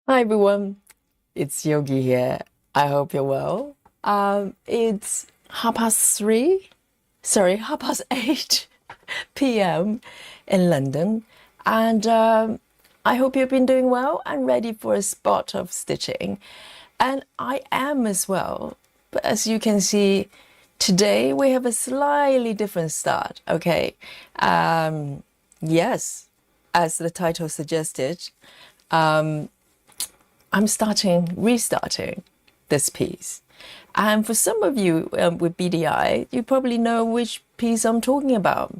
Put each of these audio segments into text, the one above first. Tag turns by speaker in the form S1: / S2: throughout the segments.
S1: Hi everyone, it's Yogi here. I hope you're well. It's 3:30, sorry, 8:30 p.m. in London, and I hope you've been doing well and ready for a spot of stitching. And I am as well. But as you can see, today we have a slightly different start. Okay, yes, as the title suggested. I'm restarting this piece. And for some of you with BDI, you probably know which piece I'm talking about.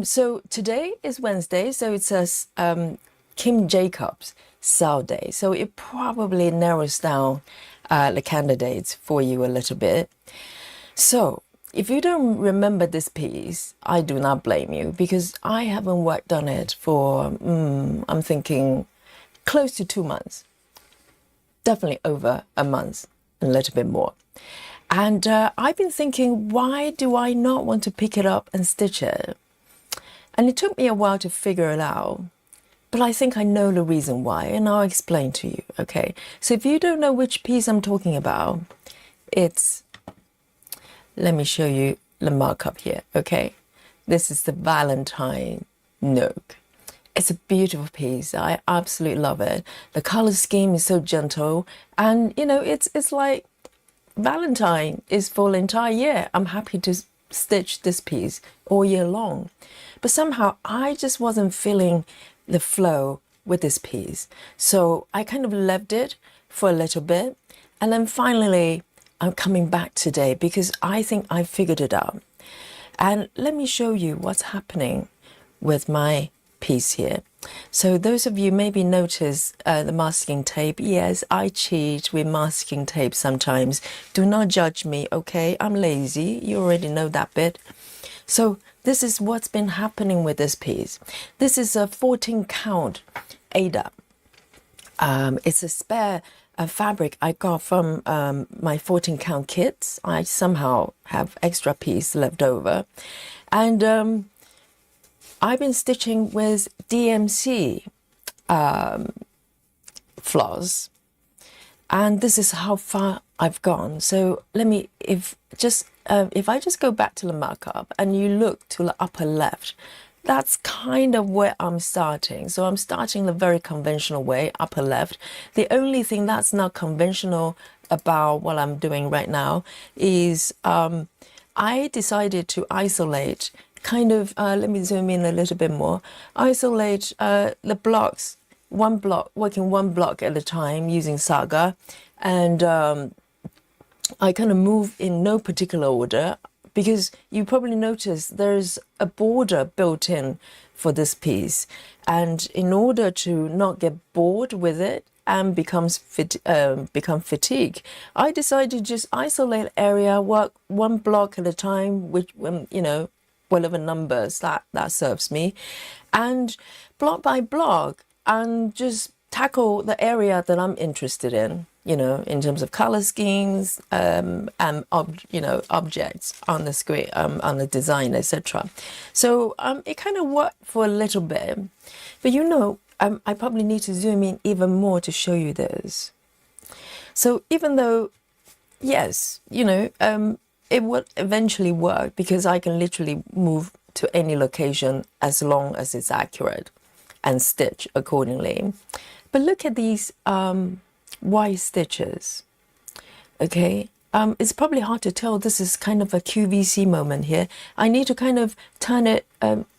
S1: So today is Wednesday, so it's a Kim Jacobs SAL Day. So it probably narrows down the candidates for you a little bit. So if you don't remember this piece, I do not blame you because I haven't worked on it for, I'm thinking, close to 2 months. Definitely over a month, a little bit more. And I've been thinking, why do I not want to pick it up and stitch it? And it took me a while to figure it out. But I think I know the reason why, and I'll explain to you, okay? So if you don't know which piece I'm talking about, let me show you the markup here, okay? This is the Valentine Nook. It's a beautiful piece. I absolutely love it. The color scheme is so gentle, and it's like Valentine is for the entire year. I'm happy to stitch this piece all year long. But somehow I just wasn't feeling the flow with this piece. So I kind of left it for a little bit, and then finally I'm coming back today because I think I figured it out. And let me show you what's happening with my piece here. So those of you maybe notice the masking tape. Yes, I cheat with masking tape sometimes. Do not judge me, okay? I'm lazy. You already know that bit. So this is what's been happening with this piece. This is a 14 count Ada. It's a spare fabric I got from my 14 count kits. I somehow have extra piece left over. And I've been stitching with DMC Floss, and this is how far I've gone. So if I just go back to the markup and you look to the upper left, that's kind of where I'm starting. So I'm starting the very conventional way, upper left. The only thing that's not conventional about what I'm doing right now is I decided to isolate let me zoom in a little bit more. Isolate the blocks, working one block at a time using Saga. And I kind of move in no particular order because you probably notice there's a border built in for this piece. And in order to not get bored with it and become fatigue, I decided to just isolate area, work one block at a time, which, whatever numbers that serves me, and block by block, and just tackle the area that I'm interested in terms of color schemes and objects on the screen, on the design, etc. So it kind of worked for a little bit, but I probably need to zoom in even more to show you this. So even though, yes, it would eventually work because I can literally move to any location as long as it's accurate and stitch accordingly. But look at these Y stitches, okay? It's probably hard to tell. This is kind of a QVC moment here. I need to kind of turn it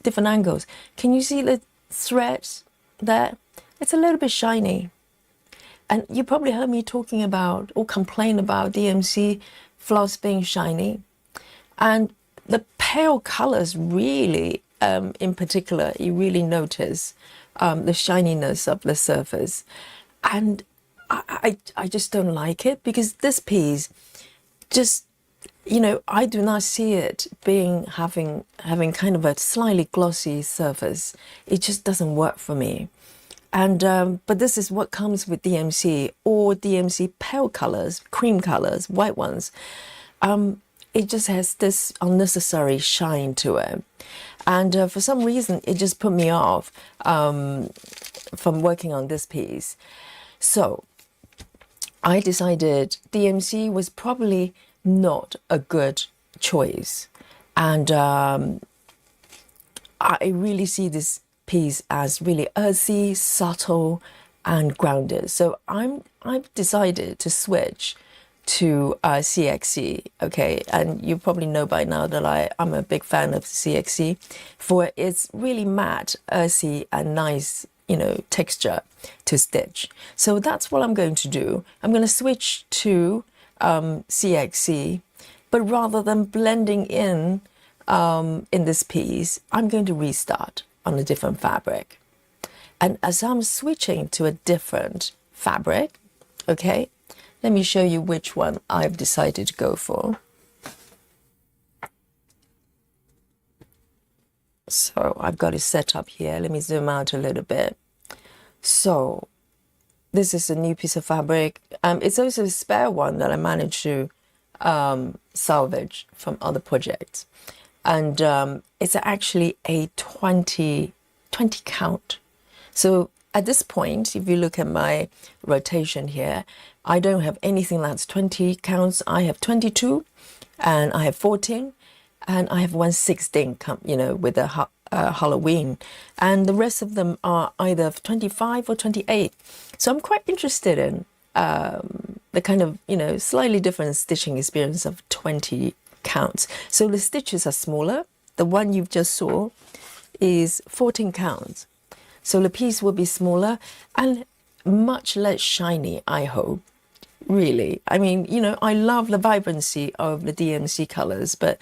S1: different angles. Can you see the threads there? It's a little bit shiny. And you probably heard me talking about or complain about DMC Floss being shiny, and the pale colors really, in particular, you really notice the shininess of the surface, and I just don't like it because this piece just, I do not see it having kind of a slightly glossy surface. It just doesn't work for me. And but this is what comes with DMC or DMC pale colors, cream colors, white ones. It just has this unnecessary shine to it. And for some reason, it just put me off from working on this piece. So I decided DMC was probably not a good choice. And I really see this piece as really earthy, subtle, and grounded. So I've decided to switch to CXC, okay? And you probably know by now that I'm a big fan of CXC, for its really matte, earthy, and nice, texture to stitch. So that's what I'm going to do. I'm going to switch to CXC, but rather than blending in this piece, I'm going to restart on a different fabric. And as I'm switching to a different fabric, okay, let me show you which one I've decided to go for. So I've got it set up here. Let me zoom out a little bit. So this is a new piece of fabric. It's also a spare one that I managed to salvage from other projects. And it's actually a 20 count. So at this point, if you look at my rotation here, I don't have anything that's 20 counts. I have 22, and I have 14, and I have 116, with a Halloween. And the rest of them are either 25 or 28. So I'm quite interested in the kind of, slightly different stitching experience of 20 counts. So the stitches are smaller. The one you've just saw is 14 counts. So the piece will be smaller and much less shiny, I hope. Really. I mean, I love the vibrancy of the DMC colors, but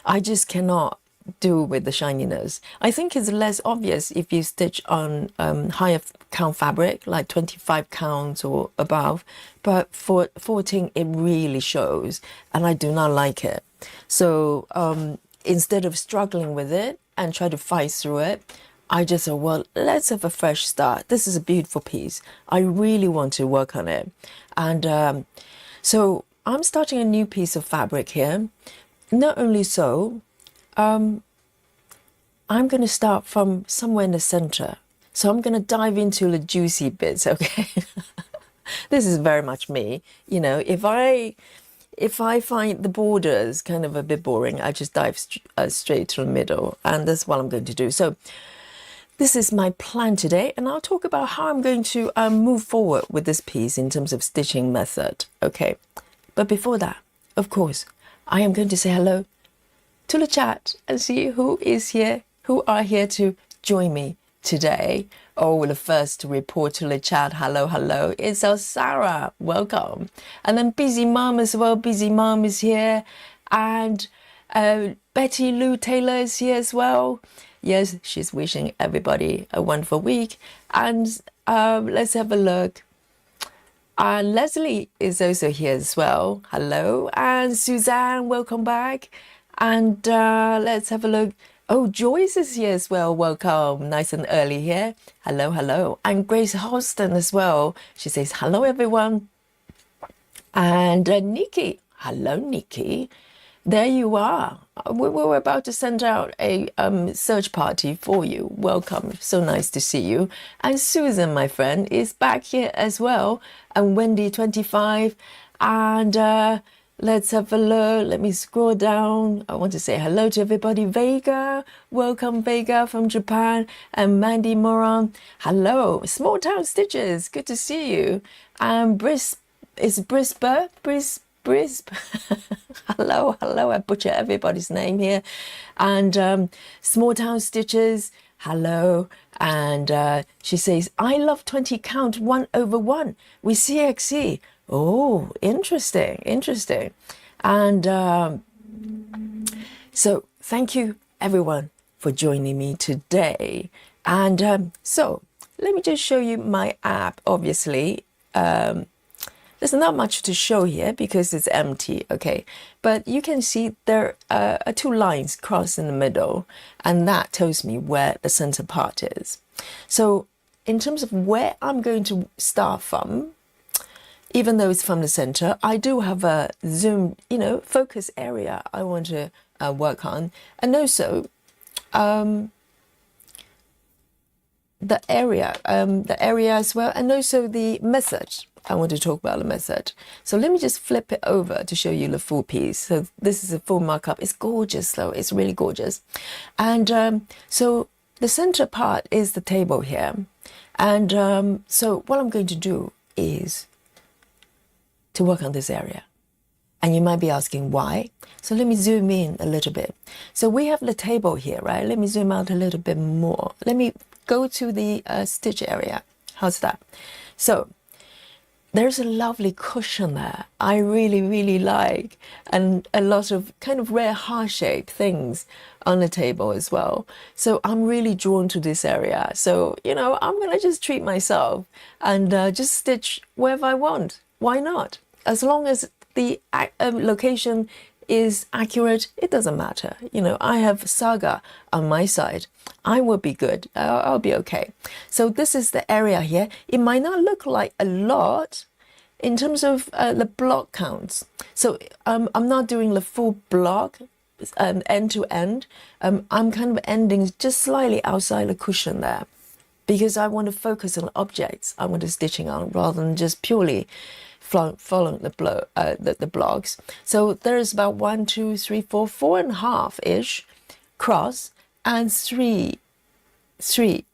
S1: I just cannot do with the shininess. I think it's less obvious if you stitch on higher count fabric, like 25 counts or above. But for 14, it really shows, and I do not like it. So instead of struggling with it and try to fight through it, I just thought, well, let's have a fresh start. This is a beautiful piece. I really want to work on it. And so I'm starting a new piece of fabric here. Not only so, I'm going to start from somewhere in the center. So I'm going to dive into the juicy bits, okay? This is very much me. If I find the borders kind of a bit boring, I just dive straight to the middle. And that's what I'm going to do. So this is my plan today, and I'll talk about how I'm going to move forward with this piece in terms of stitching method, okay? But before that, of course, I am going to say hello to the chat and see who is here, who are here to join me today. Oh, the first to report to the chat, hello, it's our Sarah, welcome. And then Busy Mom as well, Busy Mom is here. And Betty Lou Taylor is here as well. Yes, she's wishing everybody a wonderful week. And let's have a look. Leslie is also here as well. Hello. And Suzanne, welcome back. And let's have a look. Oh, Joyce is here as well. Welcome. Nice and early here. Hello. And Grace Holston as well. She says, hello, everyone. And Nikki. Hello, Nikki. There you are. We were about to send out a search party for you. Welcome. So nice to see you. And Susan, my friend, is back here as well. And Wendy, 25. And let's have a look. Let me scroll down. I want to say hello to everybody. Vega. Welcome, Vega from Japan. And Mandy Moran. Hello. Small Town Stitches. Good to see you. And Brisbane. hello, I butcher everybody's name here. And Small Town Stitches, hello. And she says, I love 20 count 1/1 with CXC. Oh, interesting. And so thank you everyone for joining me today. And so let me just show you my app. Obviously, there's not much to show here because it's empty, okay? But you can see there are two lines crossed in the middle, and that tells me where the center part is. So in terms of where I'm going to start from, even though it's from the center, I do have a zoom, focus area I want to work on. And also, the area as well, and also the method. I want to talk about the method. So let me just flip it over to show you the full piece. So this is a full markup. It's gorgeous though. It's really gorgeous. And so the center part is the table here. And so what I'm going to do is to work on this area. And you might be asking why. So let me zoom in a little bit. So we have the table here, right? Let me zoom out a little bit more. Let me go to the stitch area. How's that? So there's a lovely cushion there. I really, really like, and a lot of kind of rare heart-shaped things on the table as well. So I'm really drawn to this area. So, you know, I'm going to just treat myself and just stitch wherever I want. Why not? As long as the location is accurate, it doesn't matter. You know, I have Saga on my side. I will be good. I'll be okay. So this is the area here. It might not look like a lot in terms of the block counts. So I'm not doing the full block end to end. I'm kind of ending just slightly outside the cushion there because I want to focus on objects I want to stitching on rather than just purely following the blocks. So there's about 1, 2, 3, 4, 4.5-ish cross and three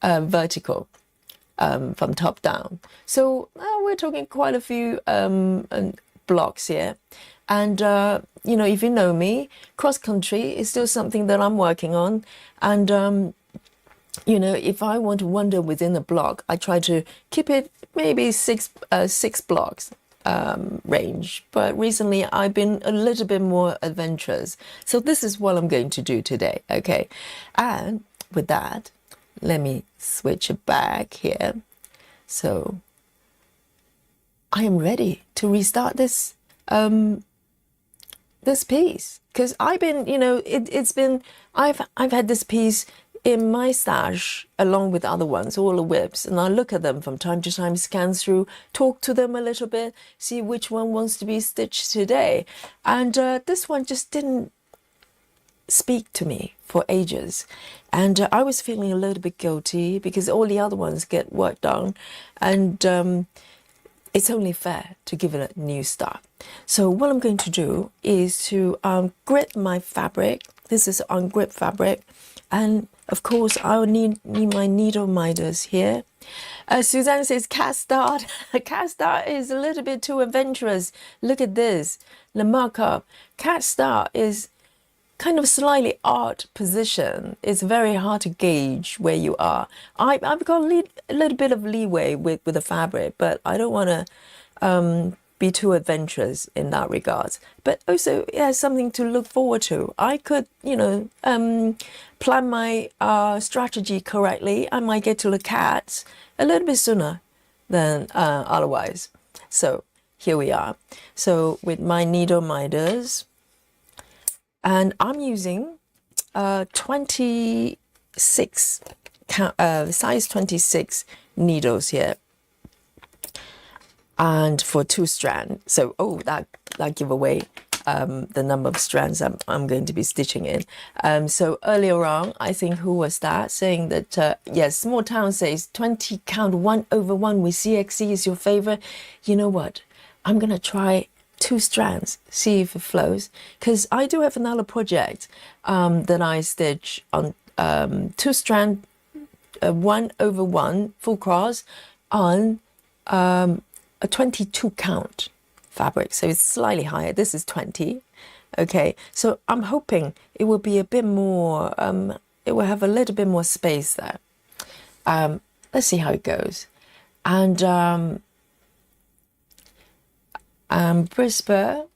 S1: vertical from top down. So we're talking quite a few blocks here. And you know, if you know me, cross country is still something that I'm working on. And you know, if I want to wander within a block, I try to keep it maybe six blocks range. But recently I've been a little bit more adventurous. So this is what I'm going to do today. Okay. And with that, let me switch it back here. So I am ready to restart this this piece because I've been, you know, it's been I've had this piece in my stash along with other ones, all the whips, and I look at them from time to time, scan through, talk to them a little bit, see which one wants to be stitched today. And this one just didn't speak to me for ages. And I was feeling a little bit guilty because all the other ones get work done. And it's only fair to give it a new start. So what I'm going to do is to grip my fabric. This is on grip fabric. And of course, I'll need my needle minders here. Suzanne says, cat start. Cat start is a little bit too adventurous. Look at this. The markup. Cat start is kind of slightly odd position. It's very hard to gauge where you are. I've got a little bit of leeway with the fabric, but I don't want to be too adventurous in that regards. But also, it has something to look forward to. I could, you know, plan my strategy correctly. I might get to the cats a little bit sooner than otherwise. So here we are. So with my needle minders, and I'm using 26 size 26 needles here, and for 2 strands. So that give away the number of strands I'm going to be stitching in. So earlier on, I think who was that saying that yes, Small Town says 20 count 1/1 with CXC is your favorite. You know what? I'm gonna try 2 strands, see if it flows, because I do have another project that I stitch on 2 strand 1/1 full cross on a 22 count fabric, so it's slightly higher. This is 20. Okay, so I'm hoping it will be a bit more, it will have a little bit more space there. Let's see how it goes. And Brisper,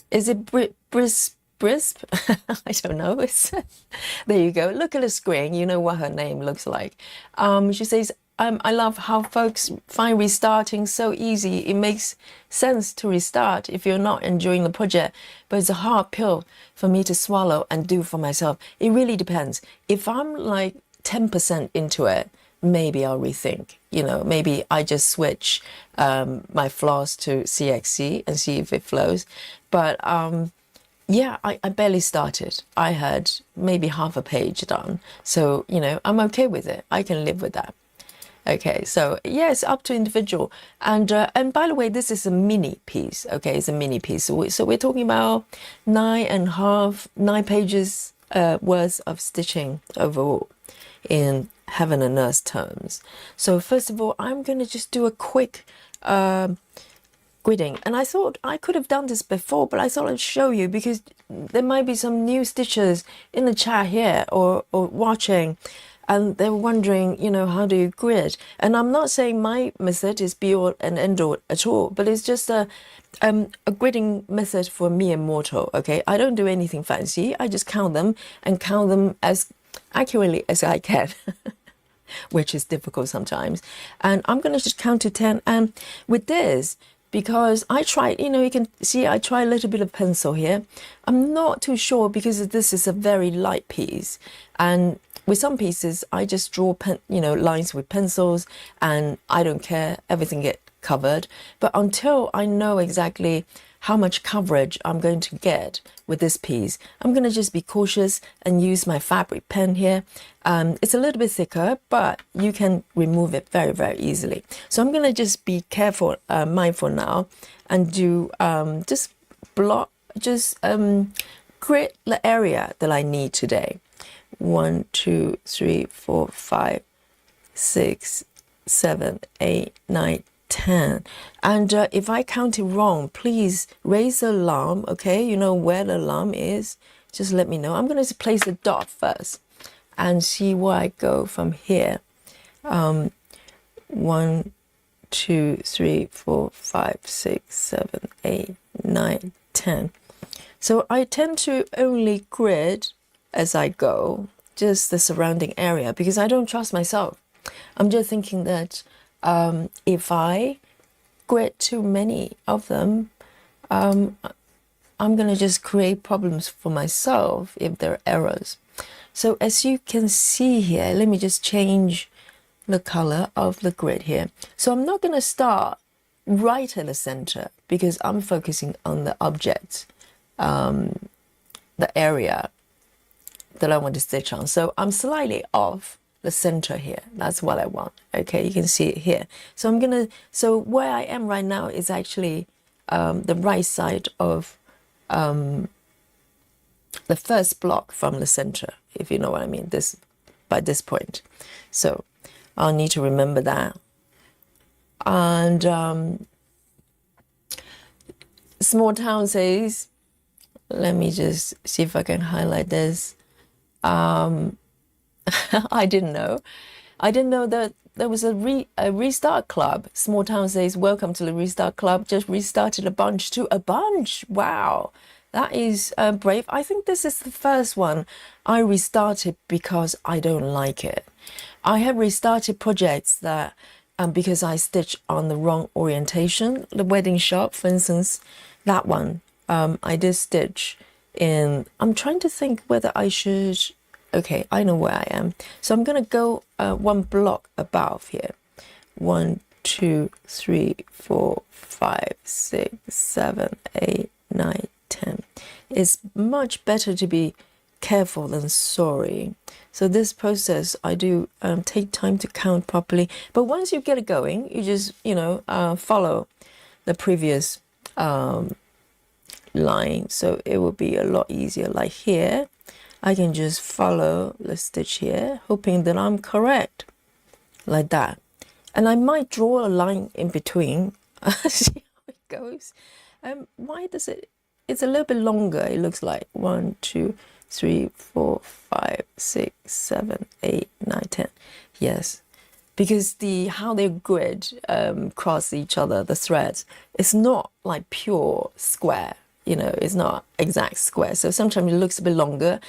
S1: is it Brisp? I don't know. There you go. Look at the screen. You know what her name looks like. She says, I love how folks find restarting so easy. It makes sense to restart if you're not enjoying the project, but it's a hard pill for me to swallow and do for myself. It really depends. If I'm like 10% into it, maybe I'll rethink. You know, maybe I just switch my floss to CXC and see if it flows. But Yeah, I barely started. I had maybe half a page done. So, you know, I'm okay with it. I can live with that. Okay, so yeah, it's up to individual. And by the way, this is a mini piece. Okay, it's a mini piece. So we're talking about 9 pages worth of stitching overall in heaven and earth terms. So first of all, I'm going to just do a quick gridding. And I thought I could have done this before, but I thought I'd show you because there might be some new stitchers in the chat here or watching, and they're wondering, you know, how do you grid? And I'm not saying my method is be all and end all at all, but it's just a gridding method for mere mortal. Okay, I don't do anything fancy. I just count them and count them as accurately as I can. Which is difficult sometimes. And I'm going to just count to 10. And with this, because I tried, you know, you can see I try a little bit of pencil here. I'm not too sure because this is a very light piece. And with some pieces, I just draw, lines with pencils and I don't care, everything get covered. But until I know exactly how much coverage I'm going to get with this piece, I'm going to just be cautious and use my fabric pen here. It's a little bit thicker, but you can remove it very, very easily. So I'm going to just be careful, mindful now, and do just create the area that I need today. 1, 2, 3, 4, 5, 6, 7, 8, 9, 10. And if I count it wrong, please raise the alarm. Okay, you know where the alarm is, just let me know. I'm going to place a dot first and see where I go from here. 1, 2, 3, 4, 5, 6, 7, 8, 9, 10. So I tend to only grid as I go, just the surrounding area, because I don't trust myself. I'm just thinking that if I grid too many of them, I'm going to just create problems for myself if there are errors. So as you can see here, let me just change the color of the grid here. So I'm not going to start right at the center because I'm focusing on the object, the area that I want to stitch on. So I'm slightly off the center here. That's what I want. Okay, you can see it here. So where I am right now is actually the right side of the first block from the center, if you know what I mean, by this point. So I'll need to remember that. And Small Town says, let me just see if I can highlight this. I didn't know that there was a restart club. Small Town says, welcome to the restart club. Just restarted a bunch too. A bunch. Wow. That is brave. I think this is the first one I restarted because I don't like it. I have restarted projects that because I stitched on the wrong orientation. The wedding shop, for instance, that one, I did stitch in. I'm trying to think whether I should. Okay, I know where I am. So I'm going to go one block above here. 1, 2, 3, 4, 5, 6, 7, 8, 9, 10. It's much better to be careful than sorry. So this process, I do take time to count properly. But once you get it going, you just, follow the previous line. So it will be a lot easier. Like here, I can just follow the stitch here, hoping that I'm correct, like that. And I might draw a line in between, see how it goes. Why does it, it's a little bit longer, it looks like. 1, 2, 3, 4, 5, 6, 7, 8, 9, 10. Yes, because how they grid cross each other, the threads, it's not like pure square. It's not exact square. So sometimes it looks a bit longer.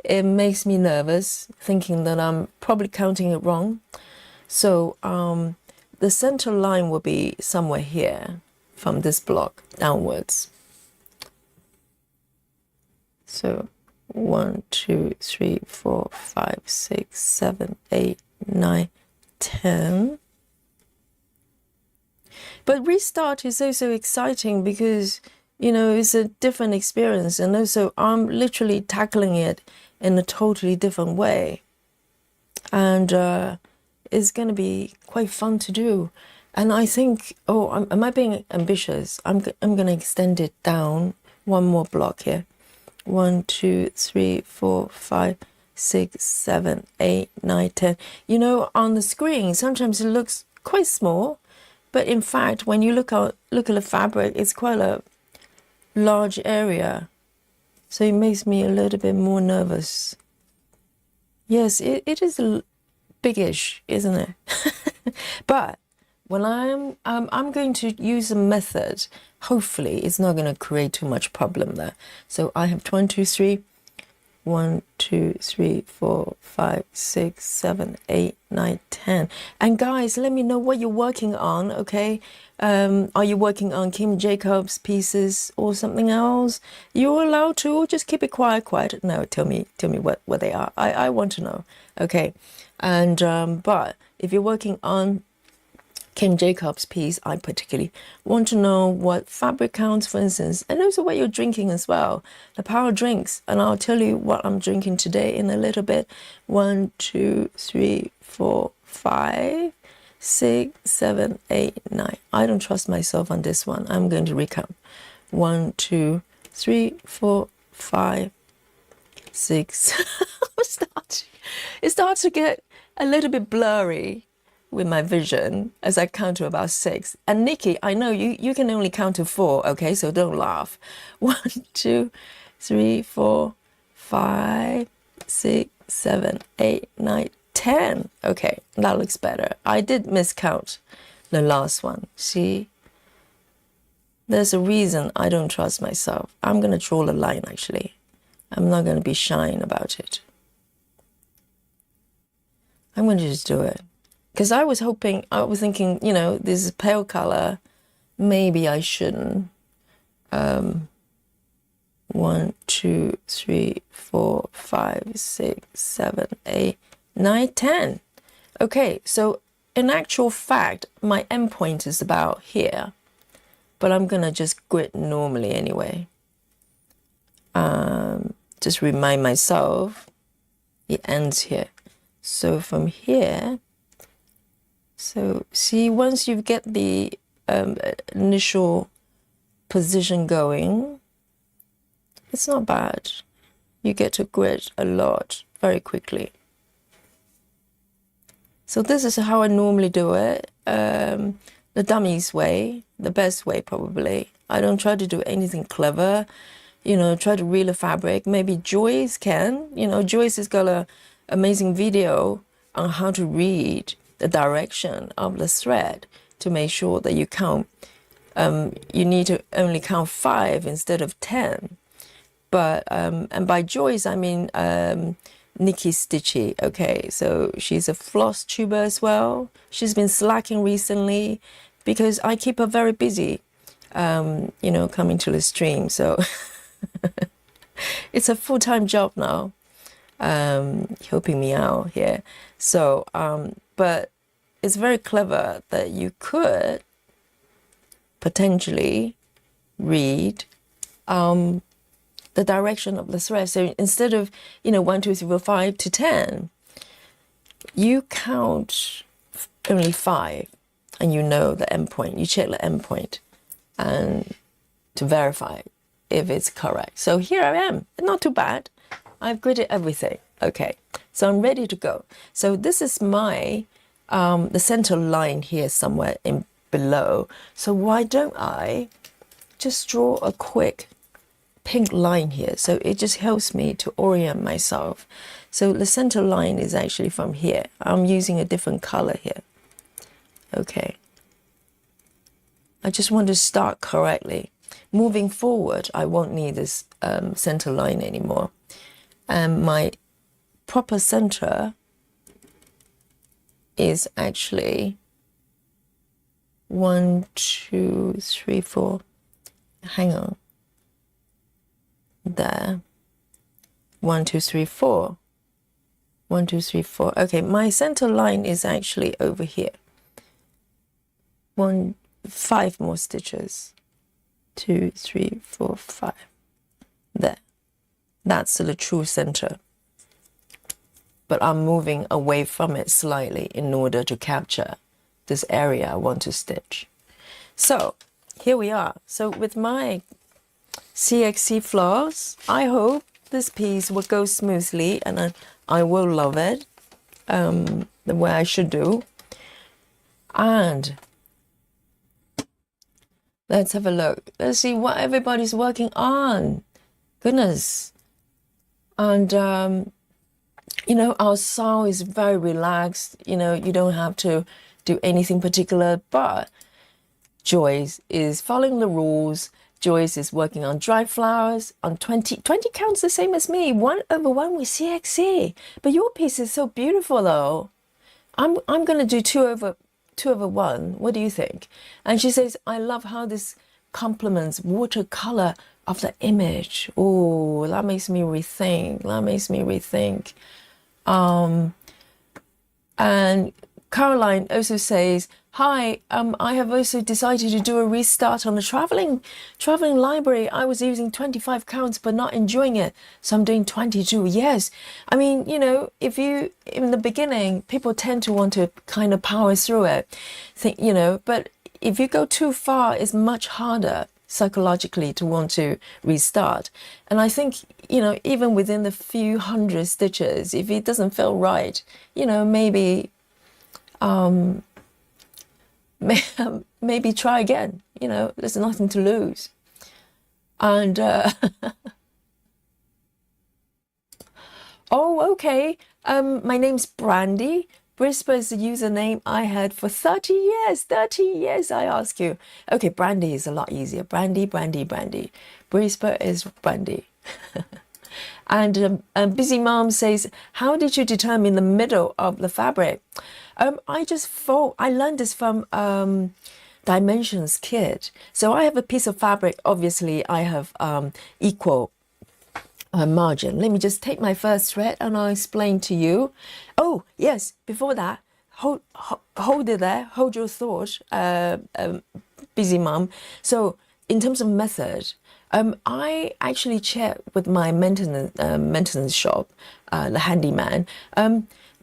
S1: It makes me nervous, thinking that I'm probably counting it wrong. So the center line will be somewhere here from this block downwards. So 1, 2, 3, 4, 5, 6, 7, 8, 9, 10. But restart is also exciting because you know, it's a different experience. And also I'm literally tackling it in a totally different way. And it's going to be quite fun to do. And I think, am I being ambitious? I'm going to extend it down one more block here. 1, 2, 3, 4, 5, 6, 7, 8, 9, 10. You know, on the screen, sometimes it looks quite small, but in fact, when you look at the fabric, it's quite a large area. So it makes me a little bit more nervous. Yes, it is biggish, isn't it? But when I'm going to use a method, hopefully it's not going to create too much problem there. So I have 1, 2, 3, 1, 2, 3, 4, 5, 6, 7, 8, 9, 10. And guys, let me know what you're working on, okay? Are you working on Kim Jacobs pieces or something else? You're allowed to, or just keep it quiet. No, tell me what they are. I want to know, okay? And but if you're working on Kim Jacobs piece, I particularly want to know what fabric counts, for instance, and also what you're drinking as well, the power drinks. And I'll tell you what I'm drinking today in a little bit. 1, 2, 3, 4, 5, 6, 7, 8, 9. I don't trust myself on this one. I'm going to recount. 1, 2, 3, 4, 5, 6. It starts to get a little bit blurry with my vision as I count to about 6. And Nikki, I know you can only count to 4, okay? So don't laugh. 1, 2, 3, 4, 5, 6, 7, 8, 9, 10. Okay, that looks better. I did miscount the last one. See? There's a reason I don't trust myself. I'm going to draw the line, actually. I'm not going to be shy about it. I'm going to just do it. Because I was thinking, you know, this is pale color. Maybe I shouldn't. 1, 2, 3, 4, 5, 6, 7, 8, 9, 10. Okay, so in actual fact, my endpoint is about here. But I'm going to just grit normally anyway. Just remind myself it ends here. So from here, so see, once you get the initial position going, it's not bad. You get to grit a lot very quickly. So this is how I normally do it. The dummy's way, the best way probably. I don't try to do anything clever, you know, try to reel a fabric. Maybe Joyce can, you know, Joyce has got an amazing video on how to read the direction of the thread to make sure that you count. You need to only count 5 instead of 10. But, and by Joyce, I mean Nikki Stitchy, okay? So she's a floss tuber as well. She's been slacking recently because I keep her very busy, you know, coming to the stream. So it's a full-time job now, helping me out here. So, but it's very clever that you could potentially read the direction of the thread. So instead of, you know, 1, 2, 3, 4, 5 to 10, you count only 5 and you know the endpoint. You check the endpoint and to verify if it's correct. So here I am. Not too bad. I've gridded everything. Okay, so I'm ready to go. So this is my, the center line here somewhere in below. So why don't I just draw a quick pink line here? So it just helps me to orient myself. So the center line is actually from here. I'm using a different color here. Okay. I just want to start correctly. Moving forward, I won't need this center line anymore. And my proper center is actually 1, 2, 3, 4. Hang on. There. 1, 2, 3, 4. 1, 2, 3, 4. Okay, my center line is actually over here. 5 more stitches 2, 3, 4, 5. There. That's the true center. But I'm moving away from it slightly in order to capture this area I want to stitch. So here we are. So with my CXC floss, I hope this piece will go smoothly and I will love it the way I should do. And let's have a look. Let's see what everybody's working on. Goodness. And, you know, our SAL is very relaxed. You know, you don't have to do anything particular, but Joyce is following the rules. Joyce is working on dry flowers on 20. 20 counts the same as me, 1/1 with CXC. But your piece is so beautiful though. I'm going to do 2/1. What do you think? And she says, I love how this complements watercolor of the image. Oh, that makes me rethink. That makes me rethink. And Caroline also says, hi, I have also decided to do a restart on the traveling library. I was using 25 counts but not enjoying it, so I'm doing 22. Yes, I mean, you know, if you in the beginning, people tend to want to kind of power through it, you know, but if you go too far, it's much harder psychologically to want to restart. And I think, you know, even within the few hundred stitches, if it doesn't feel right, you know, maybe maybe try again. You know, there's nothing to lose. And oh, okay. My name's Brandy. Brisbane is the username I had for 30 years. 30 years, I ask you. Okay, Brandy is a lot easier. Brandy. Brisbane is Brandy. And Busy Mom says, how did you determine the middle of the fabric? I just fold. I learned this from Dimensions Kit. So I have a piece of fabric. Obviously, I have equal margin. Let me just take my first thread and I'll explain to you. Oh, yes, before that, hold it there. Hold your thought, Busy Mom. So in terms of method, I actually checked with my maintenance shop, the handyman.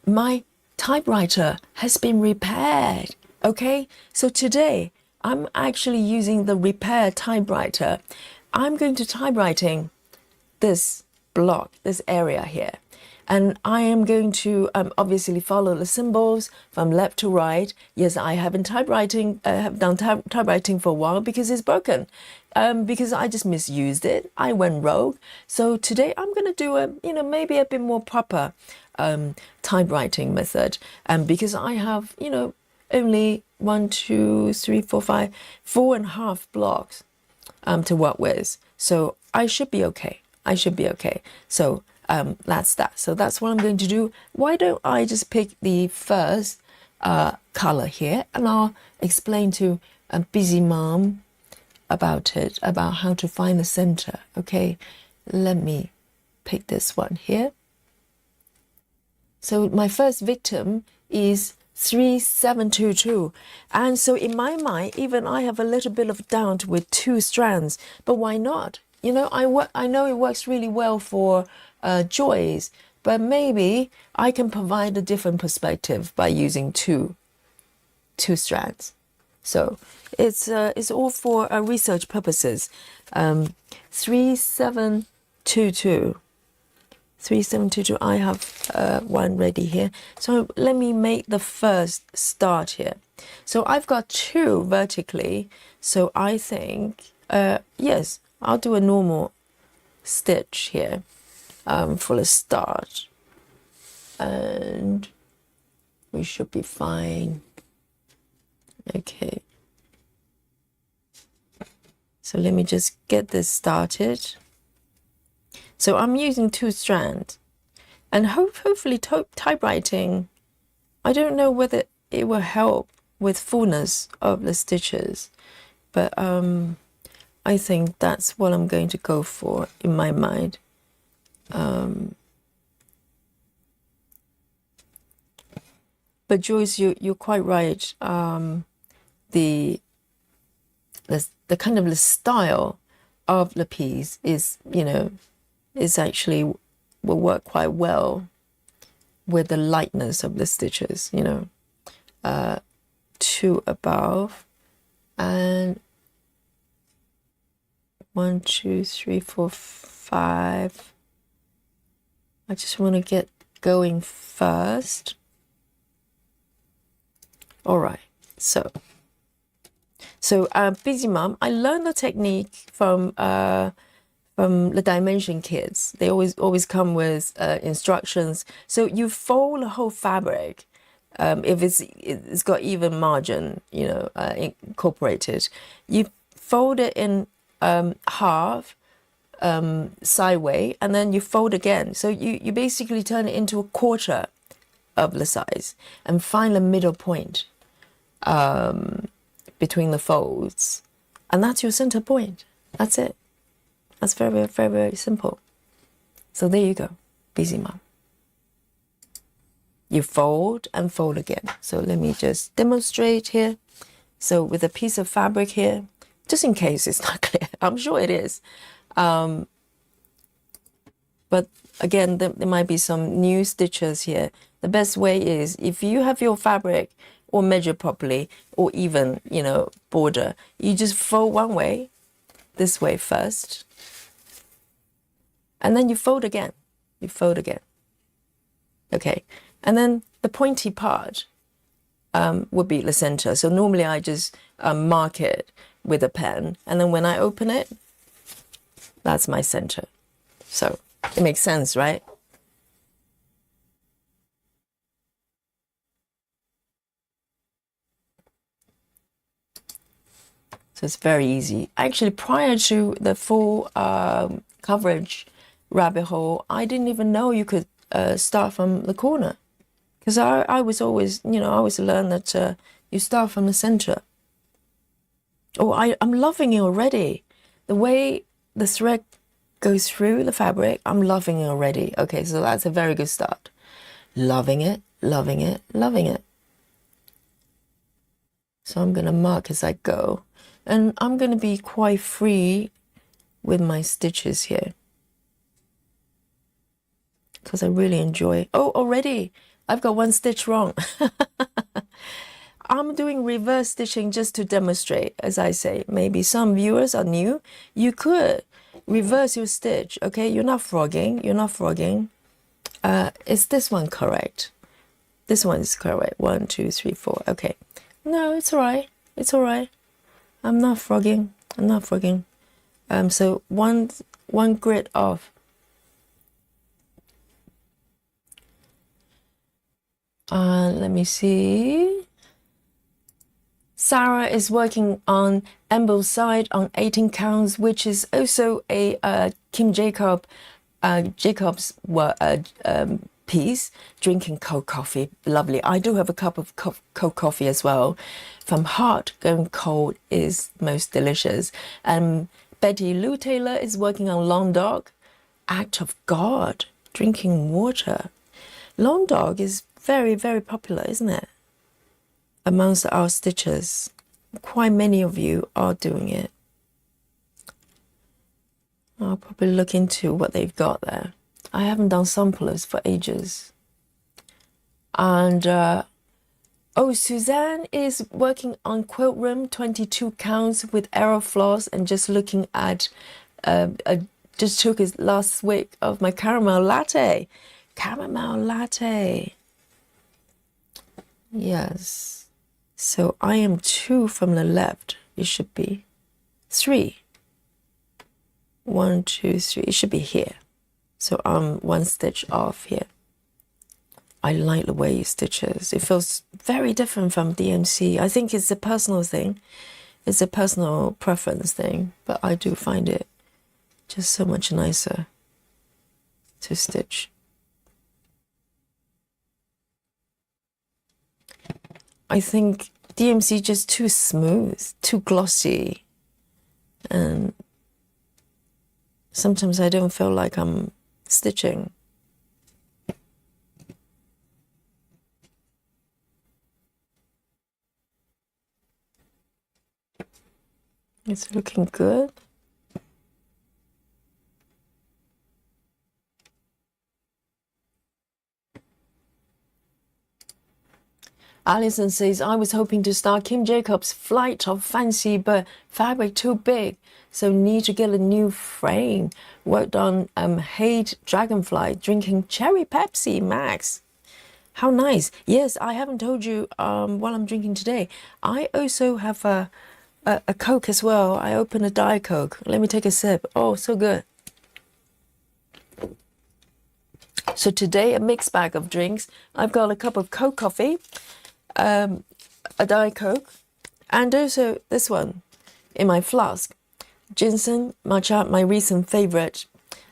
S1: My typewriter has been repaired. Okay, so today I'm actually using the repair typewriter. I'm going to typewriting this block, this area here, and I am going to obviously follow the symbols from left to right. Yes, I have been typewriting, have done typewriting for a while because it's broken, because I just misused it. I went rogue. So today I'm going to do a, you know, maybe a bit more proper typewriting method, because I have, you know, only 1, 2, 3, 4, 5, 4.5 blocks to work with. So I should be okay. I should be okay. So that's that. So that's what I'm going to do. Why don't I just pick the first color here, and I'll explain to Busy Mom about it, about how to find the center. Okay, let me pick this one here. So my first victim is 3722, and so in my mind, even I have a little bit of doubt with 2 strands, but why not? You know, I know it works really well for Joyce, but maybe I can provide a different perspective by using two strands. So it's all for research purposes. 3722. 3722, I have one ready here. So let me make the first start here. So I've got 2 vertically. So I think, yes, I'll do a normal stitch here for the start. And we should be fine. Okay. So let me just get this started. So I'm using 2 strands, and hopefully typewriting, I don't know whether it will help with fullness of the stitches, but I think that's what I'm going to go for in my mind. But Joyce, you're quite right. The the kind of the style of the piece is, you know, is actually will work quite well with the lightness of the stitches, you know. 2 above and 1, 2, 3, 4, 5. I just want to get going first. All right, so Busy Mum, I learned the technique from the Dimension Kids. They always come with instructions. So you fold the whole fabric. If it's got even margin, you know, incorporated, you fold it in half sideways, and then you fold again. So you basically turn it into a quarter of the size and find the middle point between the folds, and that's your center point. That's it. That's very, very, very, very simple. So there you go, Busy Mum. You fold and fold again. So let me just demonstrate here. So with a piece of fabric here, just in case it's not clear, I'm sure it is. But again, there might be some new stitches here. The best way is if you have your fabric or measure properly, or even, you know, border, you just fold one way, this way first, and then you fold again. You fold again. Okay. And then the pointy part would be the center. So normally I just mark it with a pen, and then when I open it, that's my center. So it makes sense, right? So it's very easy. Actually, prior to the full coverage rabbit hole, I didn't even know you could start from the corner. Because I was always, you know, I always learned that you start from the center. Oh, I'm loving it already. The way the thread goes through the fabric, I'm loving it already. Okay, so that's a very good start. Loving it, loving it, loving it. So I'm going to mark as I go. And I'm going to be quite free with my stitches here, because I really enjoy. Oh, already I've got one stitch wrong. I'm doing reverse stitching just to demonstrate. As I say, maybe some viewers are new. You could reverse your stitch. Okay, you're not frogging. You're not frogging. Is this one correct? This one is correct. 1, 2, 3, 4. Okay. No, it's all right. It's all right. I'm not frogging. I'm not frogging. So one grit off. Let me see. Sarah is working on embossed side on 18 counts, which is also a Kim Jacobs piece. Drinking cold coffee, lovely. I do have a cup of cold coffee as well. From hot going cold is most delicious. Betty Lou Taylor is working on Long Dog, Act of God, drinking water. Long Dog is very, very popular, isn't it? Amongst our stitchers, quite many of you are doing it. I'll probably look into what they've got there. I haven't done samplers for ages. And Suzanne is working on Quilt Room 22 counts with arrow floss, and just looking at just took his last week of my caramel latte. Caramel latte. Yes. So I am 2 from the left. It should be 3. 1, 2, 3. It should be here. So I'm 1 stitch off here. I like the way he stitches. It feels very different from DMC. I think it's a personal thing. It's a personal preference thing. But I do find it just so much nicer to stitch. I think DMC just too smooth, too glossy. And sometimes I don't feel like I'm stitching. It's looking good. Alison says, I was hoping to start Kim Jacobs' Flight of Fancy, but fabric too big, so need to get a new frame. Worked on Hate Dragonfly, drinking cherry Pepsi Max. How nice. Yes, I haven't told you what I'm drinking today. I also have a Coke as well. I opened a Diet Coke. Let me take a sip. Oh, so good. So today, a mixed bag of drinks. I've got a cup of cold coffee, a Diet Coke, and also this one in my flask. Ginseng matcha, my recent favorite,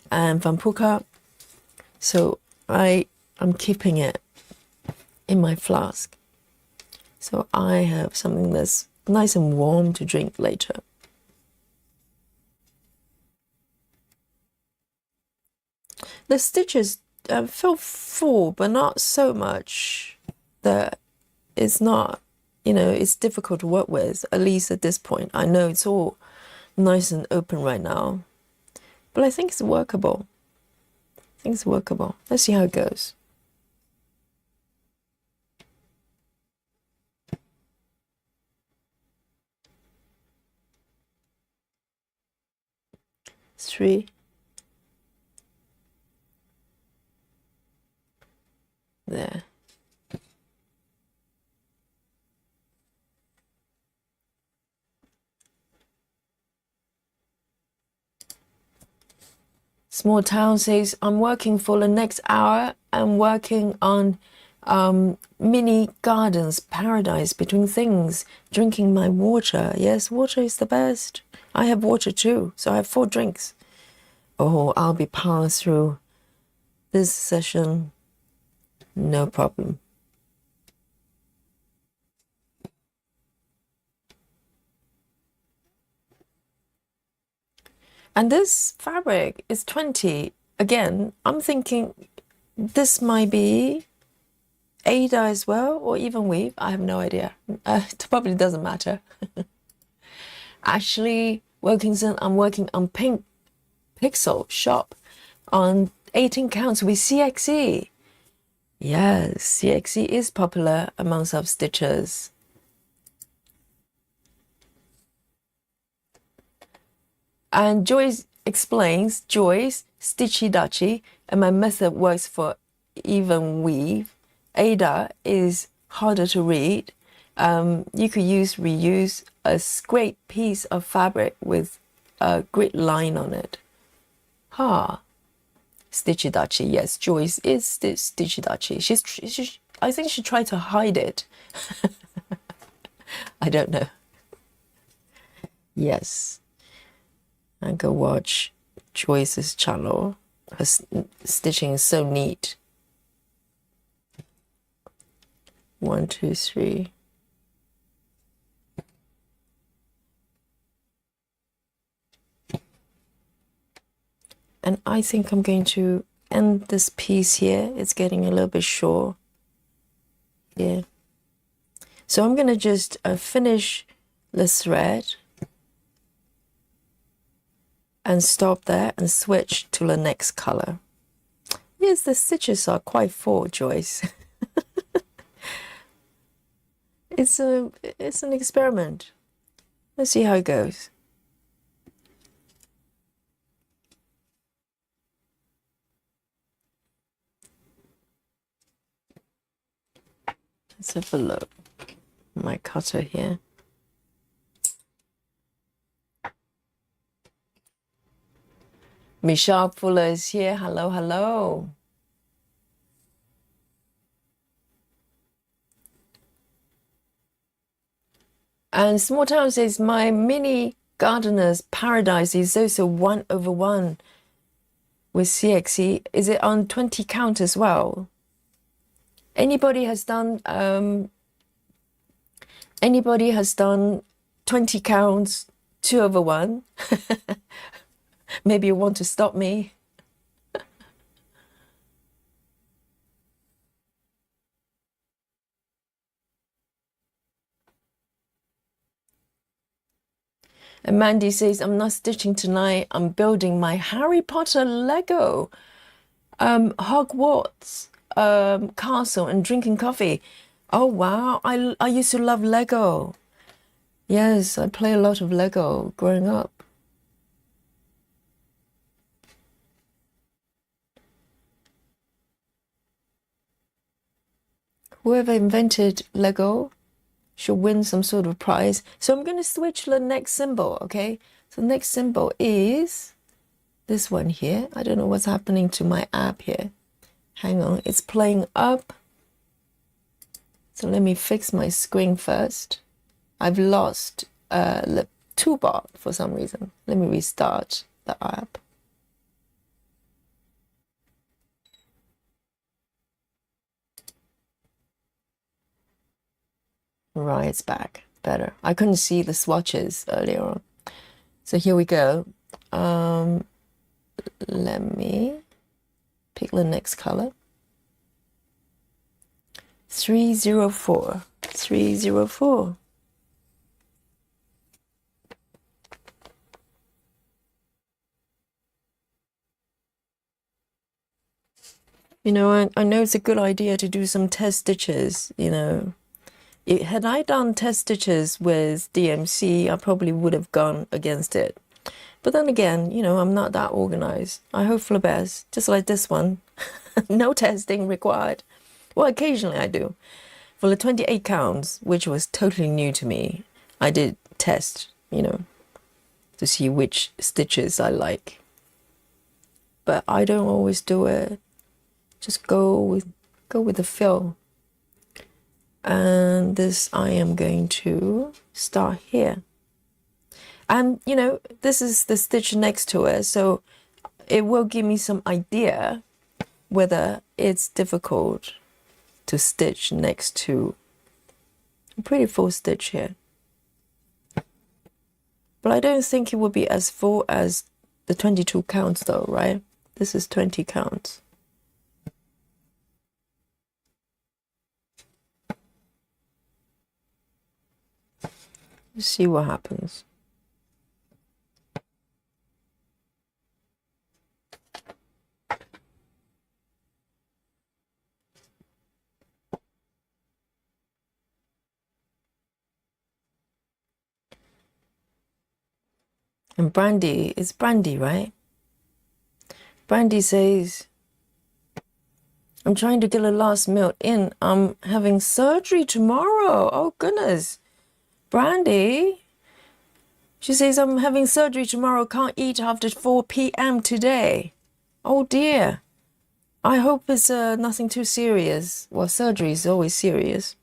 S1: and from Puka. So I'm keeping it in my flask. So I have something that's nice and warm to drink later. The stitches feel full, but not so much that it's not, it's difficult to work with, at least at this point. I know it's all nice and open right now, but I think it's workable. Let's see how it goes. Three. There. Small Town says, I'm working for the next hour. I'm working on mini gardens, paradise between things, drinking my water. Yes, water is the best. I have water too, so I have 4 drinks. Oh, I'll be powering through this session. No problem. And this fabric is 20. Again, I'm thinking this might be Ada as well, or even weave. I have no idea. It probably doesn't matter. Ashley Wilkinson, I'm working on Pink Pixel Shop on 18 counts with CXE. Yes, CXE is popular among self-stitchers. And Joyce explains, Joyce, Stitchy Dutchy, and my method works for even weave. Ada is harder to read. You could reuse a great piece of fabric with a grid line on it. Stitchy Dutchy, yes, Joyce is Stitchy Dutchy. I think she tried to hide it. I don't know. Yes. And go watch Joyce's channel. Her stitching is so neat. 1, 2, 3. And I think I'm going to end this piece here. It's getting a little bit short here. So I'm going to just finish the thread and stop there and switch to the next color. Yes, the stitches are quite full, Joyce. It's an experiment. Let's see how it goes. Let's have a look. My cutter here. Michelle Fuller is here. Hello, hello. And Small Town says, my mini gardener's paradise is also 1/1 with CXE. Is it on 20 count as well? Anybody has done 20 counts 2/1? Maybe you want to stop me. And Mandy says, I'm not stitching tonight. I'm building my Harry Potter Lego Hogwarts castle and drinking coffee. Oh, wow. I used to love Lego. Yes, I play a lot of Lego growing up. Whoever invented Lego should win some sort of prize. So I'm going to switch to the next symbol, okay? So the next symbol is this one here. I don't know what's happening to my app here. Hang on, it's playing up. So let me fix my screen first. I've lost the toolbar for some reason. Let me restart the app. Right, it's back. Better. I couldn't see the swatches earlier on. So here we go. Let me pick the next color. 304. 304. You know, I know it's a good idea to do some test stitches, you know. Had I done test stitches with DMC, I probably would have gone against it. But then again, you know, I'm not that organized. I hope for the best, just like this one. No testing required. Well, occasionally I do. For the 28 counts, which was totally new to me, I did test, you know, to see which stitches I like. But I don't always do it. Just go with the feel. And this I am going to start here. And, you know, this is the stitch next to it, so it will give me some idea whether it's difficult to stitch next to a pretty full stitch here. But I don't think it would be as full as the 22 counts though, right? This is 20 counts. Let's see what happens. And Brandy, it's Brandy, right? Brandy says, I'm trying to get a last meal in. I'm having surgery tomorrow. Oh, goodness. Brandy, she says, I'm having surgery tomorrow. Can't eat after 4 p.m. today. Oh, dear. I hope it's nothing too serious. Well, surgery is always serious.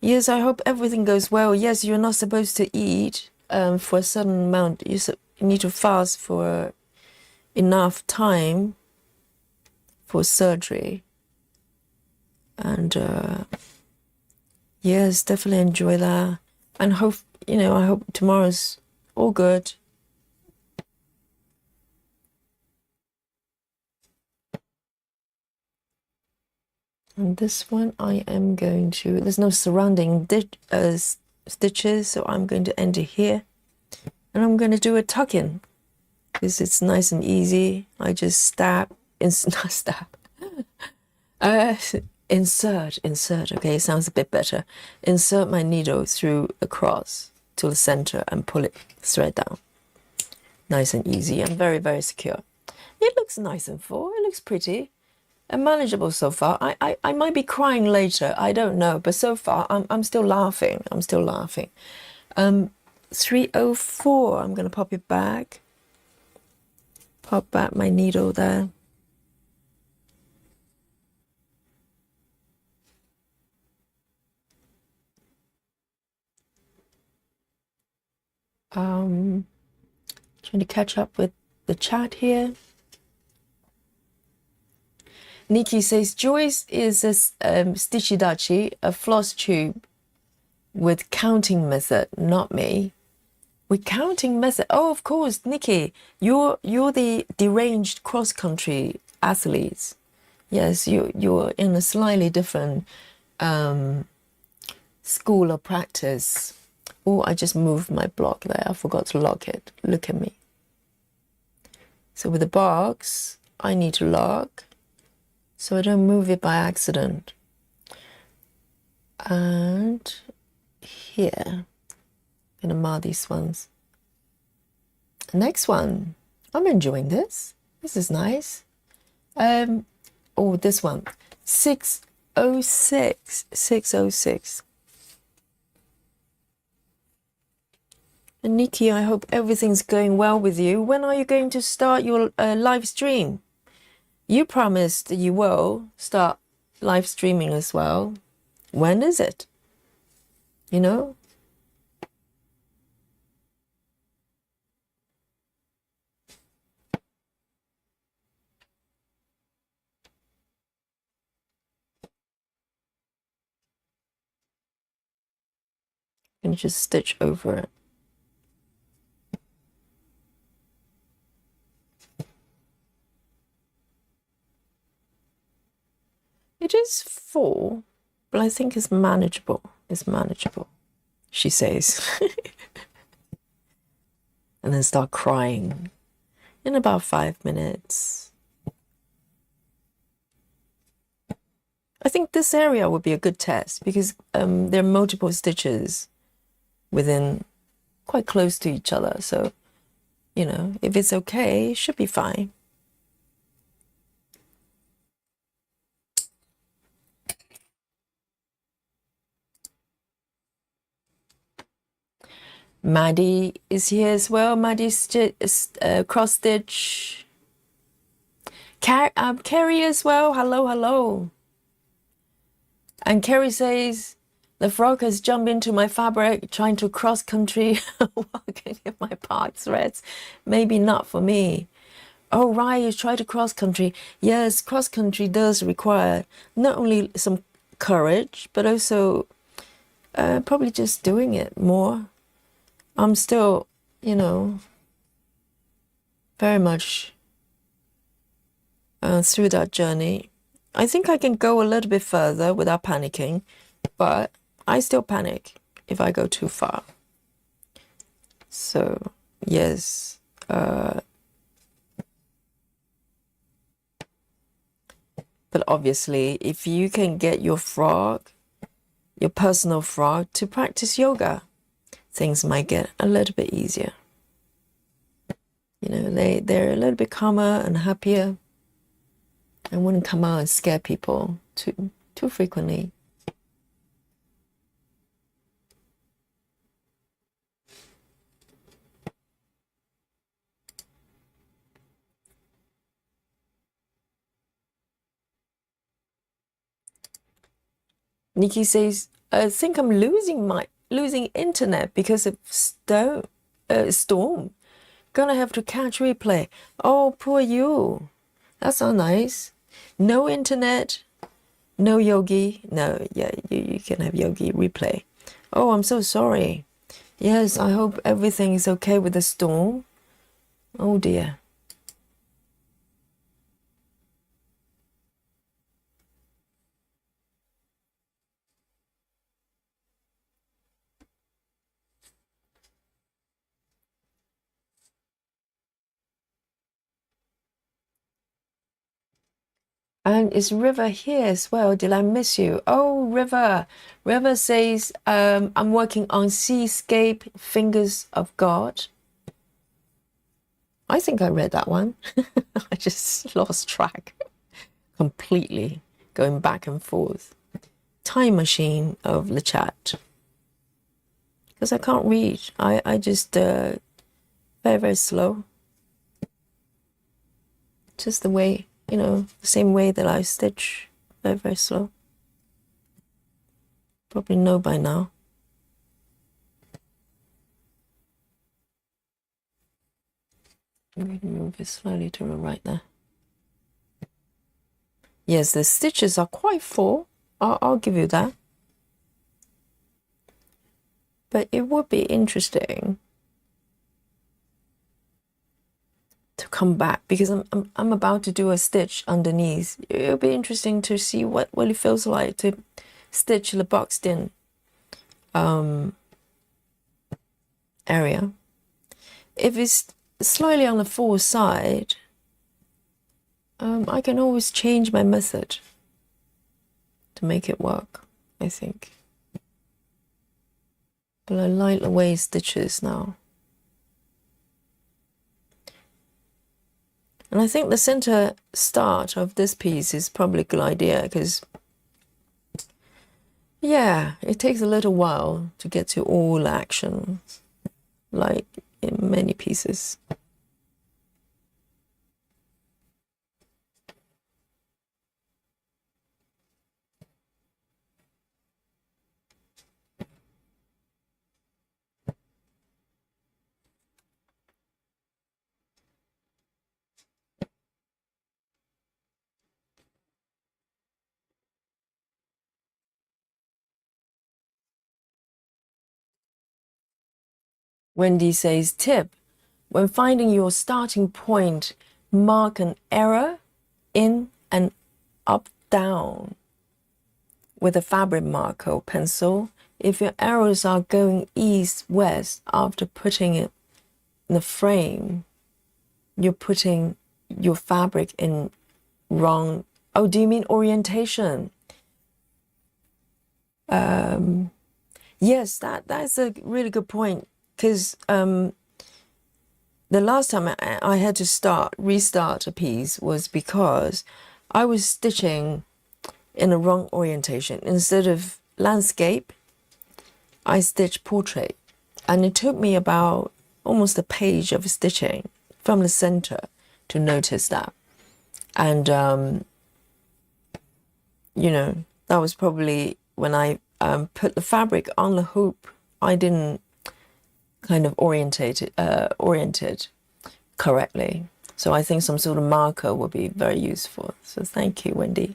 S1: Yes, I hope everything goes well. Yes, you're not supposed to eat for a certain amount. You need to fast for enough time for surgery. And yes, definitely enjoy that. And hope, you know, I hope tomorrow's all good. And this one I am going to, there's no surrounding stitches, so I'm going to end it here. And I'm going to do a tuck-in because it's nice and easy. I just stab, not stab, insert, okay, it sounds a bit better. Insert my needle through across to the center and pull it, thread down. Nice and easy and very, very secure. It looks nice and full, it looks pretty. And manageable so far. I might be crying later. I don't know, but so far I'm still laughing. 304. I'm gonna pop it back. Pop back my needle there. Trying to catch up with the chat here. Nikki says, Joyce is a Stitchidachi, a floss tube with counting method, not me. With counting method? Oh, of course, Nikki, you're the deranged cross-country athletes. Yes, you're in a slightly different school of practice. Oh, I just moved my block there. I forgot to lock it. Look at me. So with the box, I need to lock so I don't move it by accident. And here, I'm gonna mark these ones. The next one, I'm enjoying this. This is nice. Oh, this one, 606, 606. And Nikki, I hope everything's going well with you. When are you going to start your live stream? You promised you will start live streaming as well. When is it? You know? I'm gonna just stitch over it. It is full, but I think it's manageable. It's manageable, she says. And then start crying in about 5 minutes. I think this area would be a good test because there are multiple stitches within quite close to each other. So, you know, if it's okay, it should be fine. Maddie is here as well. Maddie's cross stitch. Carrie as well. Hello, hello. And Carrie says, the frog has jumped into my fabric trying to cross country walking in my part threads. Maybe not for me. Oh, right, you try to cross country. Yes, cross country does require not only some courage, but also probably just doing it more. I'm still, you know, very much through that journey. I think I can go a little bit further without panicking, but I still panic if I go too far. So, yes. But obviously, if you can get your frog, your personal frog, to practice yoga, things might get a little bit easier. You know, they're a little bit calmer and happier and wouldn't come out and scare people too frequently. Nikki says, I think I'm losing internet because of storm. Gonna have to catch replay. Oh, poor you. That's not nice. No internet, no yogi. No, yeah, you can have yogi replay. Oh, I'm so sorry. Yes, I hope everything is okay with the storm. Oh dear. And is River here as well? Did I miss you? Oh, River. River says, I'm working on Seascape, Fingers of God. I think I read that one. I just lost track completely, going back and forth. Time Machine of Lechat. Because I can't read. I just, very, very slow. Just the way, you know, the same way that I stitch, very, very slow. Probably know by now. I'm going to move it slowly to the right there. Yes, the stitches are quite full. I'll give you that. But it would be interesting to come back because I'm about to do a stitch underneath. It'll be interesting to see what it feels like to stitch the boxed in area. If it's slightly on the full side, I can always change my method to make it work, I think. But I like the way it stitches now. And I think the center start of this piece is probably a good idea because, yeah, it takes a little while to get to all actions, like in many pieces. Wendy says, tip, when finding your starting point, mark an arrow in and up down with a fabric marker or pencil. If your arrows are going east-west after putting it in the frame, you're putting your fabric in wrong. Oh, do you mean orientation? Yes, that's a really good point. Because the last time I had to restart a piece was because I was stitching in the wrong orientation. Instead of landscape, I stitched portrait. And it took me about almost a page of stitching from the center to notice that. And, you know, that was probably when I put the fabric on the hoop, I didn't kind of oriented correctly. So I think some sort of marker would be very useful. So thank you, Wendy.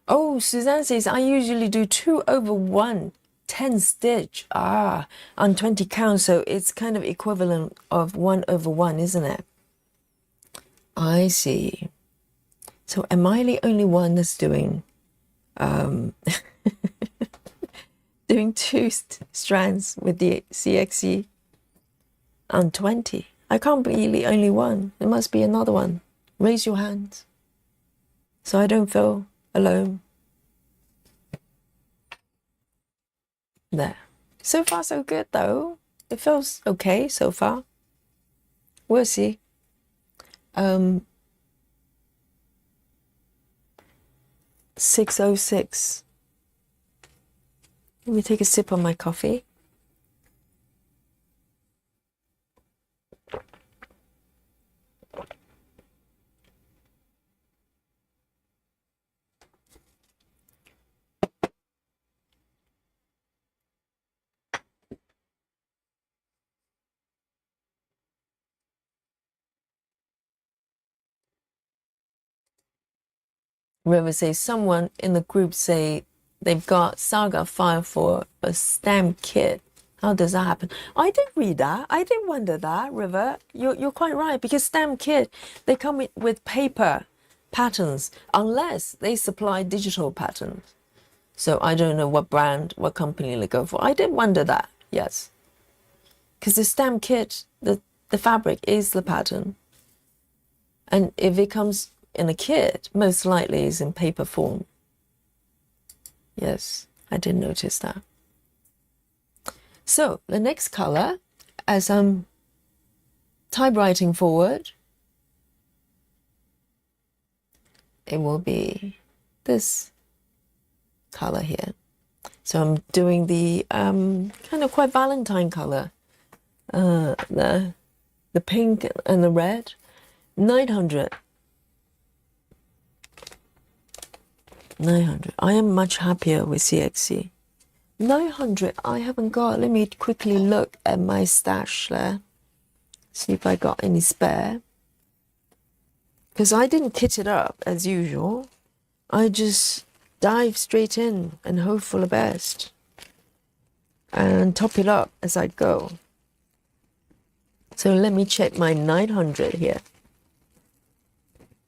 S1: Oh, Suzanne says, I usually do 2/1, 10 stitch. On 20 count. So it's kind of equivalent of 1/1, isn't it? I see. So am I the only one that's doing doing two strands with the CXC on 20? I can't be the only one. There must be another one. Raise your hands so I don't feel alone. There. So far so good though. It feels okay so far. We'll see. 6:06. Let me take a sip of my coffee. River says, someone in the group say they've got Saga file for a stamp kit. How does that happen? I did read that. I did wonder that, River. You're quite right, because stamp kit, they come with paper patterns, unless they supply digital patterns. So I don't know what brand, what company they go for. I did wonder that, yes. Because the stamp kit, the fabric is the pattern. And if it comes in a kit, most likely is in paper form. Yes, I did notice that. So the next color, as I'm typewriting forward, it will be this color here. So I'm doing the kind of quite Valentine color, the pink and the red. 900. I am much happier with CXC. 900, I haven't got. Let me quickly look at my stash there. See if I got any spare. Because I didn't kit it up as usual. I just dive straight in and hope for the best. And top it up as I go. So let me check my 900 here.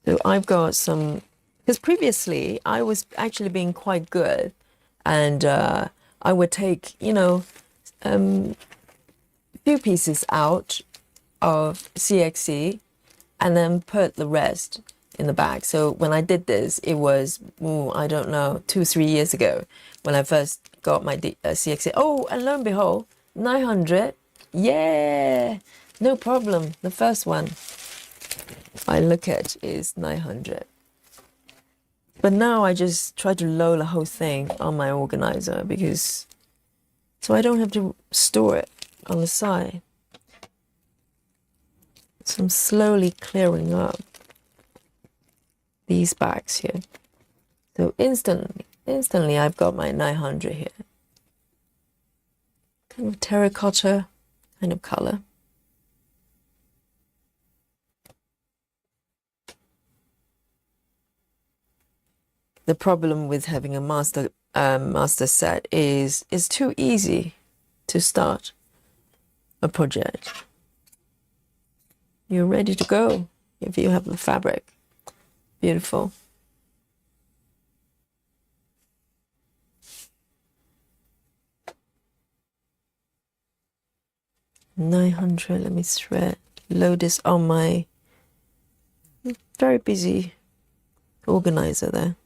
S1: So I've got some, because previously I was actually being quite good and I would take, you know, a few pieces out of CXC and then put the rest in the bag. So when I did this, it was, I don't know, 2-3 years ago when I first got my CXC. Oh, and lo and behold, 900. Yeah, no problem. The first one I look at is 900. But now I just try to load the whole thing on my organizer because so I don't have to store it on the side. So I'm slowly clearing up these bags here. So instantly I've got my 900 here. Kind of terracotta kind of color. The problem with having a master set is it's too easy to start a project. You're ready to go if you have the fabric. Beautiful. $900. Let me load this on my very busy organizer there.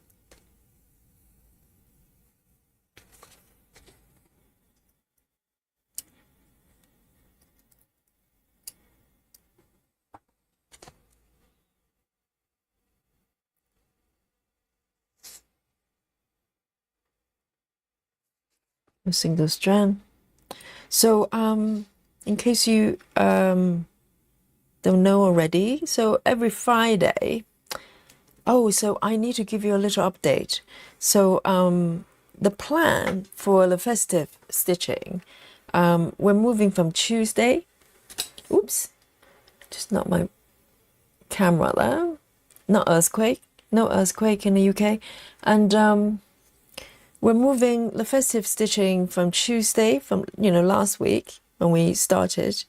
S1: A single strand. So in case you don't know already, so every Friday, so I need to give you a little update. So the plan for the festive stitching, we're moving from Tuesday. Oops, just not my camera there. No earthquake in the UK. And we're moving the festive stitching from Tuesday, from, you know, last week when we started,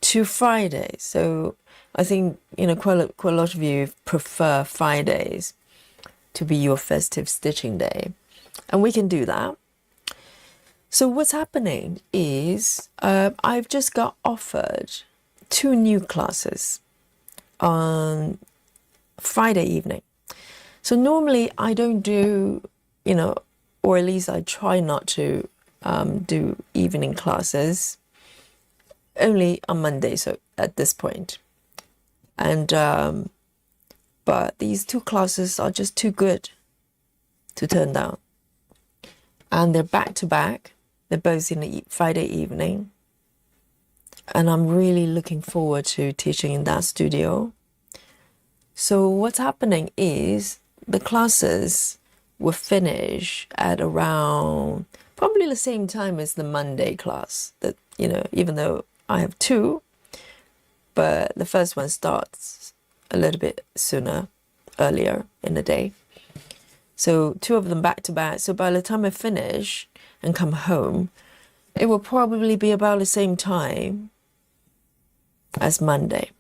S1: to Friday. So I think, you know, quite a lot of you prefer Fridays to be your festive stitching day. And we can do that. So what's happening is I've just got offered 2 new classes on Friday evening. So normally I don't do, you know, or at least I try not to do evening classes, only on Monday, so at this point. And but these 2 classes are just too good to turn down. And they're back to back. They're both in the Friday evening. And I'm really looking forward to teaching in that studio. So what's happening is the classes will finish at around probably the same time as the Monday class. That, you know, even though I have 2, but the first one starts a little bit earlier in the day. So 2 of them back to back. So by the time I finish and come home, it will probably be about the same time as Monday.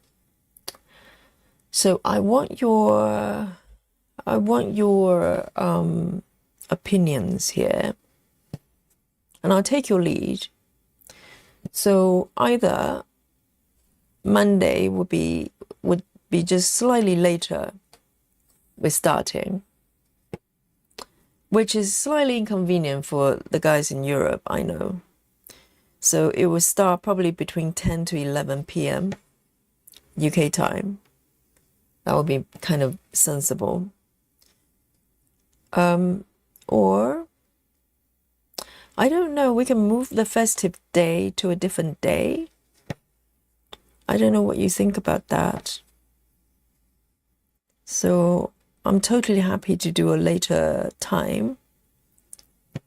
S1: So I want your opinions here, and I'll take your lead. So either Monday would be just slightly later with starting, which is slightly inconvenient for the guys in Europe, I know. So it will start probably between 10 to 11 p.m. UK time. That would be kind of sensible. Or, I don't know, we can move the festive day to a different day. I don't know what you think about that. So I'm totally happy to do a later time.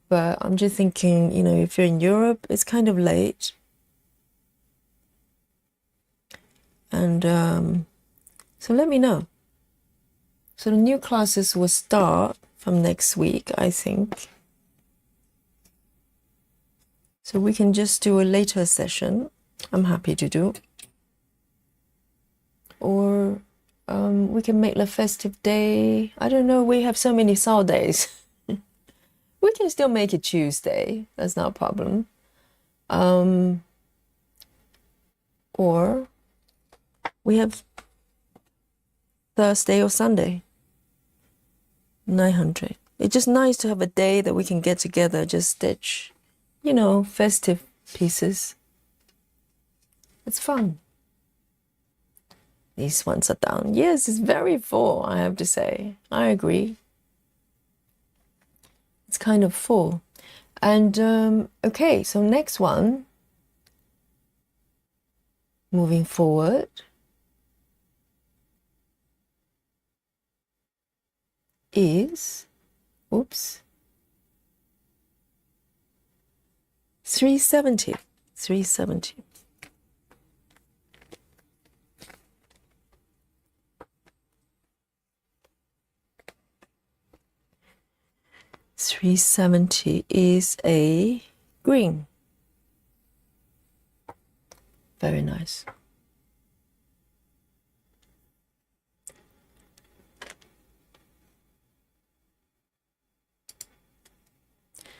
S1: But I'm just thinking, you know, if you're in Europe, it's kind of late. And so let me know. So the new classes will start from next week, I think. So we can just do a later session. I'm happy to do. Or we can make the festive day. I don't know, we have so many SAL days. We can still make it Tuesday. That's not a problem. Or we have Thursday or Sunday. 900. It's just nice to have a day that we can get together, just stitch, you know, festive pieces. It's fun. These ones are down. Yes, it's very full, I have to say. I agree. It's kind of full. And, okay, so next one. Moving forward. Is, oops, 370. 370. $370 is a green. Very nice.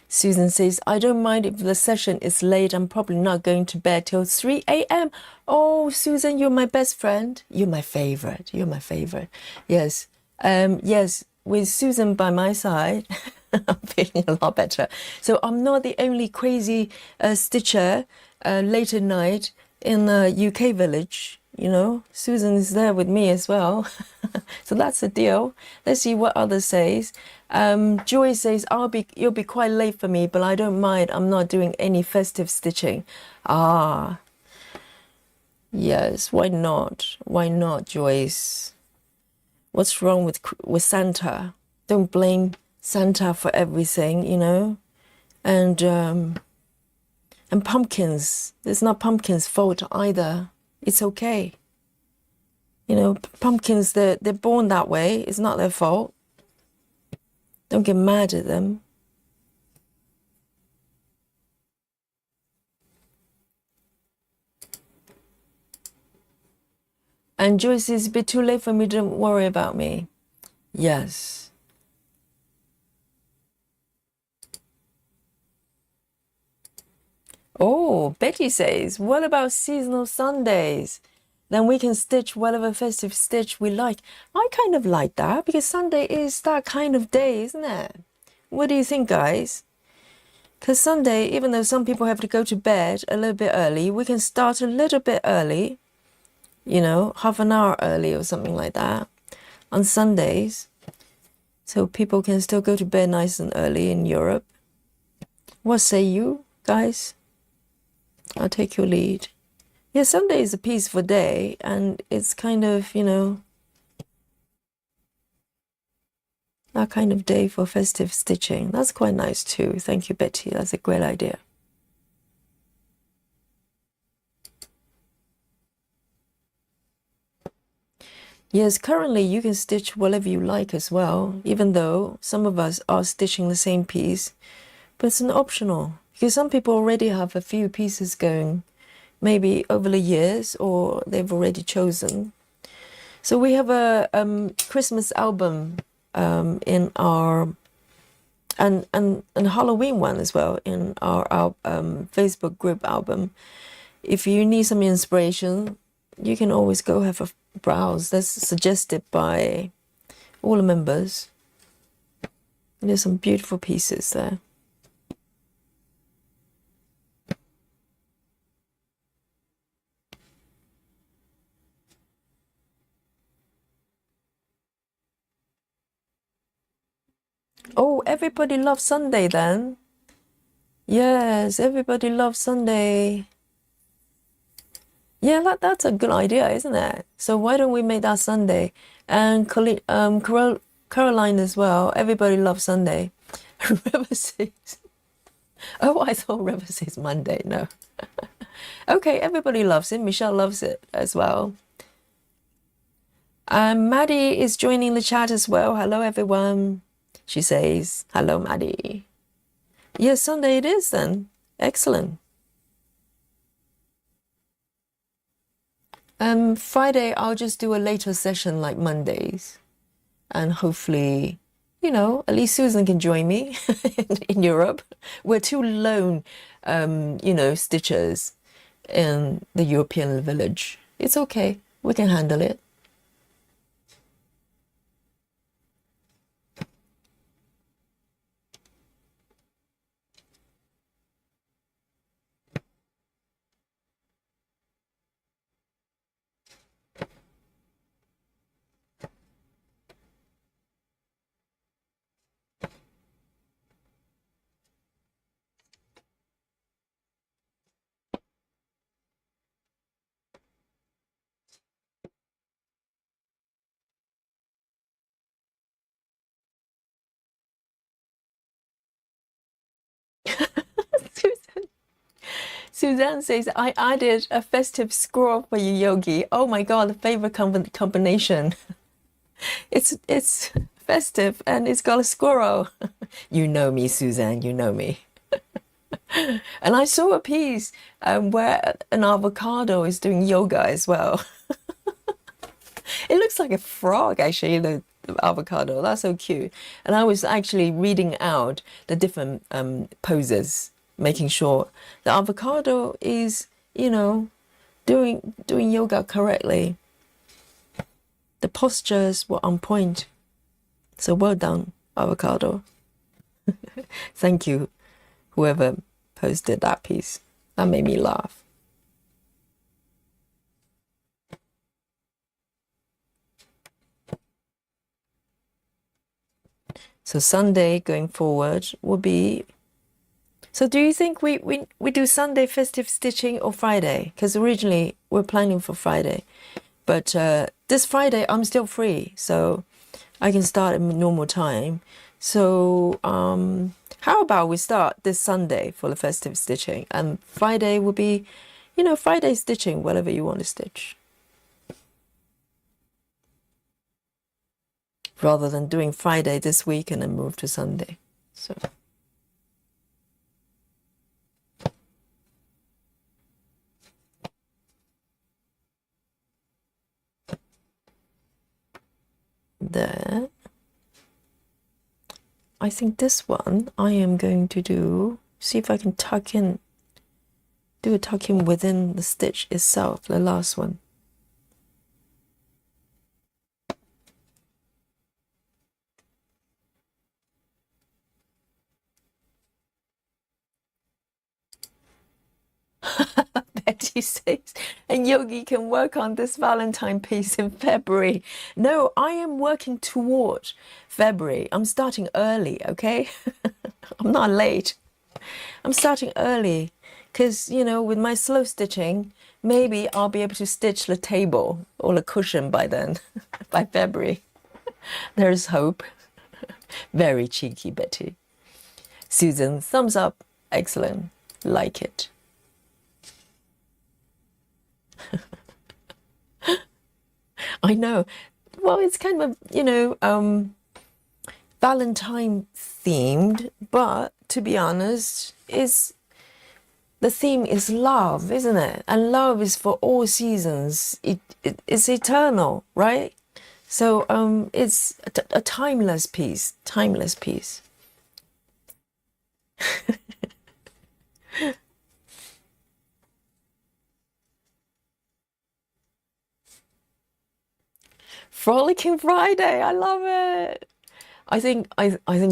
S1: Susan says, I don't mind if the session is late. I'm probably not going to bed till 3 a.m. Oh, Susan, you're my best friend. You're my favorite. You're my favorite. Yes. Yes, with Susan by my side, I'm feeling a lot better. So I'm not the only crazy stitcher late at night in the UK village. You know, Susan is there with me as well. So that's a deal. Let's see what others says. Joy says, you'll be quite late for me, but I don't mind. I'm not doing any festive stitching. Ah, yes. Why not? Why not, Joyce? What's wrong with Santa? Don't blame Santa for everything, you know. And pumpkins. It's not pumpkins' fault either. It's okay. You know, pumpkins, they're born that way. It's not their fault. Don't get mad at them. And Joyce, it's a bit too late for me. Don't worry about me. Yes. Oh, Betty says, what about seasonal Sundays? Then we can stitch whatever festive stitch we like. I kind of like that because Sunday is that kind of day, isn't it? What do you think, guys? Because Sunday, even though some people have to go to bed a little bit early, we can start a little bit early, you know, half an hour early or something like that on Sundays. So people can still go to bed nice and early in Europe. What say you, guys? I'll take your lead. Yeah, Sunday is a peaceful day, and it's kind of, you know, that kind of day for festive stitching. That's quite nice too. Thank you, Betty. That's a great idea. Yes, currently you can stitch whatever you like as well, even though some of us are stitching the same piece, but it's an optional because some people already have a few pieces going, maybe over the years, or they've already chosen. So we have a Christmas album in our and Halloween one as well in our Facebook group album. If you need some inspiration, you can always go have a browse. That's suggested by all the members. And there's some beautiful pieces there. Oh, everybody loves Sunday then. Yes, everybody loves Sunday. Yeah, that's a good idea, isn't it? So why don't we make that Sunday? And Caroline as well. Everybody loves Sunday. Reva says, oh, I thought Reva says Monday. No. Okay, everybody loves it. Michelle loves it as well. Maddie is joining the chat as well. Hello, everyone. She says, hello, Maddie. Yes, Sunday it is then. Excellent. Friday, I'll just do a later session like Mondays. And hopefully, you know, at least Susan can join me in Europe. We're two lone, you know, stitchers in the European village. It's okay. We can handle it. Susan, Suzanne says, I added a festive scroll for you, Yogi. Oh my God, the favorite combination. It's festive and it's got a squirrel. You know me, Suzanne, you know me. And I saw a piece where an avocado is doing yoga as well. It looks like a frog, actually, the avocado. That's so cute. And I was actually reading out the different poses, making sure the avocado is, you know, doing yoga correctly. The postures were on point. So well done, avocado. Thank you, whoever posted that piece. That made me laugh. So Sunday going forward will be. So do you think we do Sunday festive stitching or Friday? Because originally we're planning for Friday, but this Friday I'm still free, so I can start at normal time. So how about we start this Sunday for the festive stitching, and Friday will be, you know, Friday stitching whatever you want to stitch, rather than doing Friday this week and then move to Sunday. So. There. I think this one I am going to do, see if I can do a tuck in within the stitch itself, the last one. Betty says, and Yogi can work on this Valentine piece in February. No, I am working toward February. I'm starting early, okay? I'm not late. I'm starting early because, you know, with my slow stitching, maybe I'll be able to stitch the table or the cushion by then, by February. There's hope. Very cheeky, Betty. Susan, thumbs up. Excellent. Like it. I know. Well, it's kind of, you know, Valentine themed, but to be honest, the theme is love, isn't it? And love is for all seasons. It's eternal, right? So it's a timeless piece. Timeless piece. Frolicking Friday, I love it. I think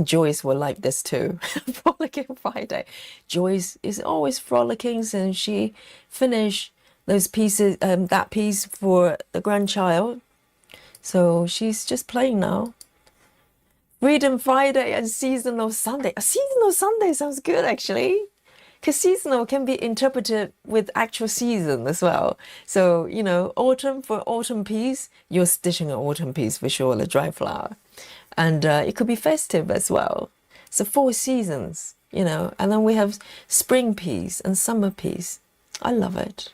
S1: Joyce will like this too. Frolicking Friday. Joyce is always frolicking since she finished those pieces, that piece for the grandchild. So she's just playing now. Freedom Friday and Seasonal Sunday. A Seasonal Sunday sounds good actually. Because seasonal can be interpreted with actual season as well. So, you know, autumn for autumn piece, you're stitching an autumn piece for sure, the dry flower. And it could be festive as well. So 4 seasons, you know, and then we have spring piece and summer piece. I love it.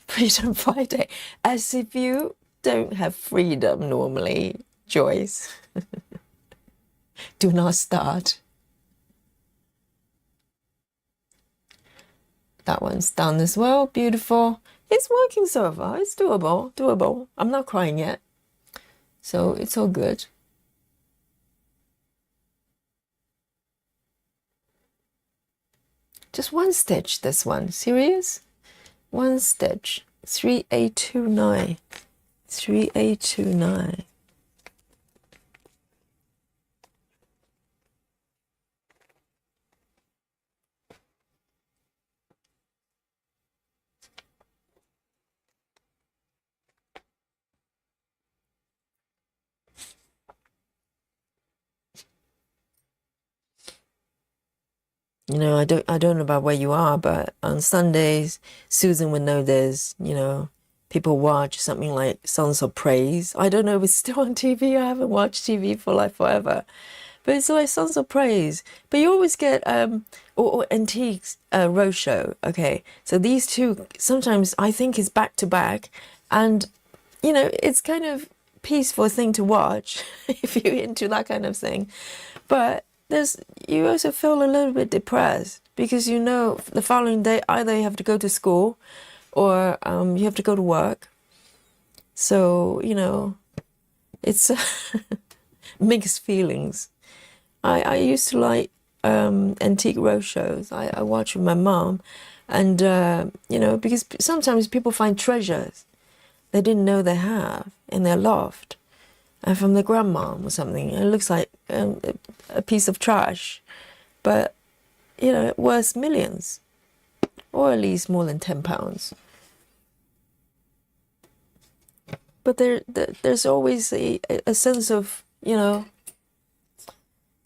S1: Freedom Friday, as if you don't have freedom normally, Joyce. Do not start. That one's done as well. Beautiful. It's working so far. It's doable. I'm not crying yet. So it's all good. Just one stitch, this one. Serious? One stitch. 3829. 3829. You know, I don't know about where you are, but on Sundays, Susan would know there's, you know, people watch something like Songs of Praise. I don't know if it's still on TV. I haven't watched TV for like forever. But it's like Songs of Praise. But you always get or Antiques Roadshow. Okay. So these two sometimes I think is back to back, and you know, it's kind of peaceful thing to watch if you're into that kind of thing. But you also feel a little bit depressed because you know the following day either you have to go to school or you have to go to work. So, you know, it's mixed feelings. I used to like Antique Roadshows. I watch with my mom, and you know, because sometimes people find treasures they didn't know they have in their loft, and from their grandmom or something. It looks like a piece of trash, but you know, worth millions, or at least more than £10. But there's always a sense of, you know,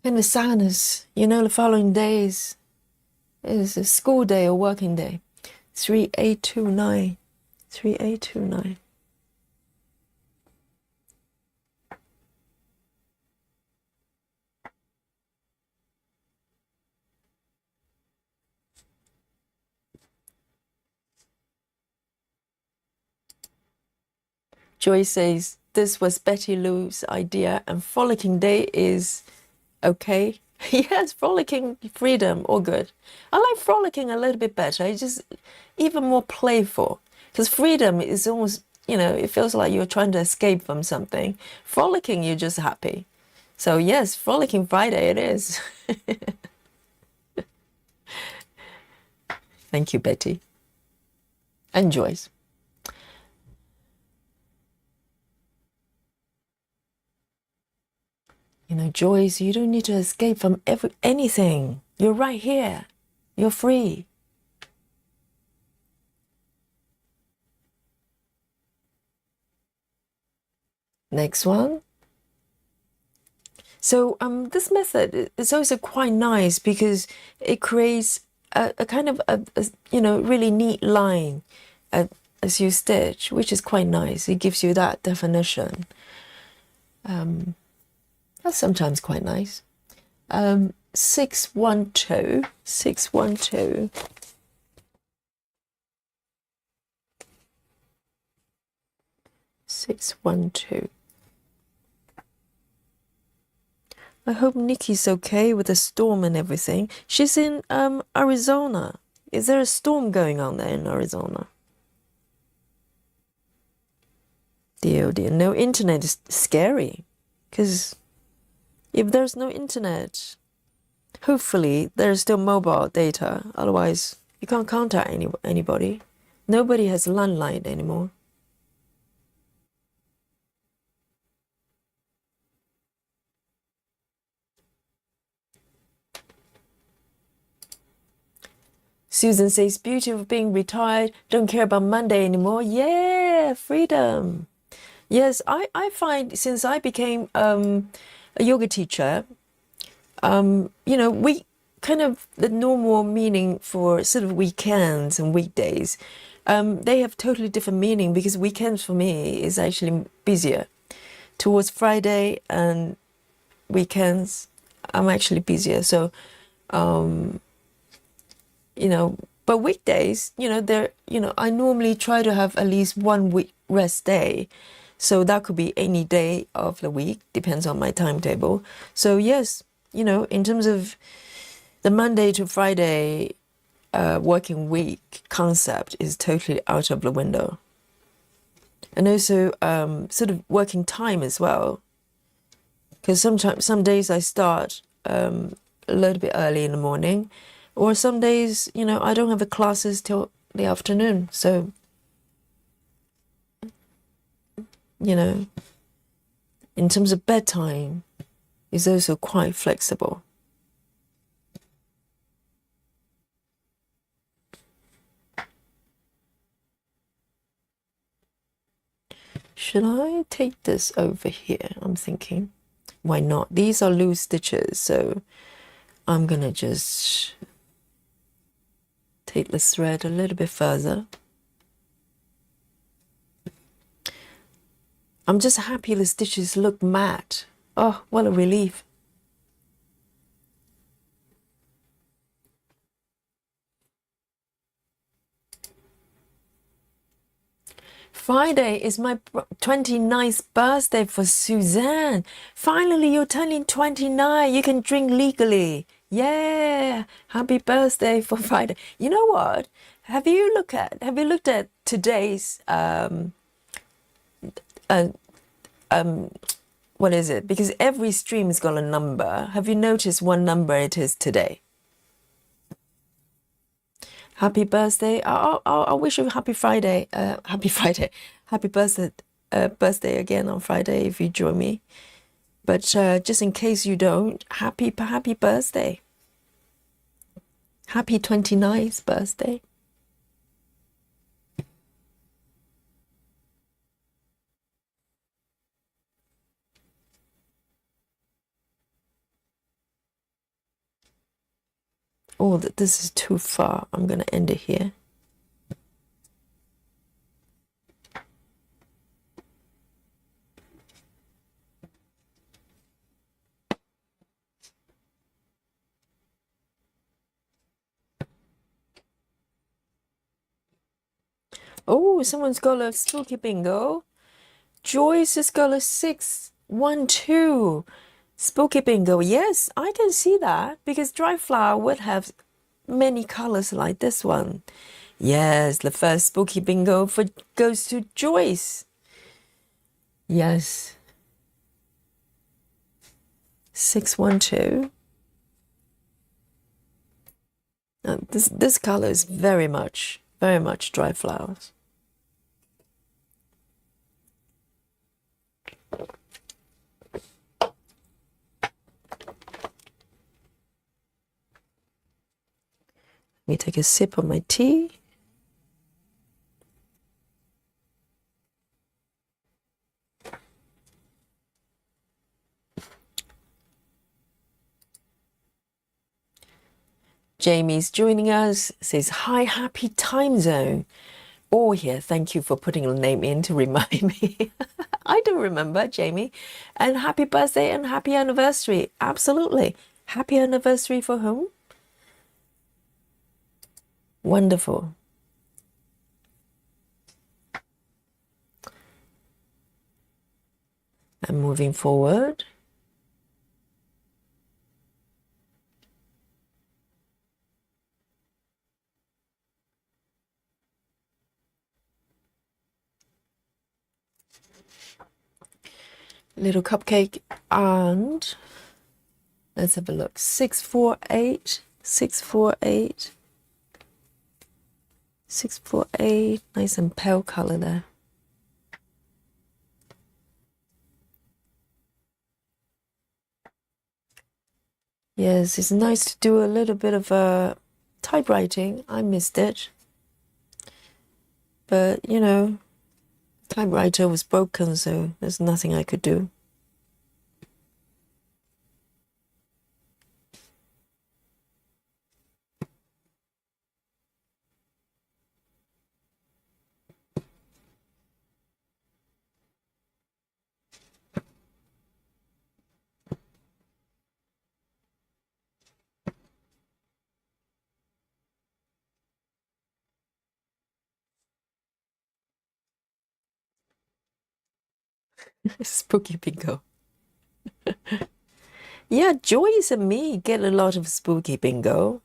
S1: kind of sadness. You know, the following days is a school day or working day. 3829. 3829. Joy says, this was Betty Lou's idea and frolicking day is okay. Yes, frolicking, freedom, all good. I like frolicking a little bit better. It's just even more playful. Because freedom is almost, you know, it feels like you're trying to escape from something. Frolicking, you're just happy. So yes, Frolicking Friday it is. Thank you, Betty. And Joyce. You know, Joyce, you don't need to escape from anything. You're right here. You're free. Next one. So this method is also quite nice because it creates a kind of a you know, really neat line as you stitch, which is quite nice. It gives you that definition. That's sometimes quite nice. 612, 612. I hope Nikki's okay with the storm and everything. She's in Arizona. Is there a storm going on there in Arizona? Dear, dear, no internet is scary. Because if there's no internet, hopefully there's still mobile data. Otherwise, you can't contact anybody. Nobody has landline anymore. Susan says, beauty of being retired, don't care about Monday anymore. Yeah, freedom. Yes, I find since I became a yoga teacher, you know, we kind of the normal meaning for sort of weekends and weekdays, they have totally different meaning because weekends for me is actually busier. Towards Friday and weekends, I'm actually busier. So, you know, but weekdays, you know, I normally try to have at least 1 week rest day. So that could be any day of the week, depends on my timetable. So yes, you know, in terms of the Monday to Friday working week concept is totally out of the window. And also sort of working time as well. Because some days I start a little bit early in the morning, Or some days, you know, I don't have the classes till the afternoon. So, you know, in terms of bedtime, it's also quite flexible. Should I take this over here? I'm thinking, why not? These are loose stitches, so I'm gonna just take the thread a little bit further. I'm just happy the stitches look matte. Oh, what a relief. Friday is my 29th birthday for Suzanne. Finally, you're turning 29. You can drink legally. Yeah, happy birthday for Friday. You know what? Have you looked at today's what is it? Because every stream's got a number. Have you noticed what number it is today? Happy birthday. I'll wish you a happy Friday. Happy Friday. Happy birthday, birthday again on Friday if you join me. But just in case you don't, happy birthday. Happy 29th birthday. Oh, this is too far. I'm going to end it here. Oh, someone's got a spooky bingo. Joyce has got a 612. Spooky bingo. Yes, I can see that because dry flower would have many colors like this one. Yes, the first spooky bingo goes to Joyce. Yes. 612. This color is very much dry flowers. Let me take a sip of my tea. Jamie's joining us, says, hi, happy time zone. All here, thank you for putting a name in to remind me. I do remember, Jamie. And happy birthday and happy anniversary. Absolutely. Happy anniversary for whom? Wonderful. And moving forward. Little cupcake, and let's have a look. 648, 648, 648. Nice and pale color there. Yes, it's nice to do a little bit of typewriting. I missed it, but you know, typewriter was broken, so there's nothing I could do. Spooky bingo. Yeah, Joyce and me get a lot of spooky bingo.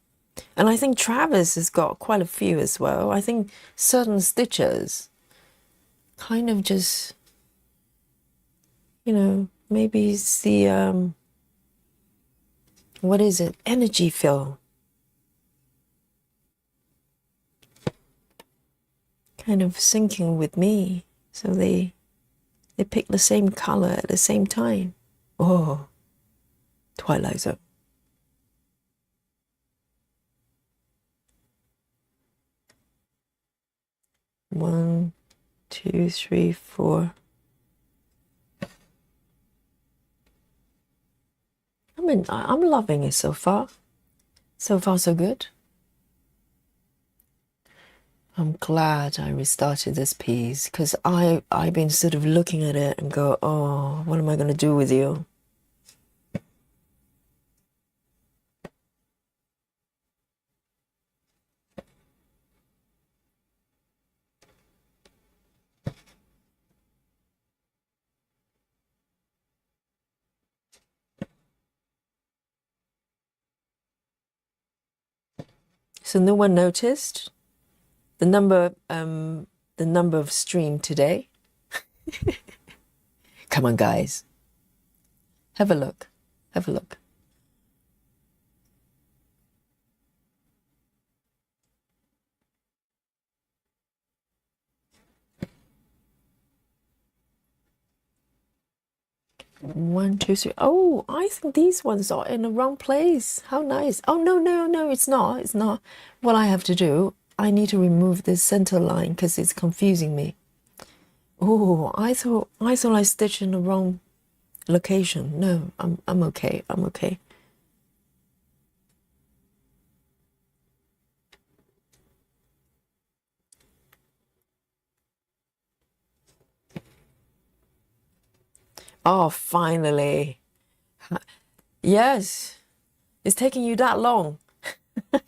S1: And I think Travis has got quite a few as well. I think certain stitches kind of just, you know, maybe it's the, what is it? Energy fill. kind of syncing with me. So they pick the same color at the same time. Oh, Twilight Zone. One, two, three, four. I mean, I'm loving it so far. So far, so good. I'm glad I restarted this piece because I've been sort of looking at it and go, oh, what am I going to do with you? So no one noticed the number of stream today. Come on, guys. Have a look. Have a look. One, two, three. Oh, I think these ones are in the wrong place. How nice. Oh, no, it's not. It's not. What I have to do, I need to remove this center line because it's confusing me. Oh, I thought I stitched in the wrong location. No, I'm okay. I'm okay. Oh, finally. Yes. It's taking you that long.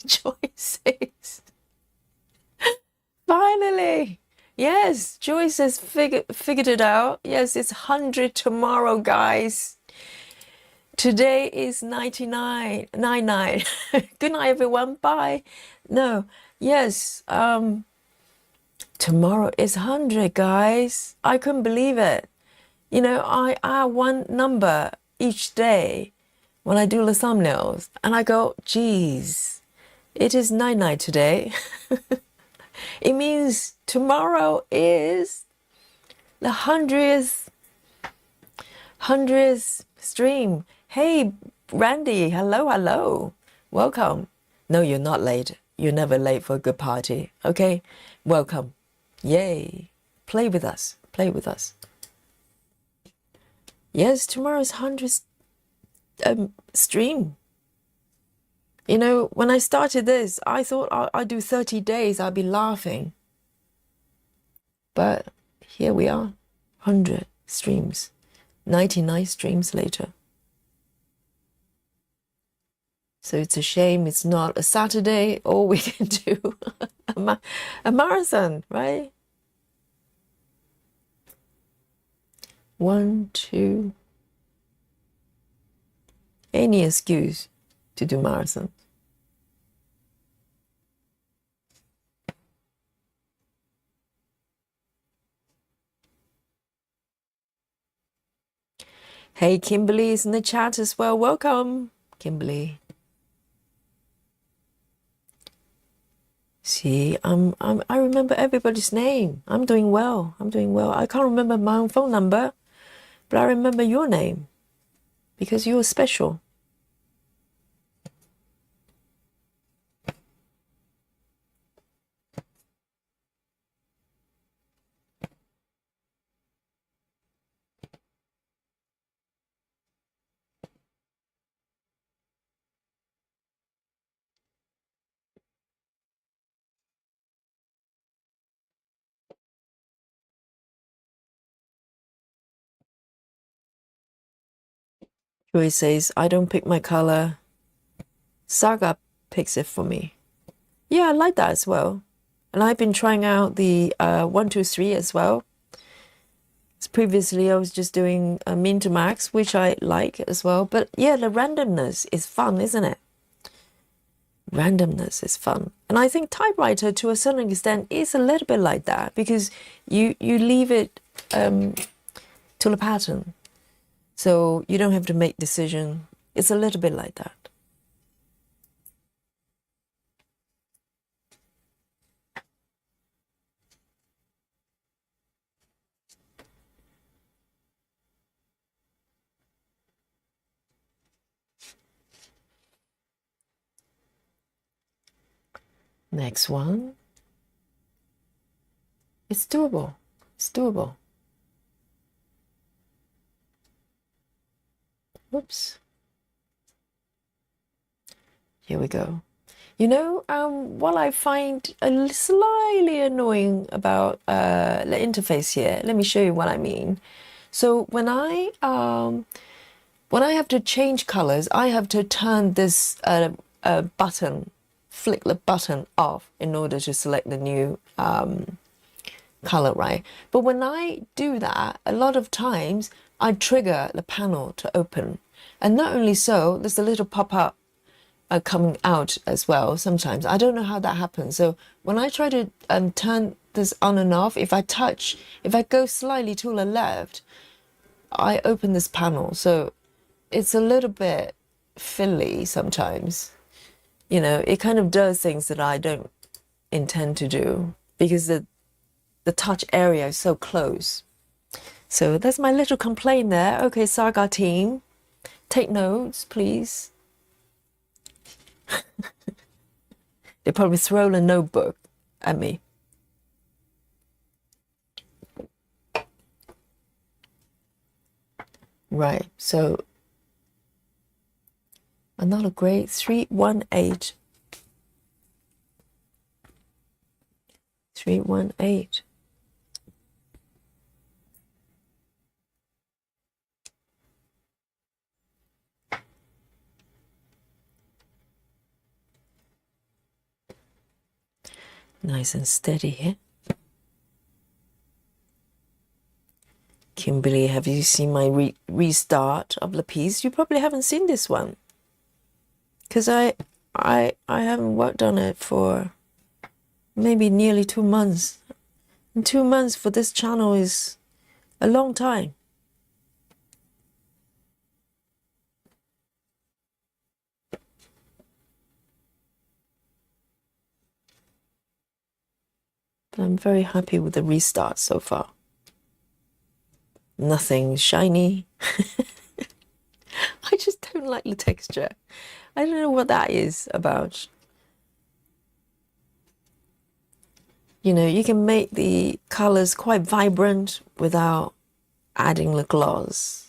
S1: Joyce says. Finally. Yes, Joyce has figured it out. Yes, it's 100 tomorrow, guys. Today is 99. 99. Good night, everyone. Bye. No. Yes. Tomorrow is 100, guys. I couldn't believe it. You know, I add one number each day when I do the thumbnails, and I go, geez, it is 99 today. It means tomorrow is the 100th stream. Hey, Randy, hello. Welcome. No, you're not late. You're never late for a good party. Okay? Welcome. Yay. Play with us. Play with us. Yes, tomorrow's 100th stream. You know, when I started this, I thought I'd do 30 days, I'd be laughing. But here we are, 100 streams, 99 streams later. So it's a shame it's not a Saturday. All we can do a marathon, right? 1, 2. Any excuse to do marathon. Hey, Kimberly is in the chat as well. Welcome, Kimberly. See, I remember everybody's name. I'm doing well. I can't remember my own phone number, but I remember your name because you're special. Joy says, I don't pick my color. Saga picks it for me. Yeah, I like that as well. And I've been trying out the 1, 2, 3 as well. Previously, I was just doing min to max, which I like as well. But yeah, the randomness is fun, isn't it? Randomness is fun. And I think Typewriter, to a certain extent, is a little bit like that because you leave it to the pattern. So you don't have to make decision. It's a little bit like that. Next one. It's doable. It's doable. Whoops. Here we go. You know, what I find slightly annoying about the interface here, let me show you what I mean. So when I have to change colors, I have to turn this button, flick the button off in order to select the new color, right? But when I do that, a lot of times I trigger the panel to open. And not only so, there's a little pop-up coming out as well sometimes. I don't know how that happens. So when I try to turn this on and off, if I go slightly to the left, I open this panel. So it's a little bit fiddly sometimes. You know, it kind of does things that I don't intend to do because the touch area is so close. So that's my little complaint there. Okay, Saga team, take notes, please. They probably throw a notebook at me. Right, so another grade 318. 318. Nice and steady here. Kimberly, have you seen my restart of the piece? You probably haven't seen this one. Because I haven't worked on it for maybe nearly 2 months. And 2 months for this channel is a long time. But I'm very happy with the restart so far. Nothing shiny. I just don't like the texture. I don't know what that is about. You know, you can make the colors quite vibrant without adding the gloss.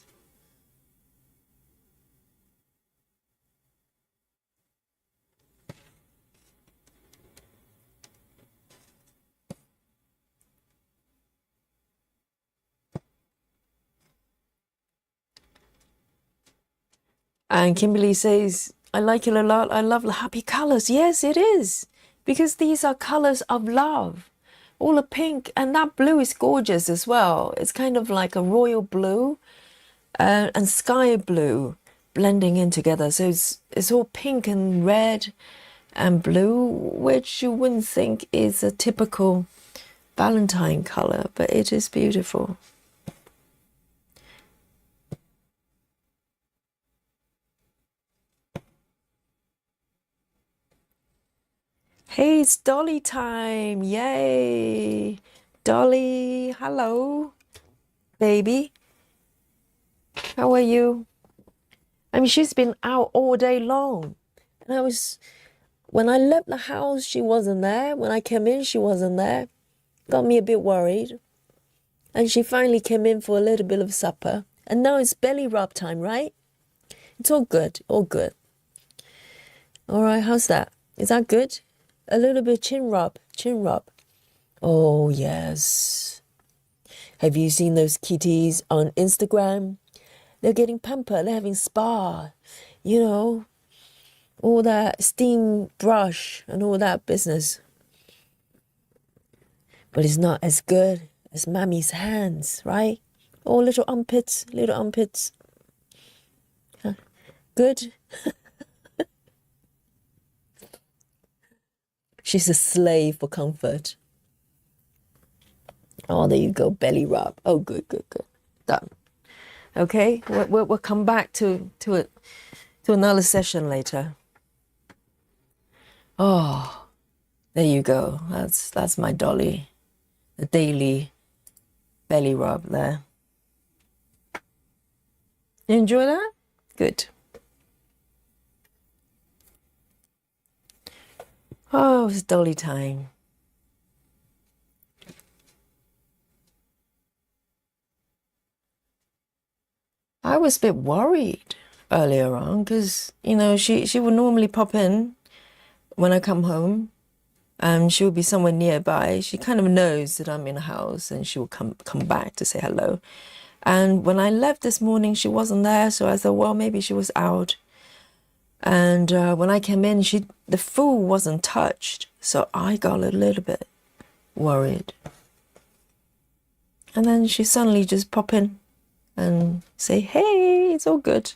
S1: And Kimberly says, I like it a lot. I love the happy colors. Yes, it is. Because these are colors of love. All the pink, and that blue is gorgeous as well. It's kind of like a royal blue and sky blue blending in together. So it's all pink and red and blue, which you wouldn't think is a typical Valentine color, but it is beautiful. Hey, it's Dolly time. Yay. Dolly, hello, baby. How are you? I mean, she's been out all day long. And when I left the house, she wasn't there. When I came in, she wasn't there. Got me a bit worried. And she finally came in for a little bit of supper. And now it's belly rub time, right? It's all good, all good. All right, how's that? Is that good? A little bit chin rub, chin rub. Oh, yes. Have you seen those kitties on Instagram? They're getting pampered, they're having spa, you know, all that steam brush and all that business. But it's not as good as Mammy's hands, right? Oh, little armpits, little armpits. Huh. Good. She's a slave for comfort. Oh, there you go, belly rub. Oh, good, good, good. Done. Okay, we'll come back to another session later. Oh, there you go. That's my Dolly. The daily belly rub there. You enjoy that? Good. Oh, it's Dolly time. I was a bit worried earlier on because, you know, she would normally pop in when I come home and she would be somewhere nearby. She kind of knows that I'm in the house and she will come back to say hello. And when I left this morning, she wasn't there. So I thought, well, maybe she was out. And when I came in, the food wasn't touched. So I got a little bit worried. And then she suddenly just pop in and say, hey, it's all good.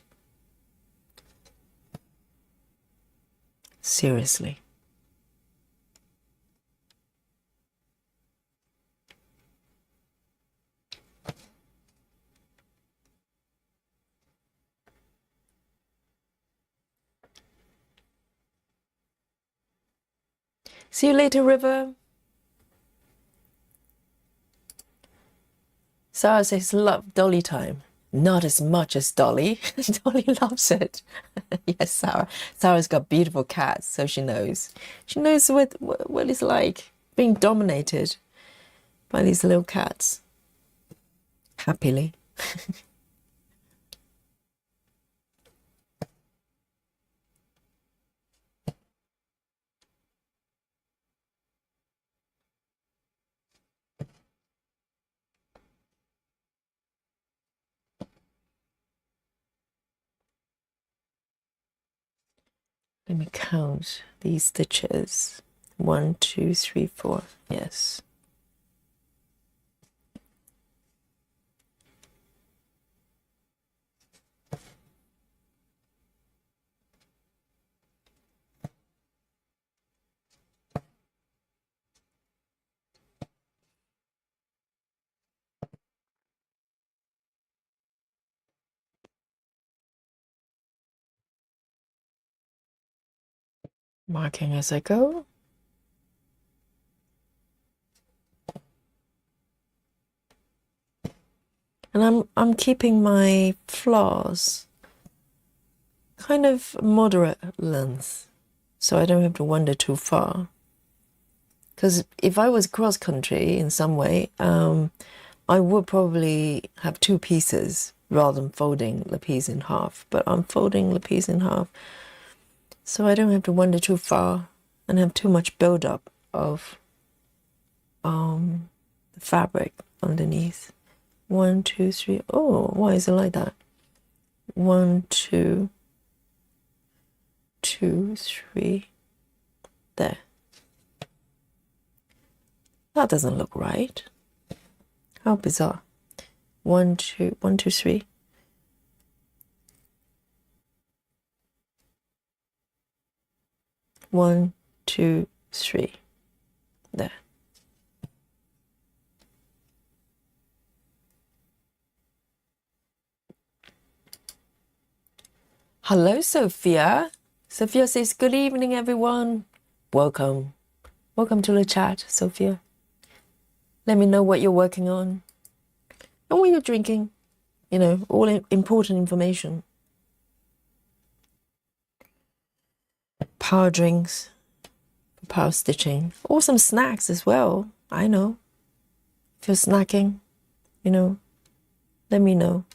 S1: Seriously. See you later, River. Sarah says, love Dolly time. Not as much as Dolly. Dolly loves it. Yes, Sarah. Sarah's got beautiful cats, so she knows. She knows what it's like being dominated by these little cats. Happily. Let me count these stitches. 1, 2, 3, 4. Yes. Marking as I go. And I'm keeping my floss kind of moderate length, so I don't have to wander too far. Because if I was cross country in some way, I would probably have 2 pieces rather than folding the piece in half. But I'm folding the piece in half, so I don't have to wander too far and have too much buildup of the fabric underneath. 1, 2, 3. Oh, why is it like that? 1, 2, 2, 3. There. That doesn't look right. How bizarre. 1, 2, 1, 2, 3. One, two, three. There. Hello, Sophia. Sophia says, good evening, everyone. Welcome. Welcome to the chat, Sophia. Let me know what you're working on and what you're drinking. You know, all important information. Power drinks, power stitching, or some snacks as well. I know. If you're snacking, you know, let me know.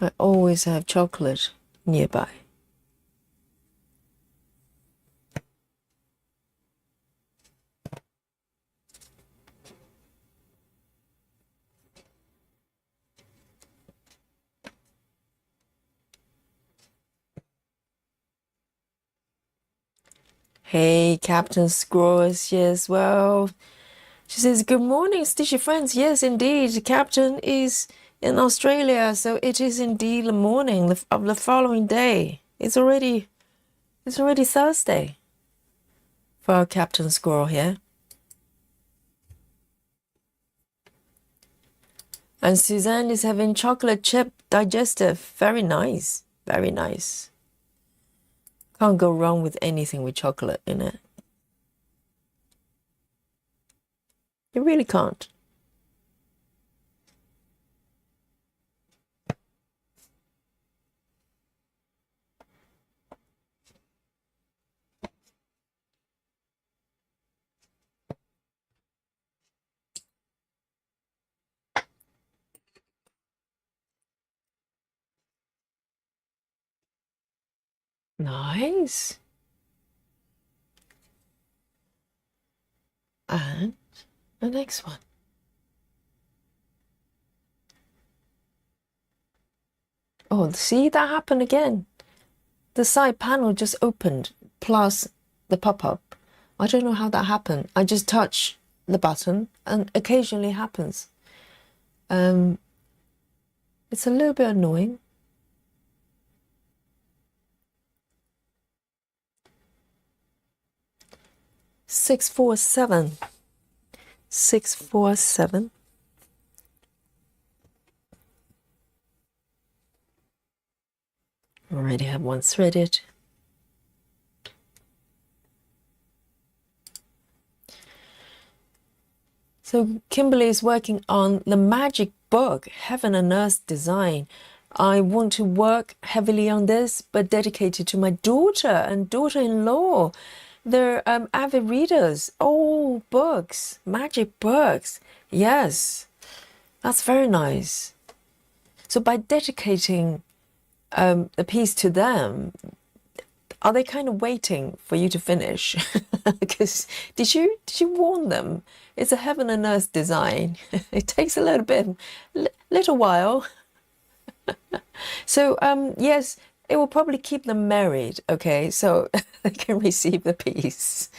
S1: I always have chocolate nearby. Hey, Captain Squirrel is here as well. She says, good morning, Stitchy friends. Yes, indeed. The Captain is in Australia, so it is indeed the morning of the following day. It's already Thursday for our Captain Squirrel here. And Suzanne is having chocolate chip digestive. Very nice. Very nice. Can't go wrong with anything with chocolate in it. You really can't. Nice. And the next one. Oh, see, that happened again. The side panel just opened, plus the pop-up. I don't know how that happened. I just touch the button and occasionally happens. It's a little bit annoying. Six, 4, 7. 6, 4, 7. Already have one threaded. So Kimberly is working on the magic book, Heaven and Earth Design. I want to work heavily on this, but dedicated to my daughter and daughter-in-law. They're avid readers. Oh, books, magic books. Yes, that's very nice. So by dedicating the piece to them, are they kind of waiting for you to finish? Because did you warn them? It's a Heaven and Earth design. It takes a little while. So yes, it will probably keep them married. Okay, so they can receive the piece.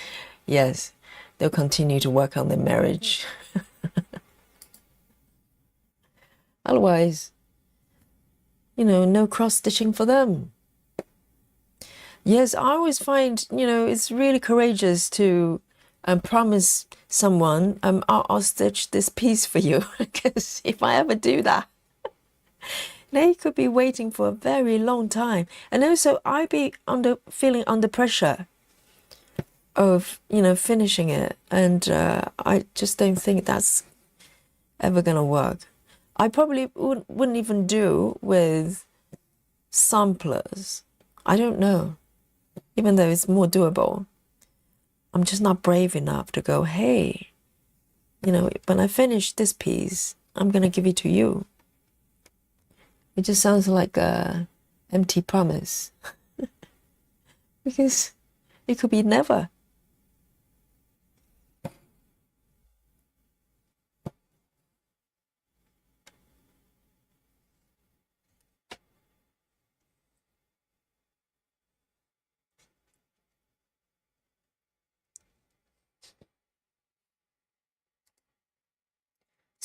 S1: Yes, they'll continue to work on their marriage. Otherwise, no cross stitching for them. Yes, I always find, it's really courageous to promise someone, I'll stitch this piece for you. Because if I ever do that, they could be waiting for a very long time. And also, I'd be feeling under pressure of, finishing it. And I just don't think that's ever going to work. I probably wouldn't even do with samplers. I don't know. Even though it's more doable, I'm just not brave enough to go, hey, when I finish this piece, I'm going to give it to you. It just sounds like a empty promise. Because it could be never.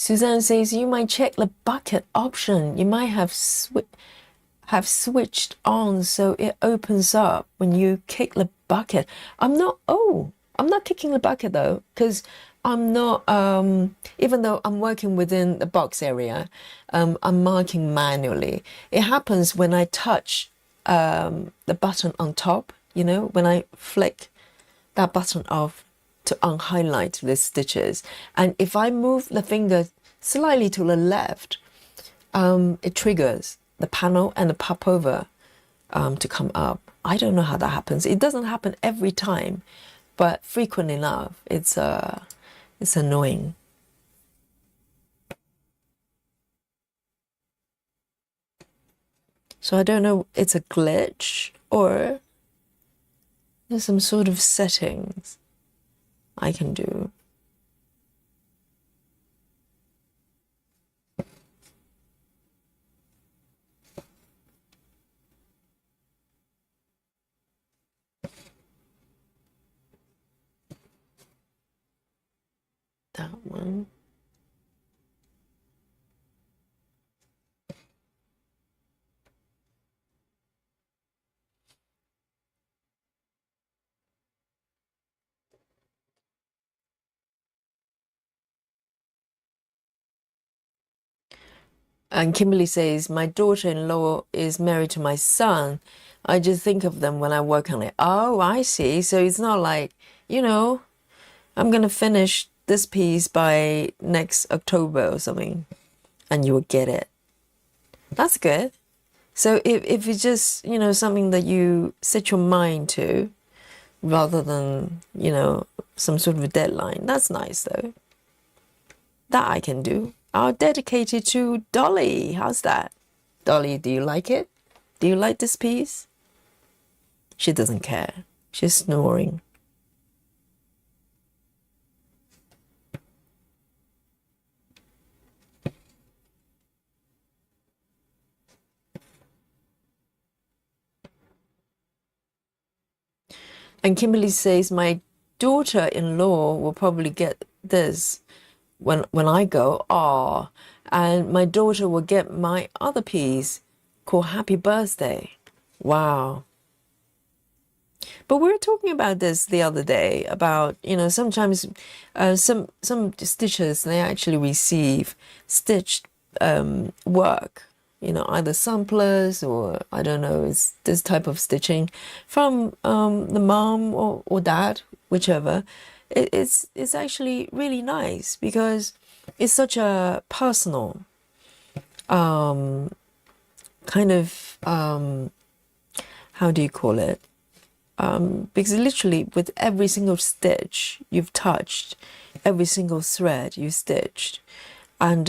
S1: Suzanne says you might check the bucket option. You might have switched on so it opens up when you kick the bucket. I'm not kicking the bucket though, because I'm not, even though I'm working within the box area, I'm marking manually. It happens when I touch the button on top, when I flick that button off to unhighlight the stitches. And if I move the finger slightly to the left, it triggers the panel and the popover to come up. I don't know how that happens. It doesn't happen every time, but frequent enough. It's annoying. So I don't know, it's a glitch or there's some sort of settings I can do. That one. And Kimberly says, my daughter-in-law is married to my son. I just think of them when I work on it. Oh, I see. So it's not like, I'm going to finish this piece by next October or something, and you will get it. That's good. So if it's just, something that you set your mind to, rather than, some sort of a deadline, that's nice though. That I can do. I'll dedicate it to Dolly. How's that? Dolly, do you like it? Do you like this piece? She doesn't care. She's snoring. And Kimberly says, my daughter-in-law will probably get this when I go. Oh, and my daughter will get my other piece called Happy Birthday. Wow. But we were talking about this the other day about, sometimes some stitchers, they actually receive stitched work, either samplers or I don't know, it's this type of stitching from the mom or dad, whichever. It's actually really nice because it's such a personal kind of, how do you call it? Because literally with every single stitch you've touched, every single thread you stitched, and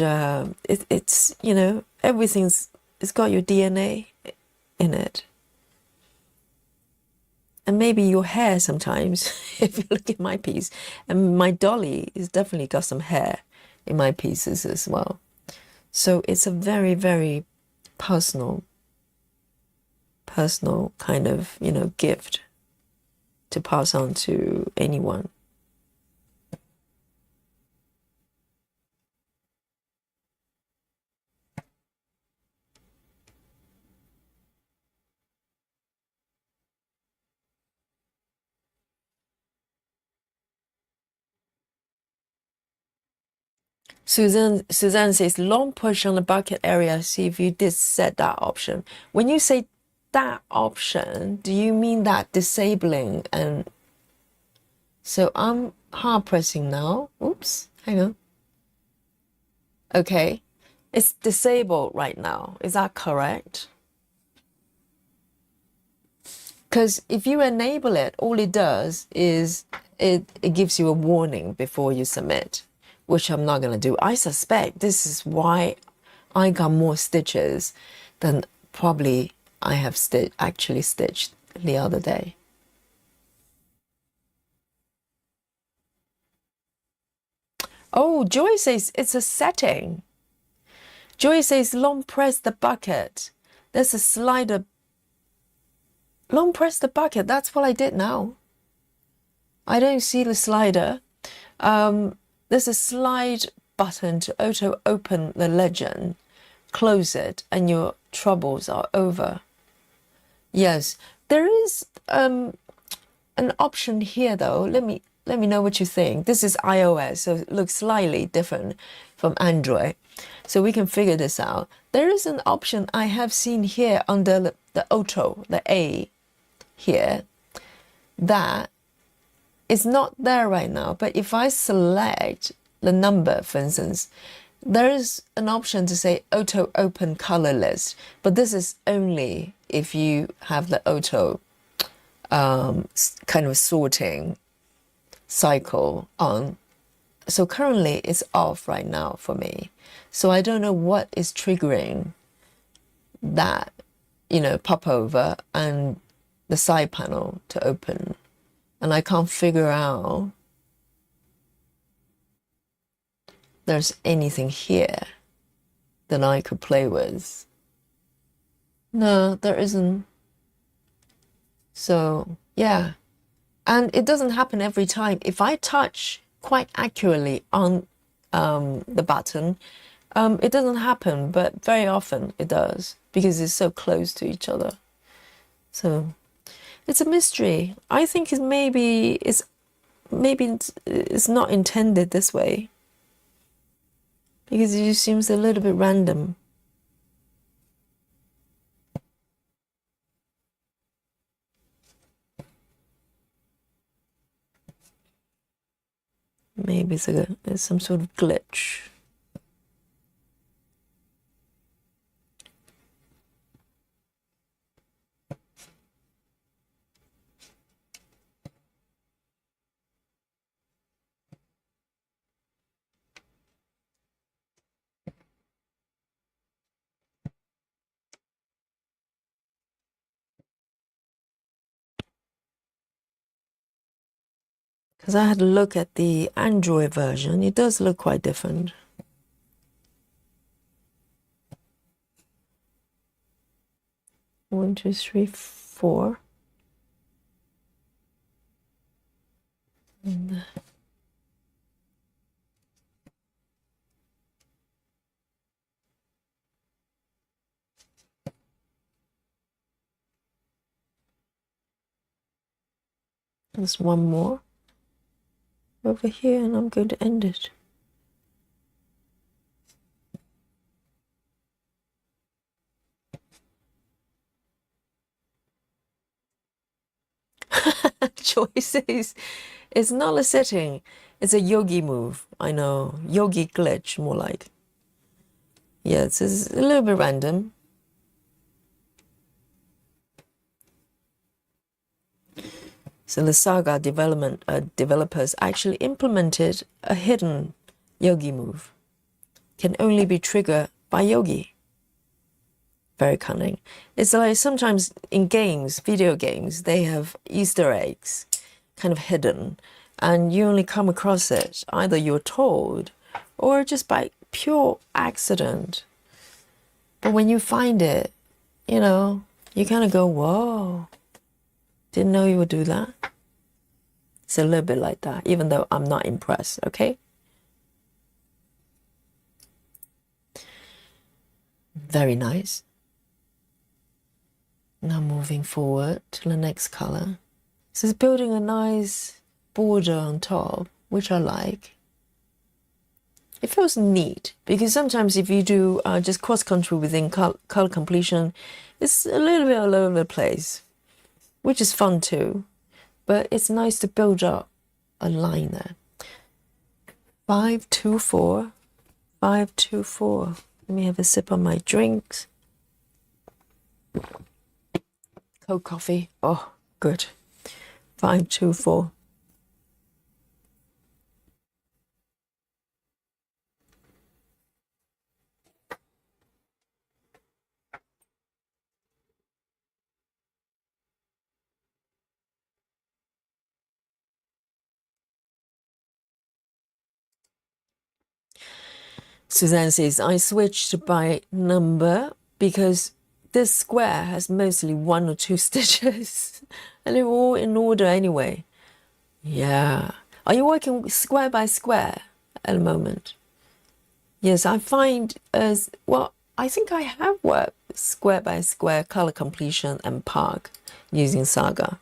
S1: it's it's got your DNA in it. And maybe your hair sometimes, if you look at my piece, and my Dolly has definitely got some hair in my pieces as well. So it's a very, very personal kind of, gift to pass on to anyone. Suzanne says, long push on the bucket area. See if you did set that option. When you say that option, do you mean that disabling? And so I'm hard pressing now. Oops, hang on. Okay, it's disabled right now. Is that correct? Because if you enable it, all it does is it gives you a warning before you submit, which I'm not going to do. I suspect this is why I got more stitches than probably I have actually stitched the other day. Oh, Joy says it's a setting. Joy says long press the bucket. There's a slider. Long press the bucket. That's what I did now. I don't see the slider. There's a slide button to auto open the legend. Close it and your troubles are over. Yes, there is an option here though. Let me know what you think. This is iOS, so it looks slightly different from Android. So we can figure this out. There is an option I have seen here under the auto, the A here, that is not there right now. But if I select the number, for instance, there is an option to say auto open color list, but this is only if you have the auto kind of sorting cycle on. So currently it's off right now for me. So I don't know what is triggering that, pop over and the side panel to open. And I can't figure out there's anything here that I could play with. No, there isn't. So, yeah. And it doesn't happen every time. If I touch quite accurately on the button, it doesn't happen, but very often it does because it's so close to each other. So it's a mystery. I think maybe it's not intended this way because it just seems a little bit random. Maybe it's some sort of glitch. Because I had a look at the Android version. It does look quite different. One, two, three, four. And there's one more over here, and I'm going to end it. Choices. It's not a setting. It's a yogi move. I know. Yogi glitch, more like. Yeah, it's a little bit random. So the Saga developers actually implemented a hidden yogi move. Can only be triggered by yogi. Very cunning. It's like sometimes in games, video games, they have Easter eggs kind of hidden, and you only come across it either you're told or just by pure accident. But when you find it, you know, you kind of go, whoa, didn't know you would do that. It's a little bit like that, even though I'm not impressed, okay? Very nice. Now moving forward to the next color. So it's building a nice border on top, which I like. It feels neat because sometimes if you do just cross country within color completion, it's a little bit all over the place, which is fun too. But it's nice to build up a line there. 524, 524. Let me have a sip on my drinks. Cold coffee. Oh, good. 524. Suzanne says, I switched by number because this square has mostly 1 or 2 stitches and they're all in order anyway. Yeah. Are you working square by square at the moment? Yes, I find as well, I think I have worked square by square color completion and park using Saga.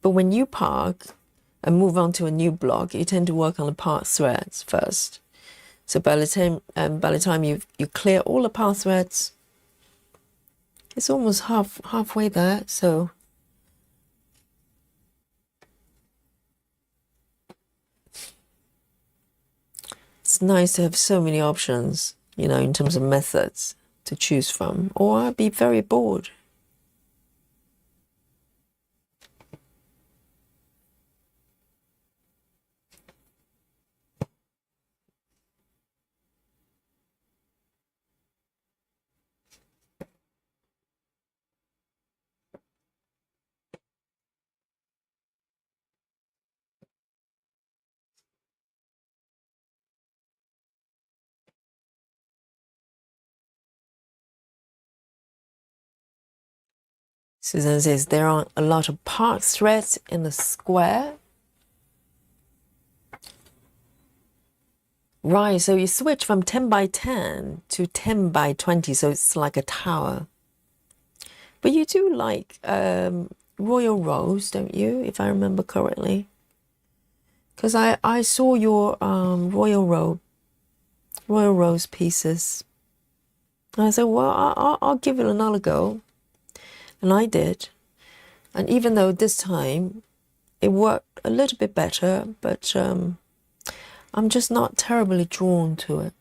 S1: But when you park and move on to a new block, you tend to work on the part threads first. So by the time you clear all the part threads, it's almost halfway there. So it's nice to have so many options, you know, in terms of methods to choose from, or I'd be very bored. Susan says there are a lot of part threads in the square. Right, so you switch from 10 by 10 to 10 by 20, so it's like a tower. But you do like royal rose, don't you, if I remember correctly? Because I saw your royal rose pieces. And I said, well, I'll give it another go. And I did. And even though this time it worked a little bit better, but I'm just not terribly drawn to it.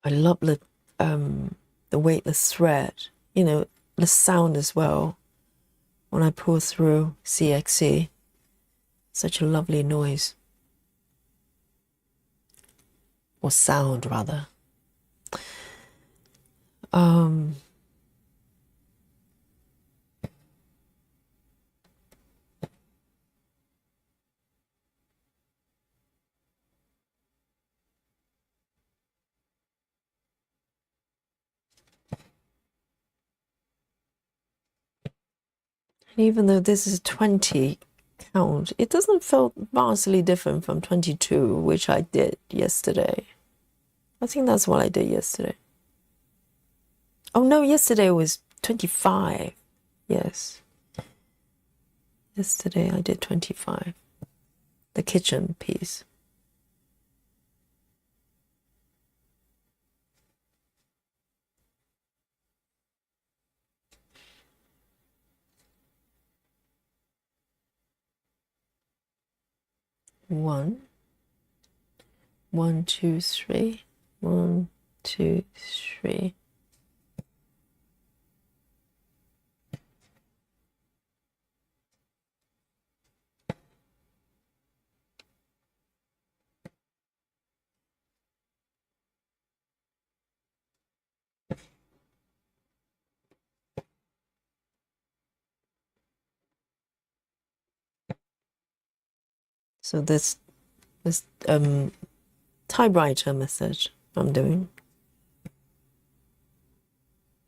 S1: I love the the weightless thread, you know, the sound as well. When I pull through CXC, such a lovely noise. Or sound, rather. Even though this is 20 count, it doesn't feel vastly different from 22, which I did yesterday. I think that's what I did yesterday. Oh no, yesterday was 25. Yes. Yesterday I did 25. The kitchen piece. One, 2, 3. 1, 2, 3. So this typewriter method I'm doing.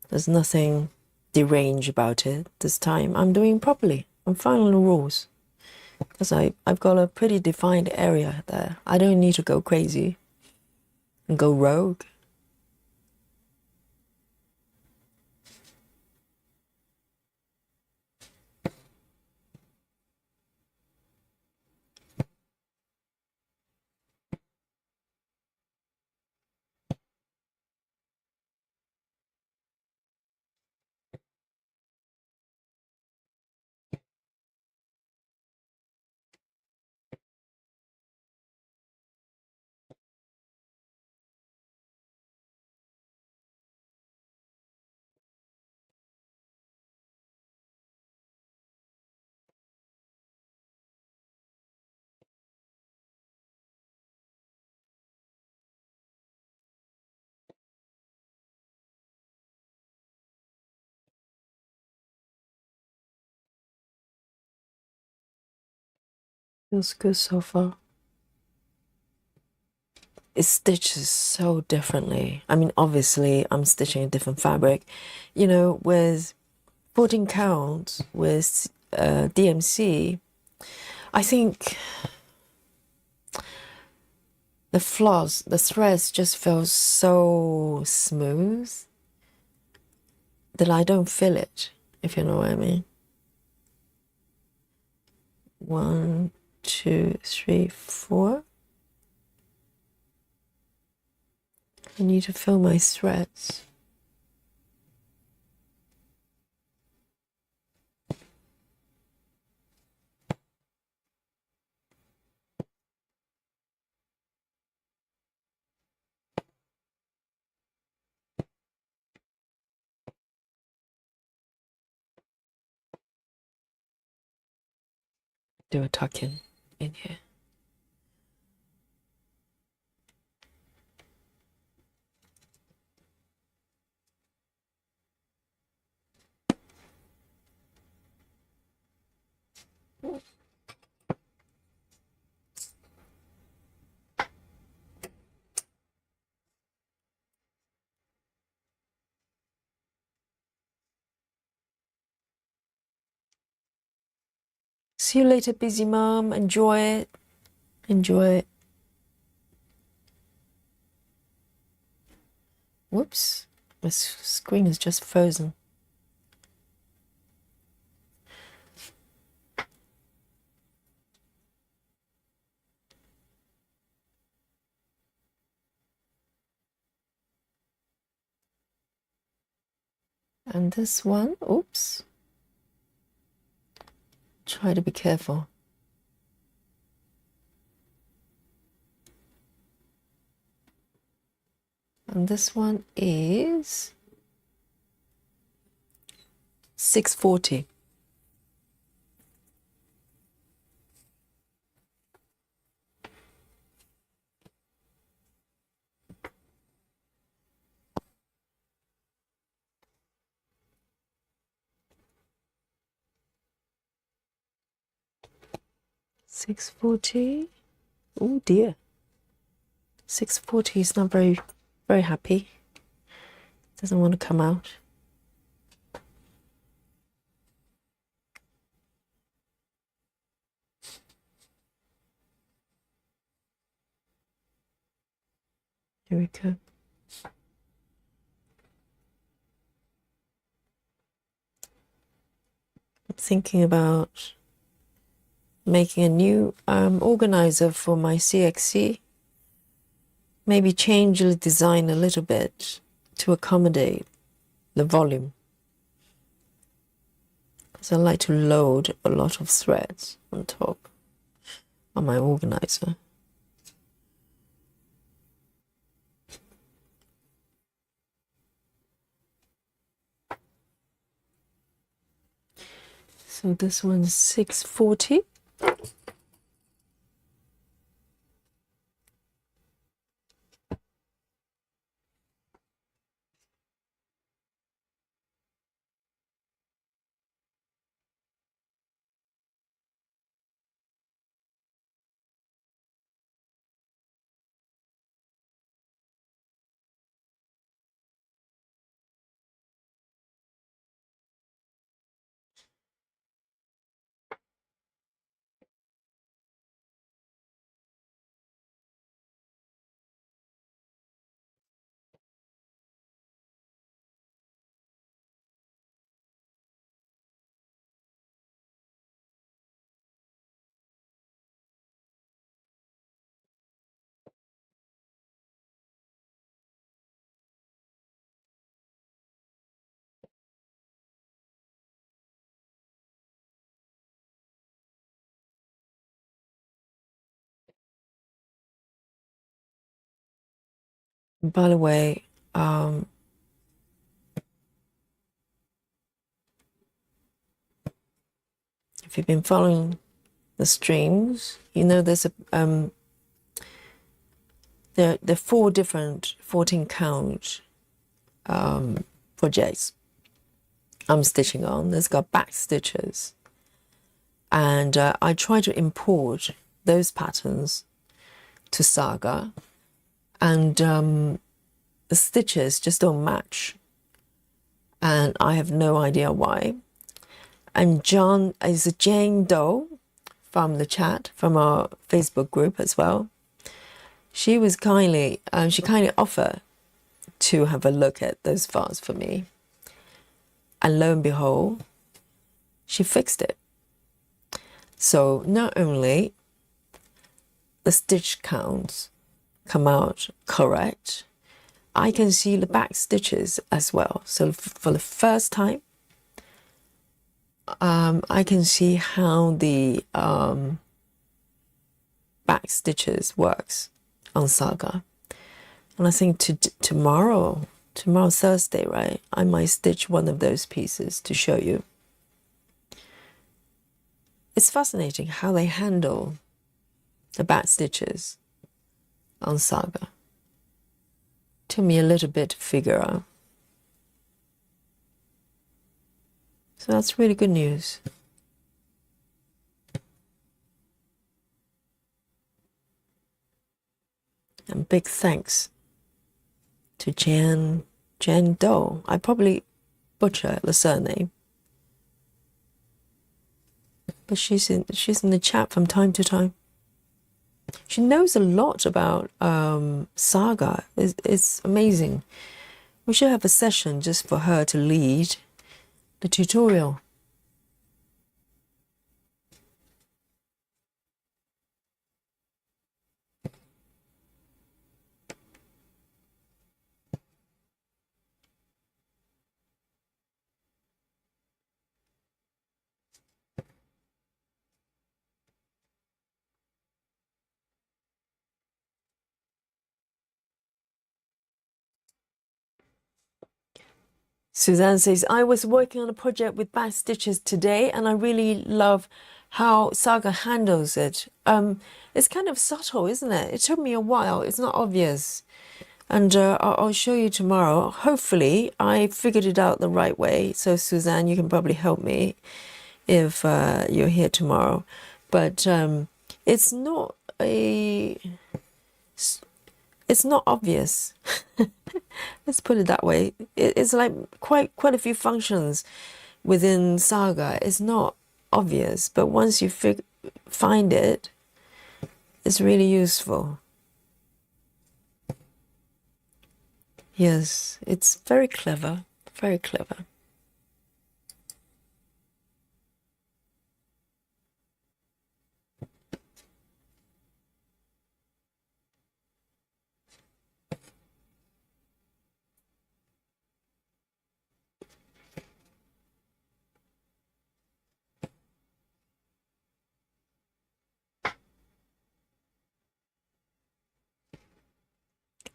S1: There's nothing deranged about it this time. I'm doing properly. I'm following the rules. Because I've got a pretty defined area there. I don't need to go crazy and go rogue. Feels good so far. It stitches so differently. I mean, obviously, I'm stitching a different fabric. You know, with 14 count, with DMC, I think the floss, the threads just feel so smooth that I don't feel it, if you know what I mean. 1, 2, 3, 4. I need to feel my threads. Do a tuck in here. See you later, busy mom. Enjoy it. Enjoy it. Whoops. My screen is just frozen. And this one, oops. Try to be careful. And this one is 640. $640. Oh dear. 640 is not very, very happy. Doesn't want to come out. Here we go. I'm thinking about making a new organizer for my CXC. Maybe change the design a little bit to accommodate the volume. Because I like to load a lot of threads on top on my organizer. So this one's 640. And by the way, if you've been following the streams, you know there's a there are 4 different 14 count projects I'm stitching on. There's got back stitches, and I try to import those patterns to Saga, and the stitches just don't match, and I have no idea why. And John is a Jane Doe from the chat, from our Facebook group as well. She was kindly offered to have a look at those files for me, and lo and behold, she fixed it. So not only the stitch counts come out correct, I can see the back stitches as well. So for the first time, I can see how the back stitches works on Saga. And I think tomorrow Thursday, right, I might stitch one of those pieces to show you. It's fascinating how they handle the back stitches on Saga. Took me a little bit to figure out. So that's really good news. And big thanks to Jan Doe. I probably butcher the surname, but she's in the chat from time to time. She knows a lot about Saga. It's amazing. We should have a session just for her to lead the tutorial. Suzanne says, I was working on a project with back stitches today and I really love how Saga handles it. It's kind of subtle, isn't it? It took me a while. It's not obvious. And I'll show you tomorrow. Hopefully, I figured it out the right way. So, Suzanne, you can probably help me if you're here tomorrow. But it's not a... It's not obvious. Let's put it that way. It's like quite a few functions within Saga. It's not obvious, but once you find it, it's really useful. Yes, it's very clever, very clever.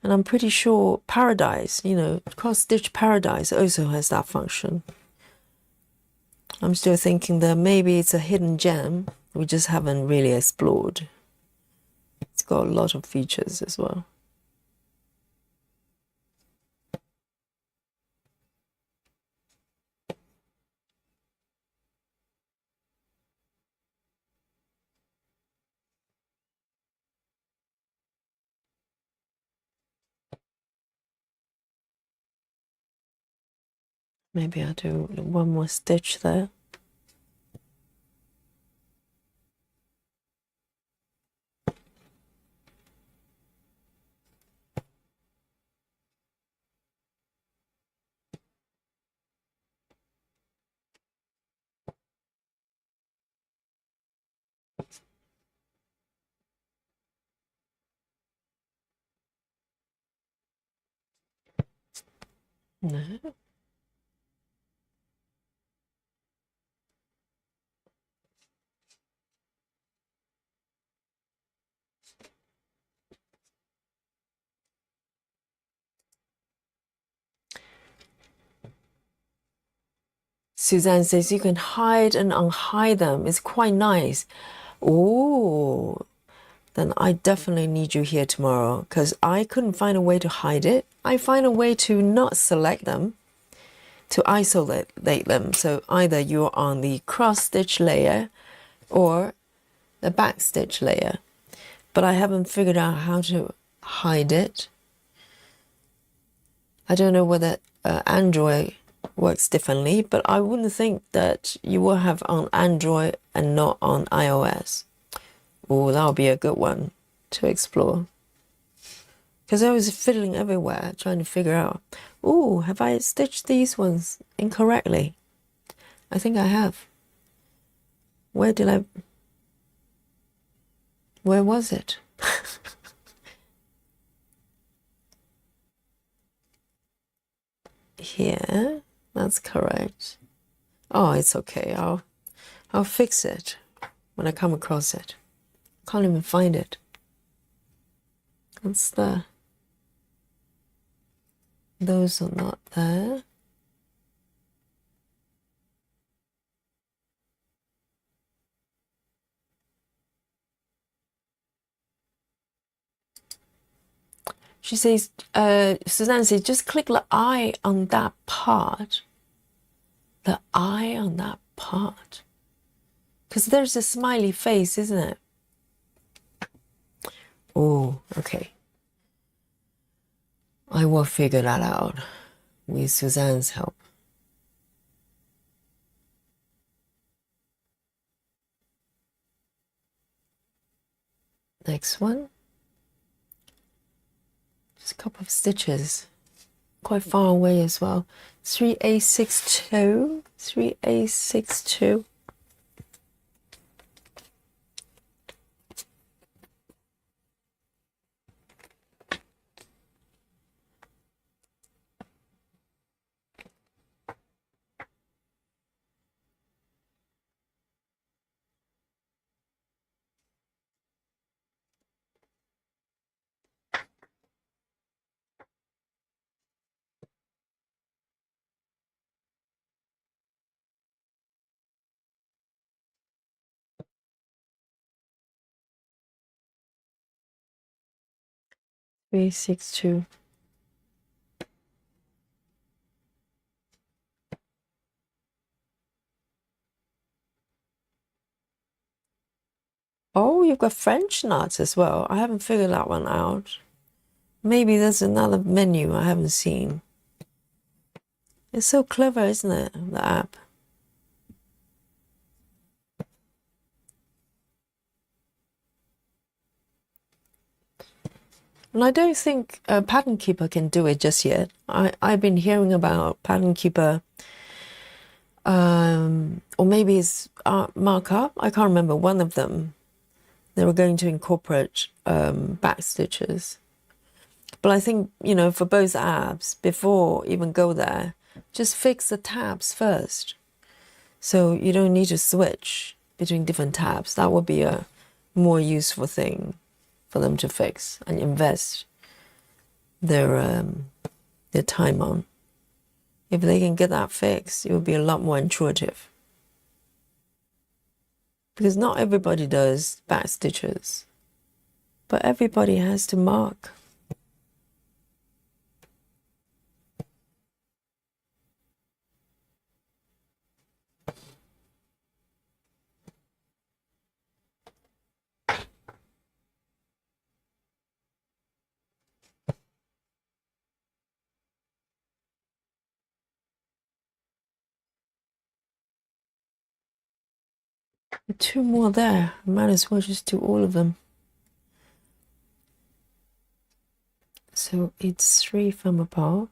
S1: And I'm pretty sure Paradise, you know, Cross Stitch Paradise also has that function. I'm still thinking that maybe it's a hidden gem we just haven't really explored. It's got a lot of features as well. Maybe I'll do one more stitch there. No. Suzanne says you can hide and unhide them. It's quite nice. Oh, then I definitely need you here tomorrow because I couldn't find a way to hide it. I find a way to not select them, to isolate them. So either you're on the cross stitch layer or the back stitch layer. But I haven't figured out how to hide it. I don't know whether Android works differently, but I wouldn't think that you will have on Android and not on iOS. Oh, that'll be a good one to explore. Because I was fiddling everywhere trying to figure out, oh, have I stitched these ones incorrectly? I think I have. Where was it? Here, that's correct. Oh, it's okay. I'll fix it when I come across it. Can't even find it. It's there. Those are not there. She says, Suzanne says, just click the eye on that part. The eye on that part. Because there's a smiley face, isn't it? Oh, okay. I will figure that out with Suzanne's help. Next one. Just a couple of stitches. Quite far away as well. 3A62. 3A62. 362. Oh, you've got French knots as well. I haven't figured that one out. Maybe there's another menu I haven't seen. It's so clever, isn't it, the app? And I don't think Pattern Keeper can do it just yet. I've been hearing about Pattern Keeper, or maybe it's Markup. I can't remember. One of them, they were going to incorporate back stitches. But I think, you know, for both apps, before even go there, just fix the tabs first. So you don't need to switch between different tabs. That would be a more useful thing for them to fix and invest their time on. If they can get that fixed, it would be a lot more intuitive. Because not everybody does back stitches, but everybody has to mark. Two more there. Might as well just do all of them. So it's 3 from above.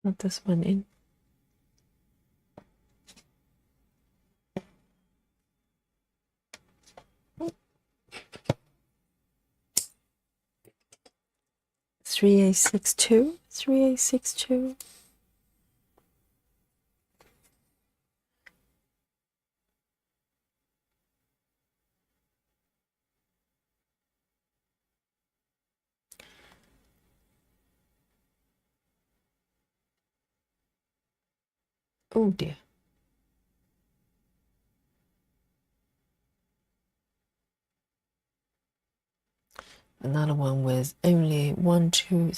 S1: Not this one in. Three A 62. 3 A 62. Oh dear. Another one with only 1, 2,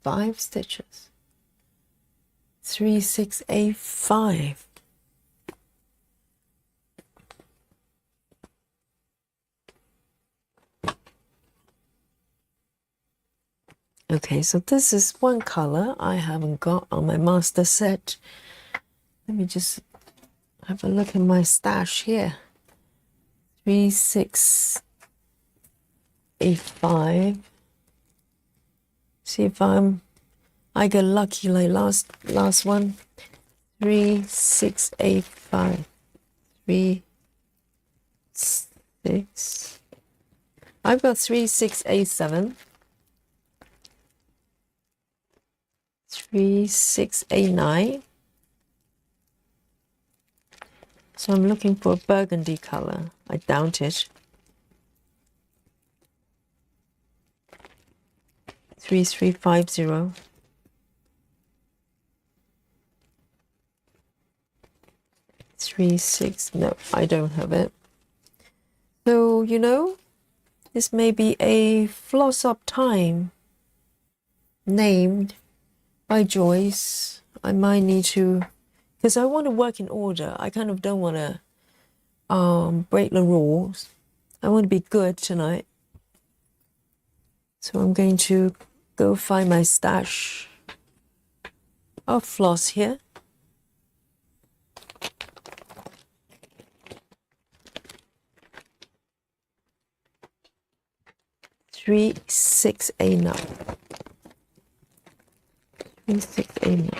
S1: 5 stitches. 3, 6, 8, 5. Okay, so this is one color I haven't got on my master set. Let me just have a look in my stash here. 3, 6, 8, 5. See if I get lucky like last one. 3, 6, 8, 5. 3, 6. I've got 3, 6, 8, 7. 3, 6, 8, 9. So I'm looking for a burgundy color. I doubt it. 3, 3, 5, 0. 3, 6. No, I don't have it. So, you know, this may be a floss up time named by Joyce. I might need to, because I want to work in order. I kind of don't want to break the rules. I want to be good tonight. So I'm going to go find my stash of floss here. Three, 6, 8, 9. 3, 6, 8, 9.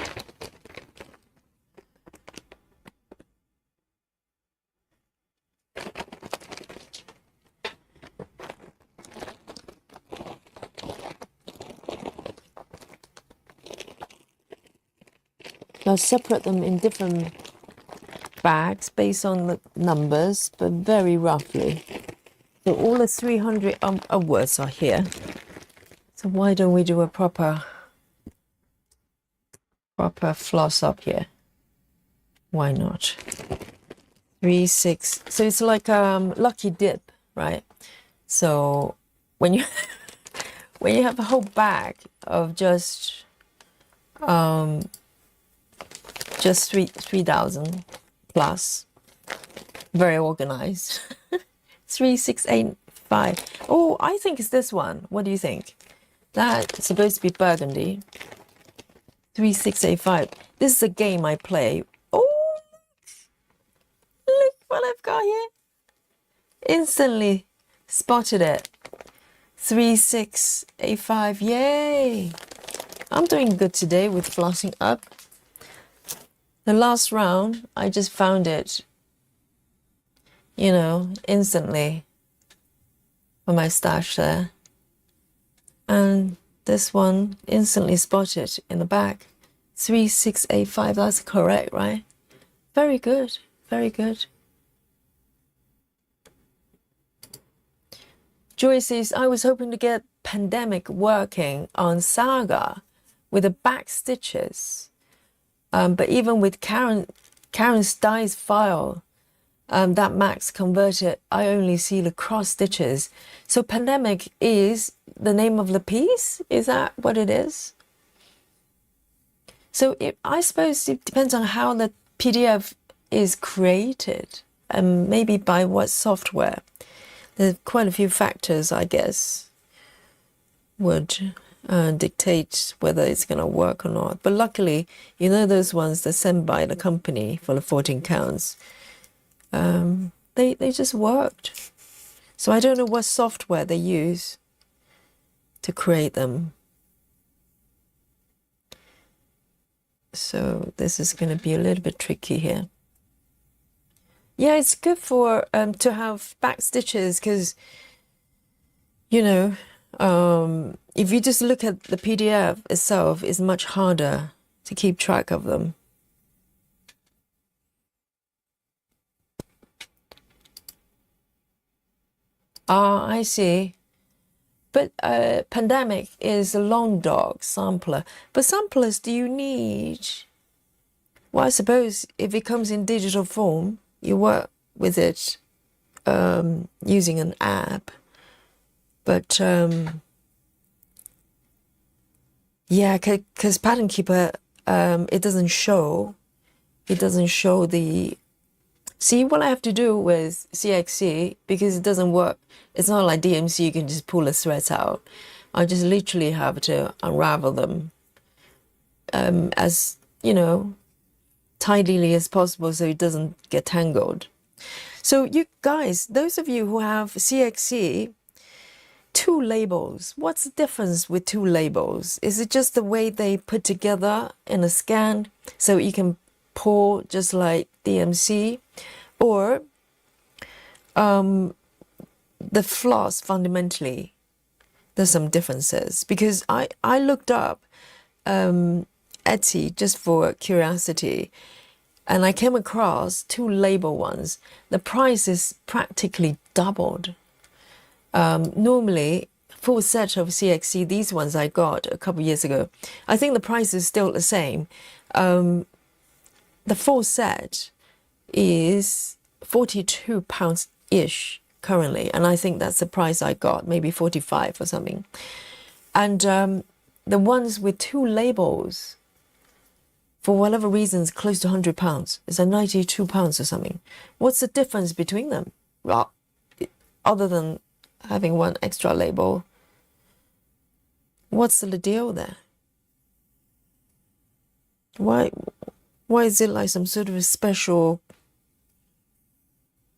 S1: I'll separate them in different bags based on the numbers, but very roughly. So all the 300 words are here. So why don't we do a proper floss up here? Why not? 3, 6. So it's like lucky dip, right? So when you when you have a whole bag of just 3,000 plus, very organized. 3, 6, 8, 5. Oh, I think it's this one. What do you think? That's supposed to be burgundy. 3, 6, 8, 5. This is a game I play. Oh, look what I've got here. Instantly spotted it. 3, 6, 8, 5. Yay! I'm doing good today with flossing up. The last round, I just found it, instantly on my stash there. And this one instantly spotted in the back. 3, 6, 8, 5. That's correct, right? Very good. Very good. Joy says, I was hoping to get Pandemic working on Saga with the back stitches. But even with Karen's dies file, that Max converted, I only see the cross stitches. So Pandemic is the name of the piece? Is that what it is? So I suppose it depends on how the PDF is created and maybe by what software. There's quite a few factors, I guess, would dictate whether it's going to work or not. But luckily, those ones that sent by the company for the 14 counts, they just worked. So I don't know what software they use to create them. So this is going to be a little bit tricky here. Yeah, it's good for to have back stitches because, if you just look at the PDF itself, it's much harder to keep track of them. Ah, I see. But Pandemic is a long dog sampler. But samplers, do you need? Well, I suppose if it comes in digital form, you work with it using an app. But yeah, because Pattern Keeper, it doesn't show the. See, what I have to do with CXC, because it doesn't work, it's not like DMC, you can just pull the threads out. I just literally have to unravel them as, tidily as possible so it doesn't get tangled. So you guys, those of you who have CXC, 2 labels, what's the difference with 2 labels? Is it just the way they put together in a scan so you can pull just like DMC? Or the floss fundamentally, there's some differences. Because I looked up Etsy just for curiosity, and I came across 2 label ones. The price is practically doubled. Normally, full set of CXC, these ones I got a couple of years ago, I think the price is still the same. The full set is £42-ish currently, and I think that's the price I got, maybe 45 or something. And the ones with 2 labels, for whatever reasons, close to £100. It's like £92 or something. What's the difference between them? Well, other than having 1 extra label, what's the deal there? Why is it like some sort of a special,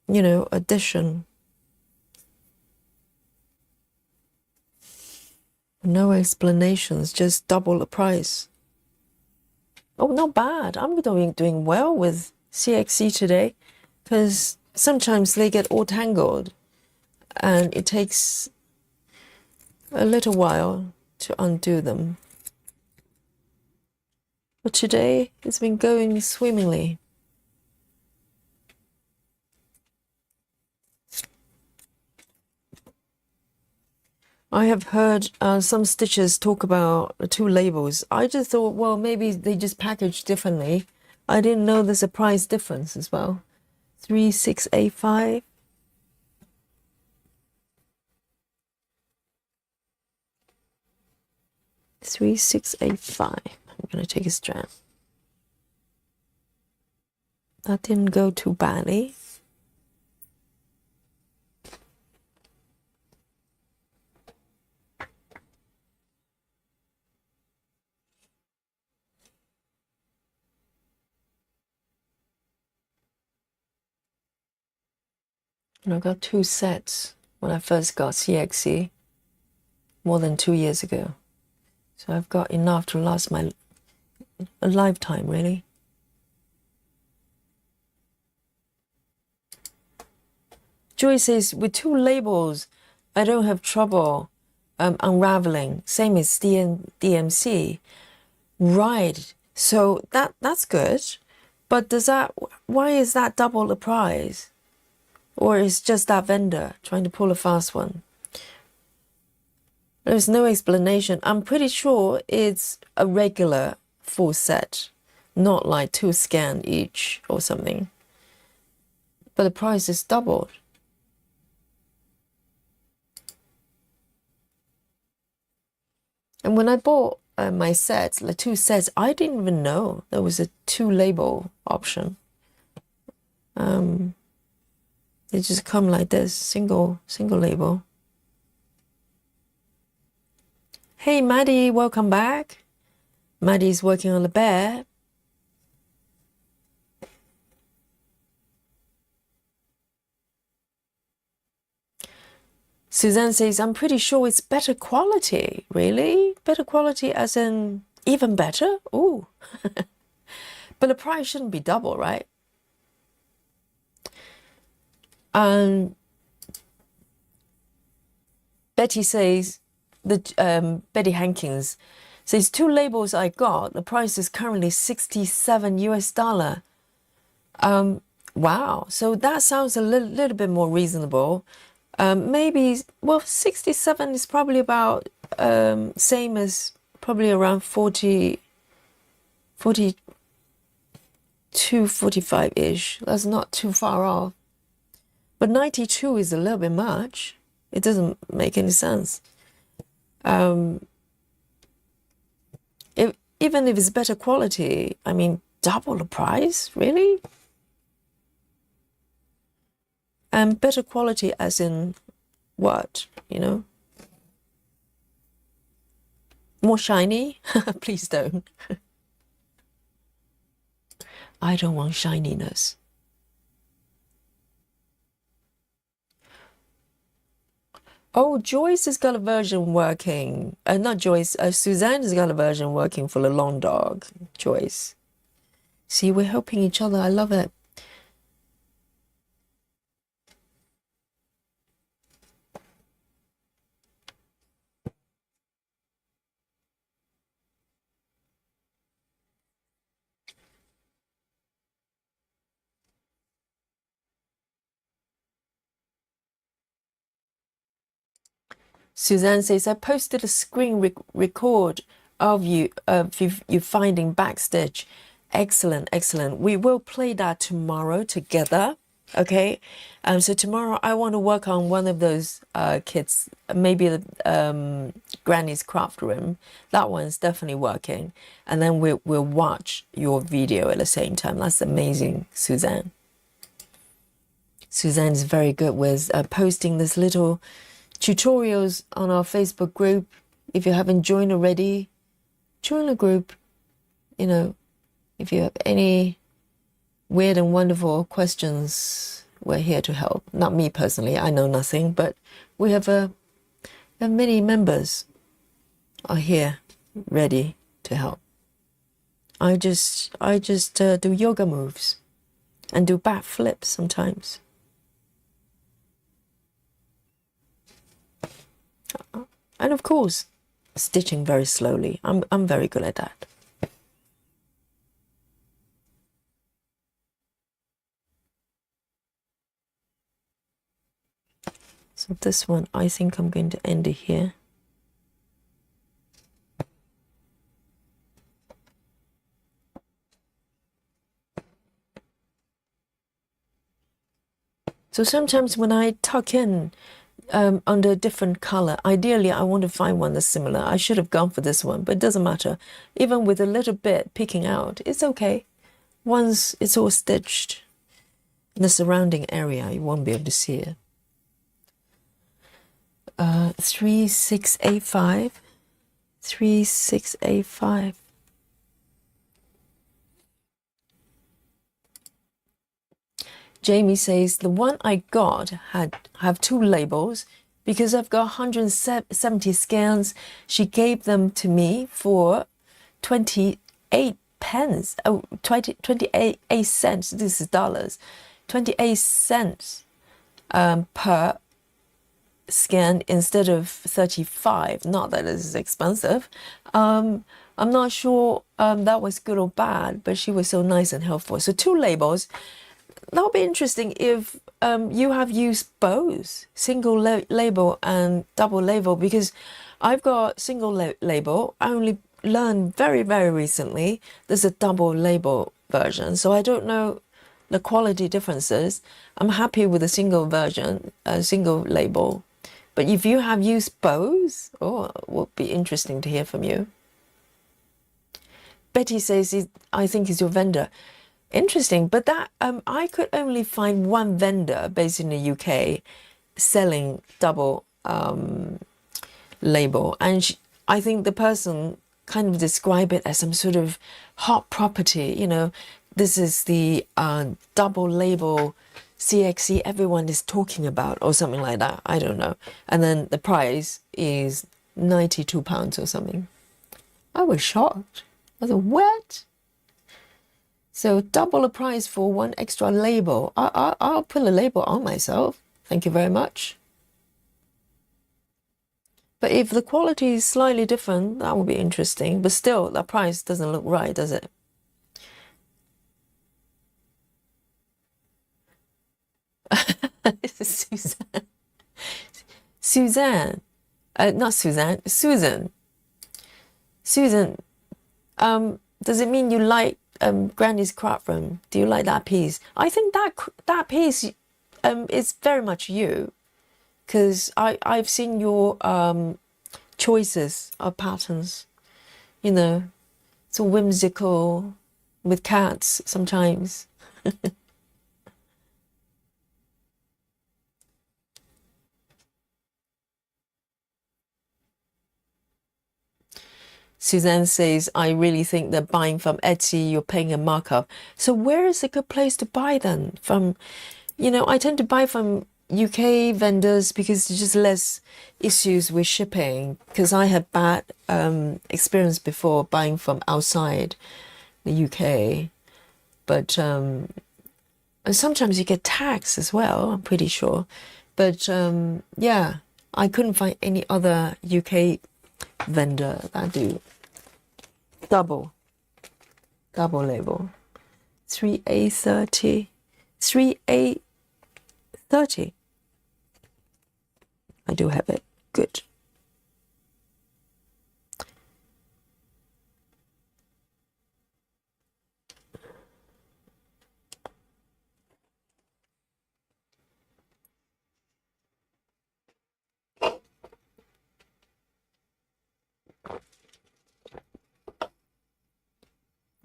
S1: addition? No explanations, just double the price. Oh, not bad. I'm doing well with CXC today, because sometimes they get all tangled and it takes a little while to undo them. But today it's been going swimmingly. I have heard some stitchers talk about the two labels. I just thought, well, maybe they just package differently. I didn't know there's a price difference as well. 3685. I'm gonna take a strand. That didn't go too badly. And I got 2 sets when I first got CXC more than 2 years ago. So I've got enough to last a lifetime, really. Joy says, with 2 labels, I don't have trouble unraveling. Same as DMC. Right. So that's good. But why is that double the price? Or is just that vendor trying to pull a fast one? There's no explanation. I'm pretty sure it's a regular full set, not like 2 scan each or something. But the price is doubled. And when I bought my sets, the 2 sets, I didn't even know there was a 2 label option. They just come like this, single label. Hey, Maddie, welcome back. Maddie's working on the bear. Suzanne says, I'm pretty sure it's better quality. Really? Better quality as in even better? Ooh. But the price shouldn't be double, right? Betty says, Betty Hankins says, 2 labels I got. The price is currently $67 US. Wow. So that sounds a little bit more reasonable. Maybe, well, 67 is probably about same as probably around 42, 45-ish. That's not too far off. But 92 is a little bit much. It doesn't make any sense. Even if it's better quality, I mean, double the price, really? And better quality as in what, you know? More shiny? Please don't. I don't want shininess. Oh, Joyce has got a version working. Not Joyce, Suzanne has got a version working for the long dog, Joyce. See, we're helping each other. I love it. Suzanne says, I posted a screen record of you finding backstitch. Excellent, excellent. We will play that tomorrow together. Okay. So tomorrow I want to work on one of those kits, maybe the Granny's Craft Room. That one's definitely working. And then we'll watch your video at the same time. That's amazing, Suzanne. Suzanne's very good with posting this little tutorials on our Facebook group. If you haven't joined already, join the group. You know, if you have any weird and wonderful questions, we're here to help. Not me personally, I know nothing, but we have many members are here ready to help. I just do yoga moves and do back flips sometimes. And of course, stitching very slowly. I'm very good at that. So this one, I think I'm going to end it here. So sometimes when I tuck in under a different color, ideally I want to find one that's similar. I should have gone for this one, but it doesn't matter. Even with a little bit peeking out, it's okay. Once it's all stitched in the surrounding area, you won't be able to see it. 3685. 3685. Jamie says the one I got have two labels because I've got 170 scans. She gave them to me for 28 pence. Oh, 28 cents. This is dollars. 28 cents per scan instead of 35. Not that it's expensive. I'm not sure that was good or bad, but she was so nice and helpful. So two labels. That'll be interesting if you have used both single label and double label, because I've got single label. I only learned very, very recently there's a double label version, so I don't know the quality differences. I'm happy with a single version, a single label. But if you have used both, oh, it will be interesting to hear from you. Betty says, I think he's your vendor. Interesting, but that I could only find one vendor based in the UK selling double label, and I think the person kind of described it as some sort of hot property. You know, this is the double label CXC everyone is talking about, or something like that. I don't know. And then the price is £92 or something. I was shocked. I thought, what? So double the price for one extra label. I'll put a label on myself. Thank you very much. But if the quality is slightly different, that would be interesting. But still, the price doesn't look right, does it? This is Suzanne. Suzanne. Not Suzanne. Susan. Susan. Does it mean you like Granny's craft room? Do you like that piece? I think that piece is very much you, because I've seen your choices of patterns. You know, it's all whimsical with cats sometimes. Suzanne says, I really think that buying from Etsy, you're paying a markup. So where is a good place to buy then? From, you know, I tend to buy from UK vendors because there's just less issues with shipping, because I had bad experience before buying from outside the UK. But and sometimes you get tax as well, I'm pretty sure. But yeah, I couldn't find any other UK vendor that do double label. 3A30. 3A30. I do have it. Good.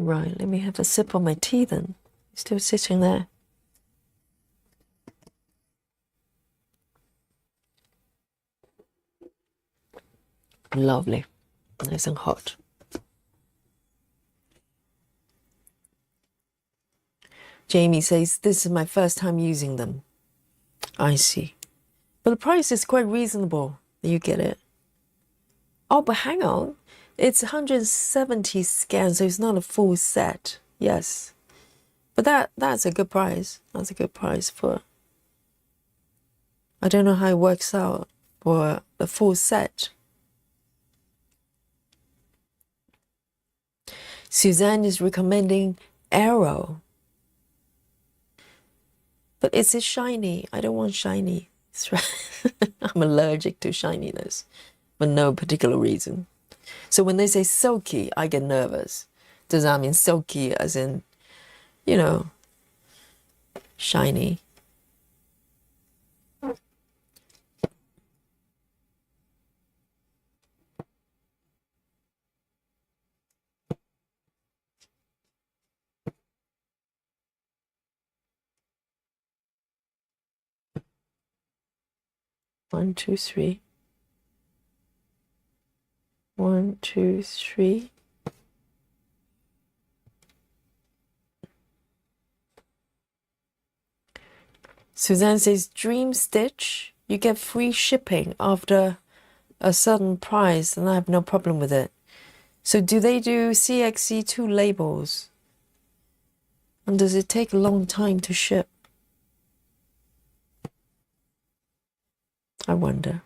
S1: Right, let me have a sip of my tea then. Still sitting there. Lovely. Nice and hot. Jamie says, this is my first time using them. I see. But the price is quite reasonable. You get it. Oh, but hang on. It's 170 scans, so it's not a full set. Yes. But that's a good price. That's a good price for... I don't know how it works out for the full set. Suzanne is recommending Arrow. But is it shiny? I don't want shiny. I'm allergic to shininess for no particular reason. So when they say silky, I get nervous. Does that mean silky as in, you know, shiny? One, two, three. 1, 2, 3. Suzanne says, Dream Stitch, you get free shipping after a certain price, and I have no problem with it. So do they do CXC2 labels? And does it take a long time to ship? I wonder.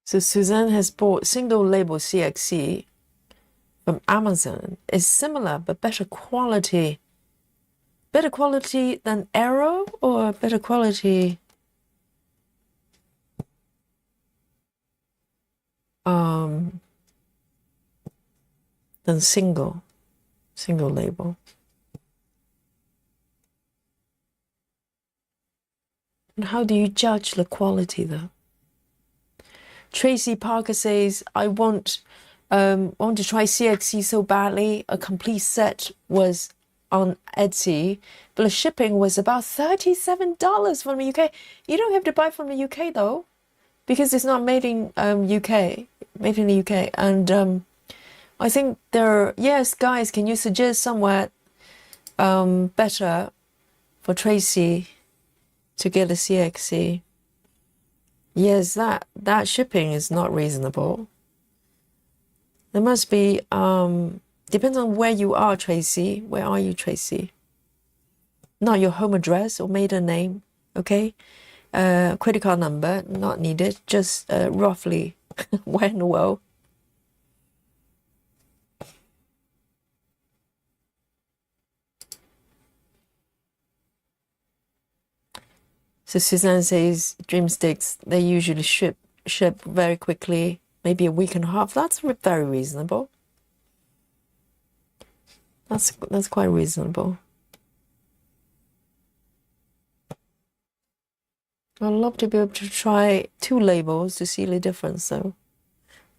S1: So Suzanne has bought single label CXC from Amazon. It's similar but better quality. Better quality than Arrow or better quality than single label? And how do you judge the quality though? Tracy Parker says, I want to try CXC so badly. A complete set was on Etsy, but the shipping was about $37 from the UK. You don't have to buy from the UK though, because it's not made in UK, made in the UK. And I think yes, guys, can you suggest somewhere better for Tracy to get a CXC? Yes, that shipping is not reasonable. There must be, depends on where you are, Tracy. Where are you, Tracy? Not your home address or maiden name, okay? Credit card number, not needed. Just roughly where in the world. So Suzanne says, Dreamsticks, they usually ship very quickly, maybe a week and a half. That's very reasonable. That's quite reasonable. I'd love to be able to try 2 labels to see the difference, though.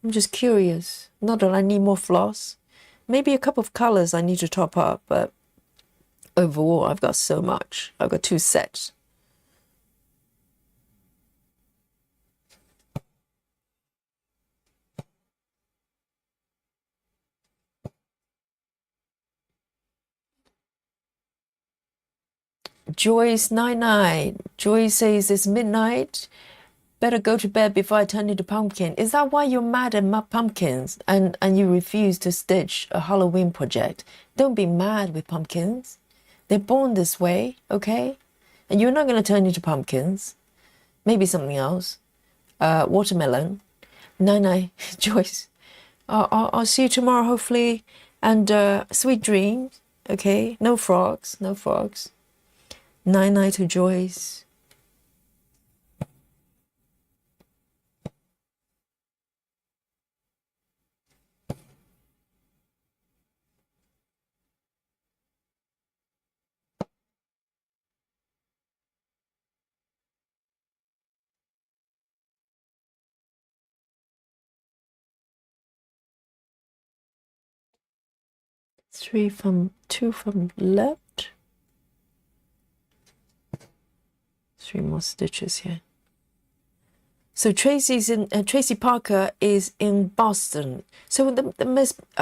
S1: I'm just curious. Not that I need more floss. Maybe a couple of colors I need to top up, but overall, I've got so much. I've got 2 sets. Joyce99. Joyce says it's midnight. Better go to bed before I turn into pumpkin. Is that why you're mad at my pumpkins and you refuse to stitch a Halloween project? Don't be mad with pumpkins. They're born this way, okay? And you're not going to turn into pumpkins. Maybe something else. Watermelon. No, Joyce. I'll see you tomorrow, hopefully. And sweet dreams, okay? No frogs, no frogs. Night to Joyce. Two from left. 3 more stitches here. So Tracy Parker is in Boston. So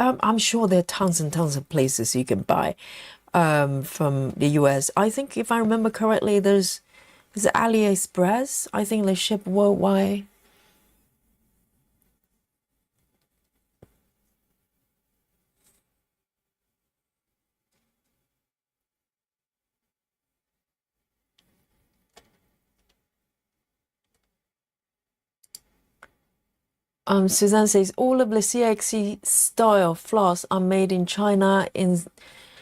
S1: I'm sure there are tons and tons of places you can buy from the US. I think if I remember correctly, there's AliExpress. I think they ship worldwide. Suzanne says all of the CXC style floss are made in China in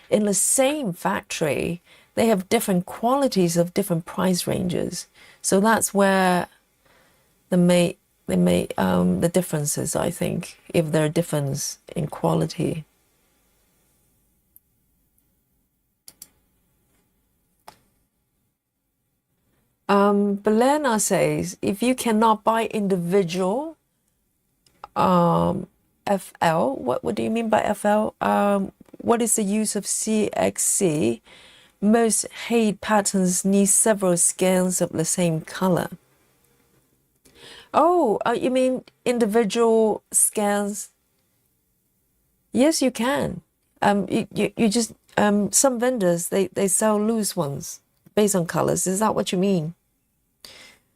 S1: the same factory. They have different qualities of different price ranges. So that's where they make the differences, I think, if there are difference in quality. Belena says if you cannot buy individual FL, what do you mean by FL? What is the use of CXC? Most hate patterns need several scans of the same color. Oh, you mean individual scans? Yes, you can. You just some vendors they sell loose ones based on colors. Is that what you mean?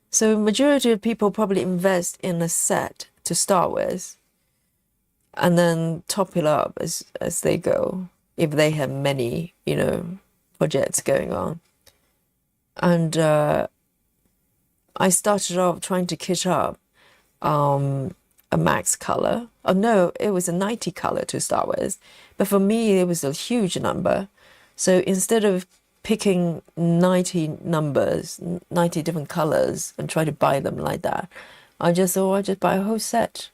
S1: So majority of people probably invest in a set to start with, and then top it up as they go if they have many, projects going on. And I started off trying to kit up a max color. Oh no, it was a 90 color to start with. But for me, it was a huge number. So instead of picking 90 numbers, 90 different colors and try to buy them like that, I just thought I'd just buy a whole set.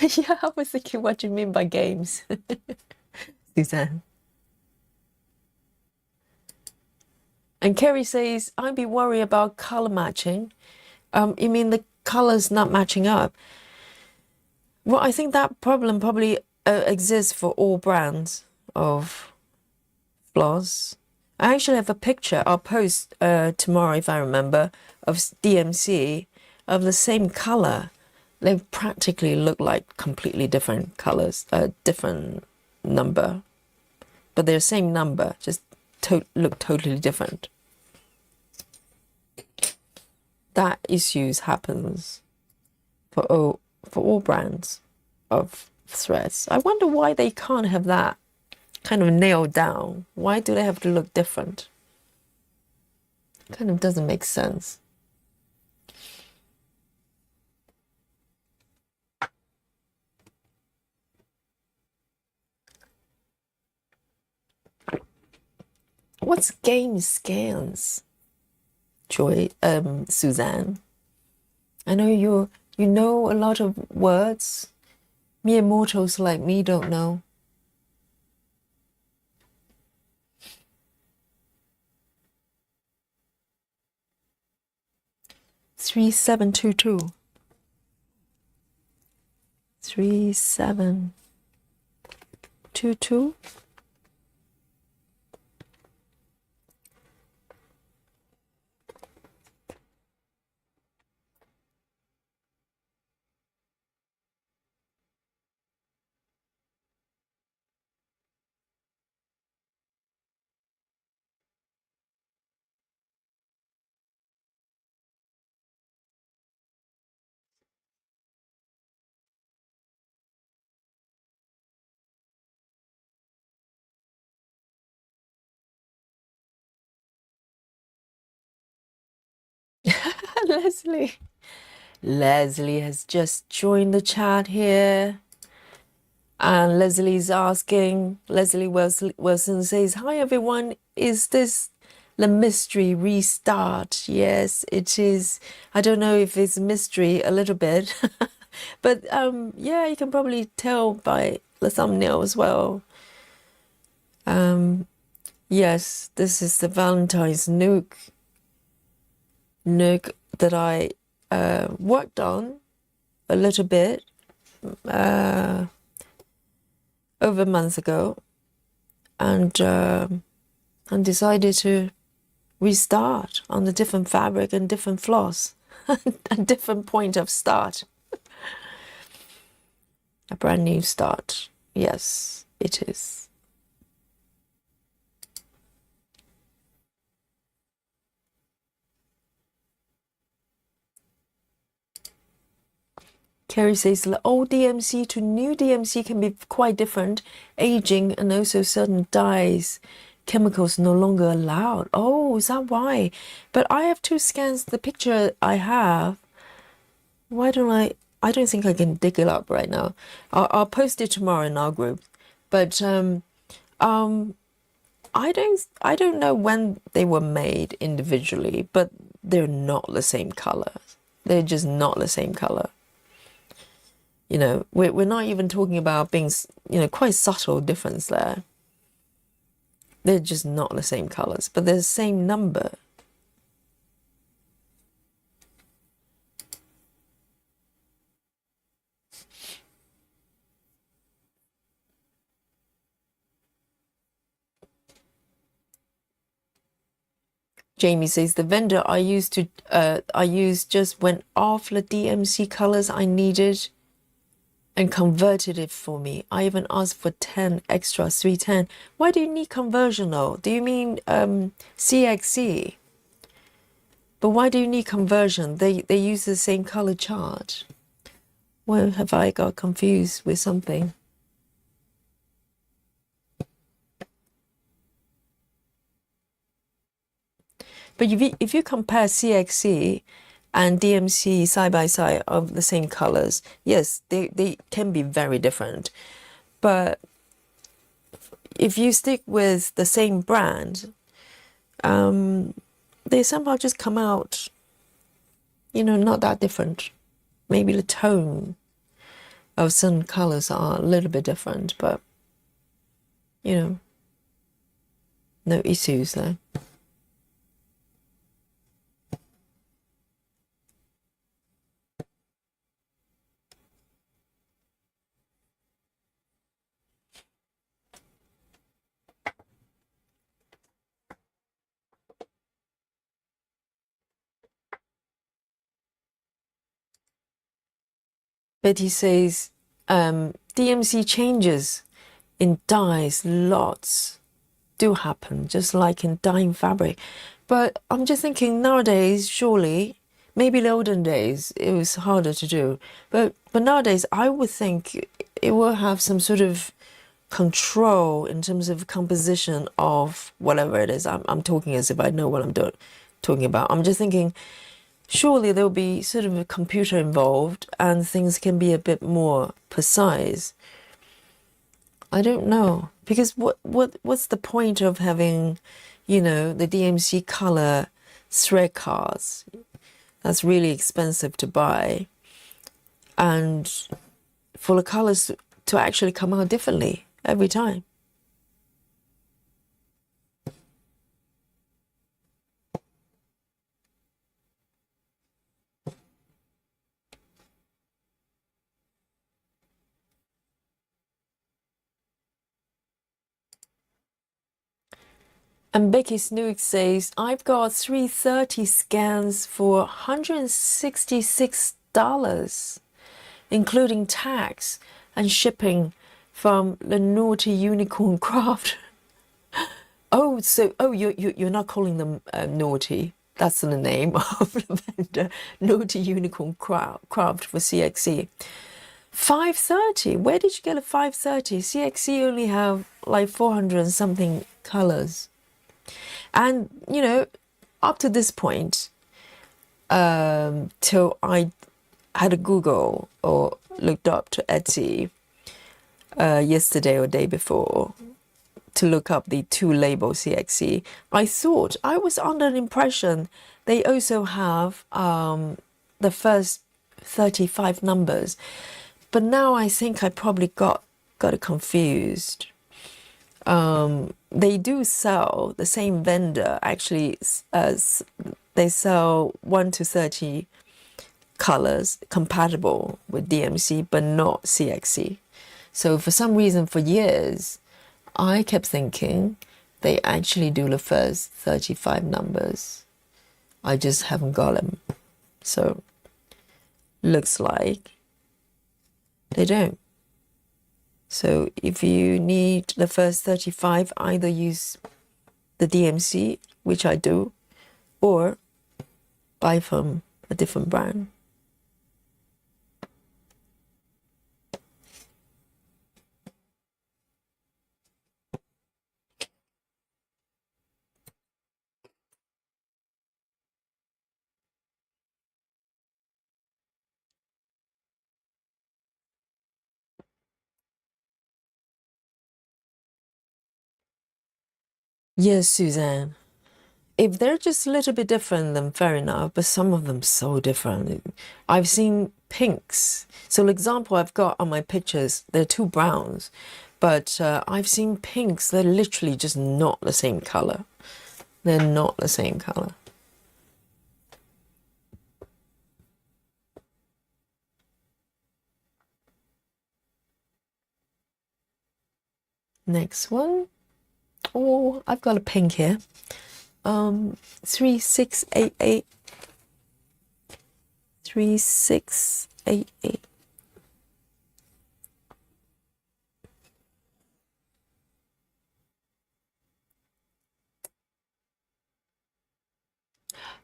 S1: Yeah, I was thinking what you mean by games, Suzanne. And Kerry says, I'd be worried about color matching. You mean the colors not matching up? Well, I think that problem probably exists for all brands of floss. I actually have a picture I'll post tomorrow, if I remember, of DMC of the same color. They practically look like completely different colors, different number, but they're same number, just look totally different. That issues happens for all brands of threads. I wonder why they can't have that kind of nailed down. Why do they have to look different? Kind of doesn't make sense. What's game scans? Joy, Suzanne. I know you know a lot of words. Mere mortals like me don't know. Three 722. 3722. Leslie. Leslie has just joined the chat here. And Leslie's asking, Leslie Wilson says, hi everyone, is this the mystery restart? Yes, it is. I don't know if it's mystery a little bit, but yeah, you can probably tell by the thumbnail as well. Yes, this is the Valentine's Nook that I worked on a little bit over a month ago, and decided to restart on a different fabric and different floss, a different point of start, a brand new start. Yes, it is. Kerry says the old DMC to new DMC can be quite different. Aging and also certain dyes, chemicals no longer allowed. Oh, is that why? But I have two scans. The picture I have, why don't I don't think I can dig it up right now. I'll post it tomorrow in our group. But I don't know when they were made individually, but they're not the same color. They're just not the same color. You know, we're not even talking about being, you know, quite subtle difference there. They're just not the same colors, but they're the same number. Jamie says the vendor I used just went off the DMC colors I needed and converted it for me. I even asked for 10 extra, 310. Why do you need conversion though? Do you mean CXC? But why do you need conversion? They use the same color chart. Well, have I got confused with something? But if you compare CXC and DMC side by side of the same colors, yes, they can be very different. But if you stick with the same brand, they somehow just come out, you know, not that different. Maybe the tone of some colors are a little bit different, but, you know, no issues there. Betty says, DMC changes in dyes, lots do happen, just like in dyeing fabric. But I'm just thinking nowadays, surely, maybe the olden days, it was harder to do. But nowadays, I would think it will have some sort of control in terms of composition of whatever it is. I'm talking as if I know what I'm talking about. I'm just thinking, surely there'll be sort of a computer involved and things can be a bit more precise. I don't know, because what's the point of having, you know, the DMC color thread cards? That's really expensive to buy, and for the colors to actually come out differently every time. And Becky Snook says, I've got 330 scans for $166, including tax and shipping from the Naughty Unicorn Craft. Oh, so you're not calling them naughty. That's the name of the vendor, Naughty Unicorn Craft for CXC. 530. Where did you get a 530? CXC only have like 400 and something colors. And, you know, up to this point, till I had a Google or looked up to Etsy yesterday or day before to look up the two label CXC, I thought I was under the impression they also have the first 35 numbers. But now I think I probably got it confused. They do sell, the same vendor actually, as they sell 1 to 30 colors compatible with DMC but not CXC. So for some reason, for years, I kept thinking they actually do the first 35 numbers. I just haven't got them. So looks like they don't. So if you need the first 35, either use the DMC, which I do, or buy from a different brand. Yes, Suzanne. If they're just a little bit different, then fair enough. But some of them so different. I've seen pinks. So, the example I've got on my pictures, they're two browns, but I've seen pinks. They're literally just not the same color. They're not the same color. Next one. Oh, I've got a pink here. 3688. 3688.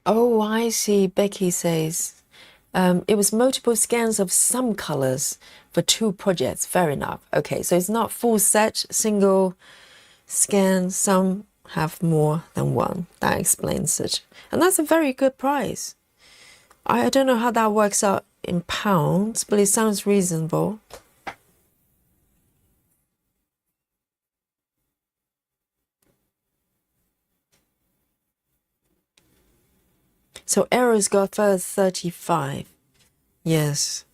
S1: Oh, I see. Becky says it was multiple scans of some colors for 2 projects. Fair enough. Okay, so it's not full set, single scan. Some have more than one. That explains it. And that's a very good price. I don't know how that works out in pounds, but it sounds reasonable. So Arrow's got first 35. Yes.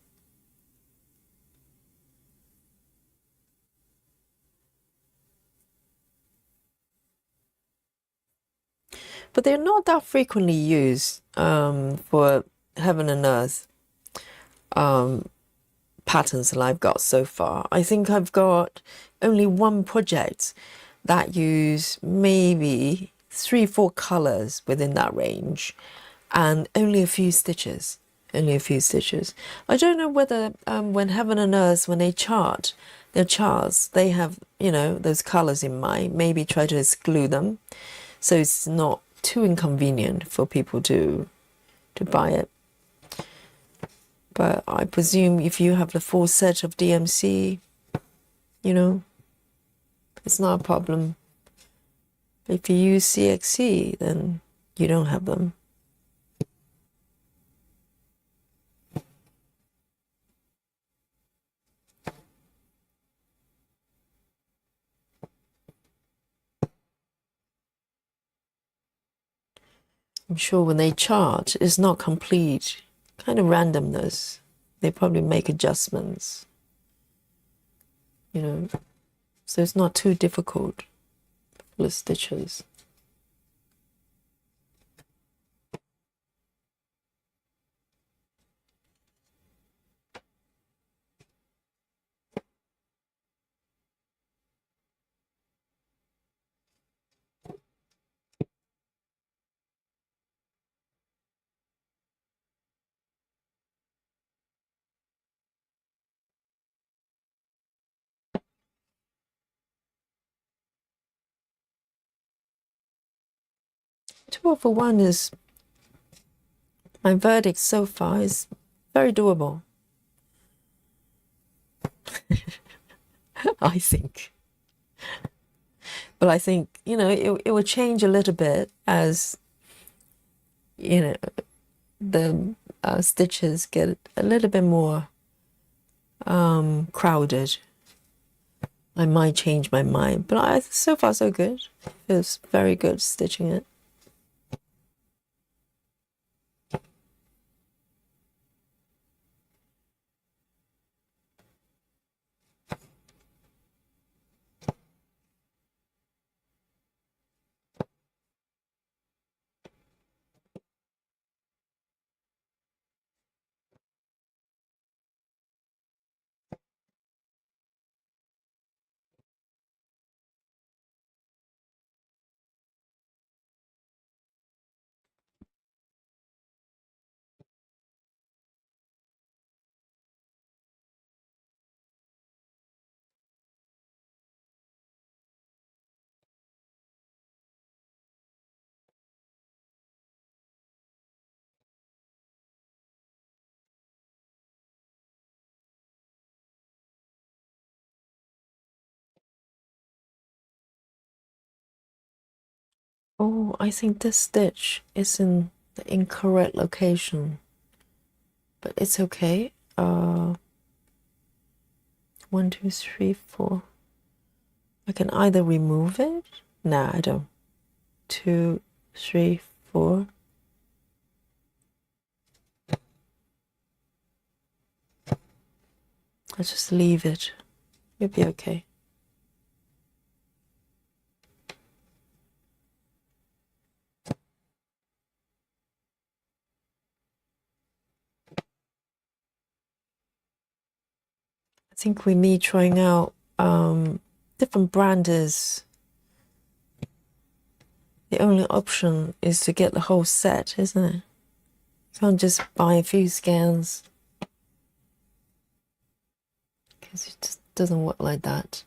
S1: But they're not that frequently used for heaven and earth patterns that I've got so far. I think I've got only one project that use maybe 3-4 colors within that range, and only a few stitches. Only a few stitches. I don't know whether when heaven and earth, when they chart their charts, they have, you know, those colors in mind. Maybe try to exclude them, so it's not too inconvenient for people to buy it. But I presume if you have the full set of DMC, you know, it's not a problem. If you use CXC, then you don't have them. I'm sure when they chart, it's not complete, kind of randomness. They probably make adjustments, you know, so it's not too difficult for the stitches. Two over one is, my verdict so far is very doable. I think. But I think, you know, it will change a little bit as, you know, the stitches get a little bit more crowded. I might change my mind, but so far so good. Feels very good stitching it. Oh, I think this stitch is in the incorrect location, but it's okay. 1, 2, 3, 4. I can either remove it. Nah, I don't. 2, 3, 4. I'll just leave it. You'll be okay. I think we need trying out different brands. The only option is to get the whole set, isn't it? You can't just buy a few scans, because it just doesn't work like that.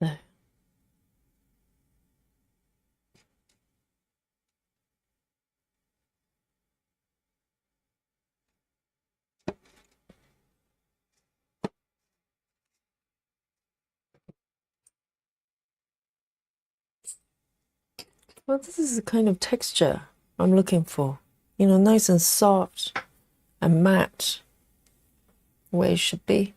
S1: There. Well, this is the kind of texture I'm looking for. You know, nice and soft and matte, where it should be.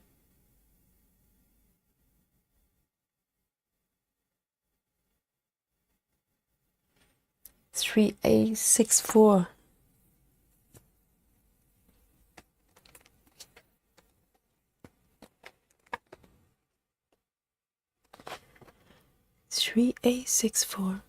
S1: 3A64. Three A64.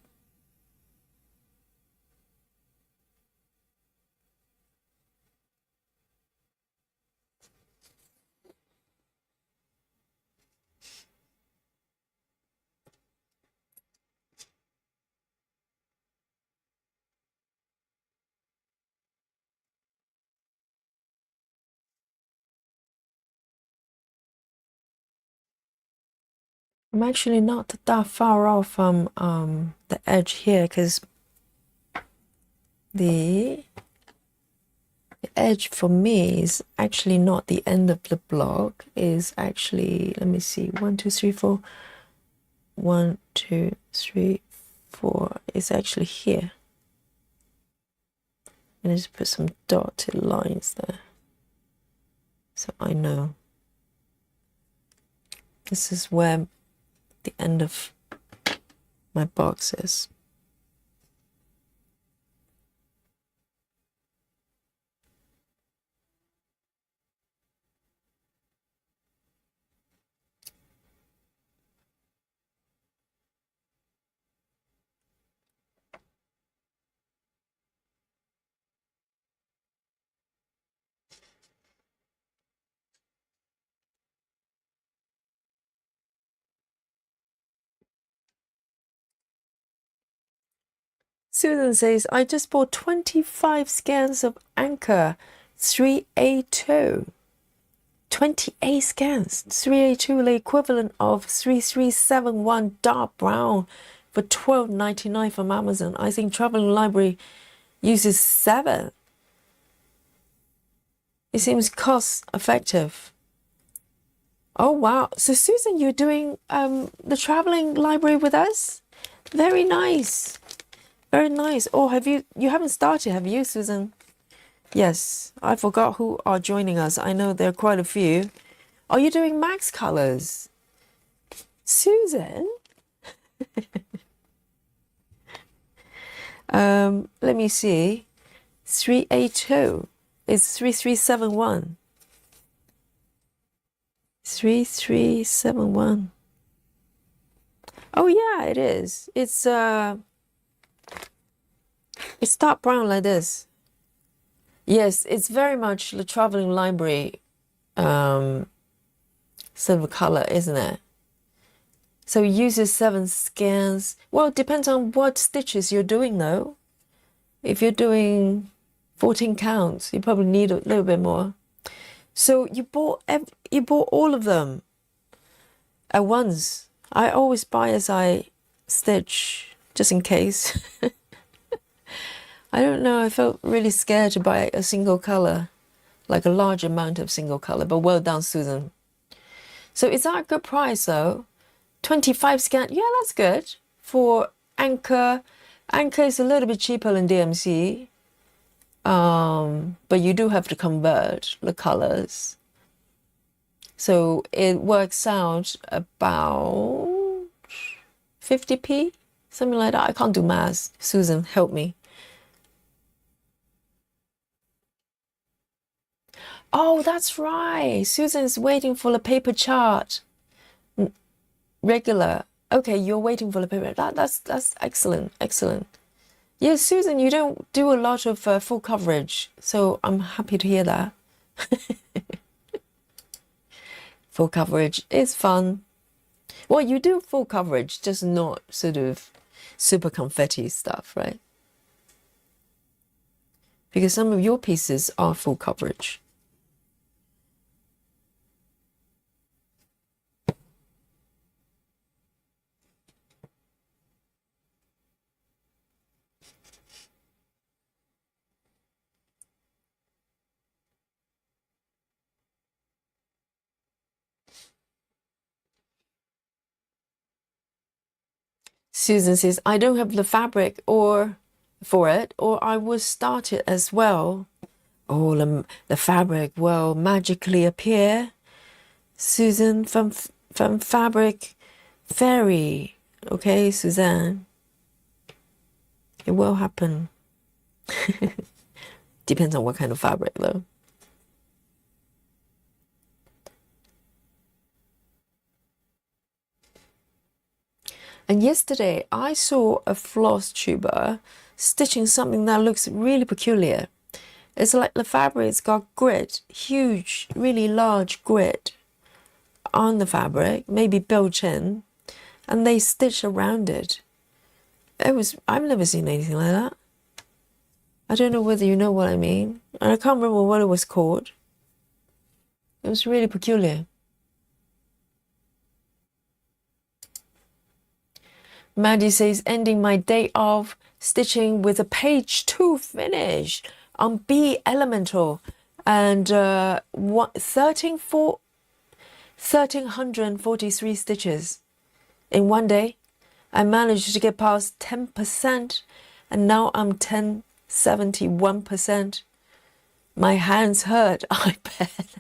S1: I'm actually not that far off from the edge here, because the edge for me is actually not the end of the block, is actually, let me see, 1, 2, 3, 4. 1, 2, 3, 4. It's actually here. And just put some dotted lines there, so I know this is where the end of my box is. Susan says, I just bought 25 scans of Anchor 3A2. 28 scans. 3A2, the equivalent of 3371 dark brown for $12.99 from Amazon. I think Traveling Library uses 7. It seems cost effective. Oh wow. So Susan, you're doing the Traveling Library with us? Very nice. Very nice. Oh, you haven't started, have you, Susan? Yes, I forgot who are joining us. I know there are quite a few. Are you doing Max colors? Susan? Let me see. 3A2 is 3371. 3371. Oh yeah, it is. It's dark brown like this. Yes, it's very much the traveling library silver color, isn't it? So it uses 7 scans. Well, it depends on what stitches you're doing though. If you're doing 14 counts, you probably need a little bit more. So you bought all of them at once. I always buy as I stitch, just in case. I don't know, I felt really scared to buy a single color, like a large amount of single color, but well done, Susan. So is that a good price though? 25 scan, yeah, that's good. For Anchor is a little bit cheaper than DMC. But you do have to convert the colors. So it works out about 50p, something like that. I can't do math. Susan, help me. Oh, that's right. Susan's waiting for the paper chart. Regular. Okay, you're waiting for the paper. That's excellent. Excellent. Yes, Susan, you don't do a lot of full coverage, so I'm happy to hear that. Full coverage is fun. Well, you do full coverage, just not sort of super confetti stuff, right? Because some of your pieces are full coverage. Susan says, I don't have the fabric for it, or I would start it as well. Oh, the fabric will magically appear. Susan from Fabric Fairy. Okay, Suzanne. It will happen. Depends on what kind of fabric though. And yesterday I saw a floss tuber stitching something that looks really peculiar. It's like the fabric's got grit, huge, really large grit on the fabric, maybe built in, and they stitch around it. I've never seen anything like that. I don't know whether you know what I mean. And I can't remember what it was called. It was really peculiar. Maddie says, ending my day of stitching with a page 2 finish on B Elemental and 1,343 stitches in one day. I managed to get past 10% and now I'm 71%. My hands hurt, I bet.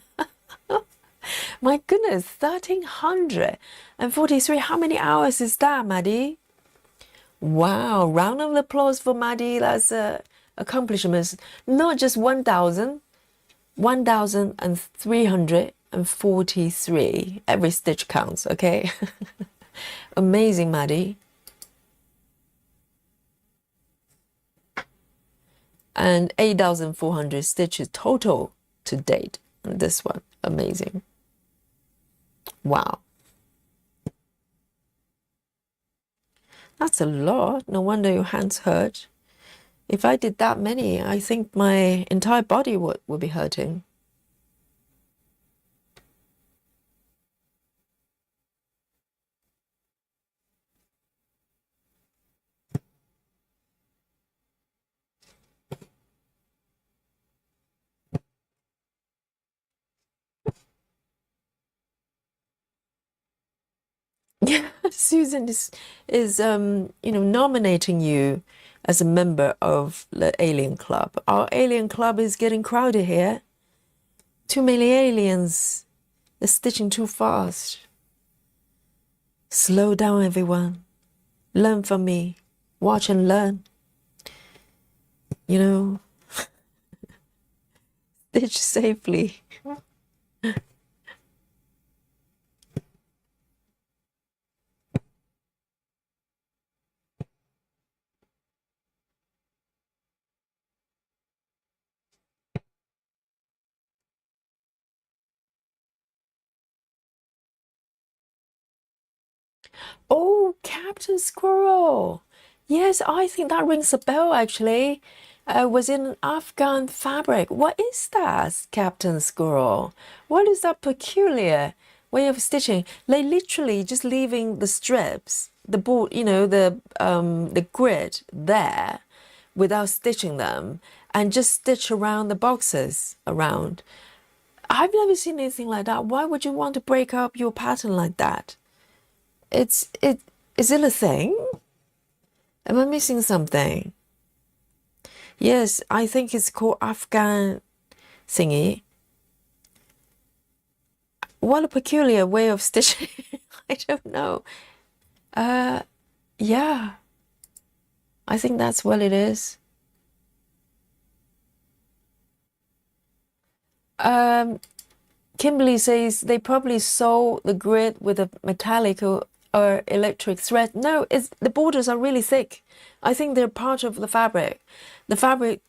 S1: My goodness, 1,343. How many hours is that, Maddie? Wow, round of applause for Maddie. That's accomplishments. Not just 1,343. Every stitch counts, okay? Amazing, Maddie. And 8,400 stitches total to date on this one. Amazing. Wow. That's a lot. No wonder your hands hurt. If I did that many, I think my entire body would be hurting. Yeah, Susan is nominating you as a member of the Alien Club. Our Alien Club is getting crowded here. Too many aliens. They're stitching too fast. Slow down, everyone. Learn from me. Watch and learn. You know, stitch safely. Oh, Captain Squirrel. Yes, I think that rings a bell actually. Was in Afghan fabric. What is that, Captain Squirrel? What is that peculiar way of stitching? They literally just leaving the strips, the board, the grid there without stitching them and just stitch around the boxes around. I've never seen anything like that. Why would you want to break up your pattern like that? Is it a thing? Am I missing something? Yes, I think it's called Afghan thingy. What a peculiar way of stitching. I don't know. Yeah, I think that's what it is. Kimberly says they probably sew the grid with a metallic or electric thread. No, the borders are really thick. I think they're part of the fabric. The fabric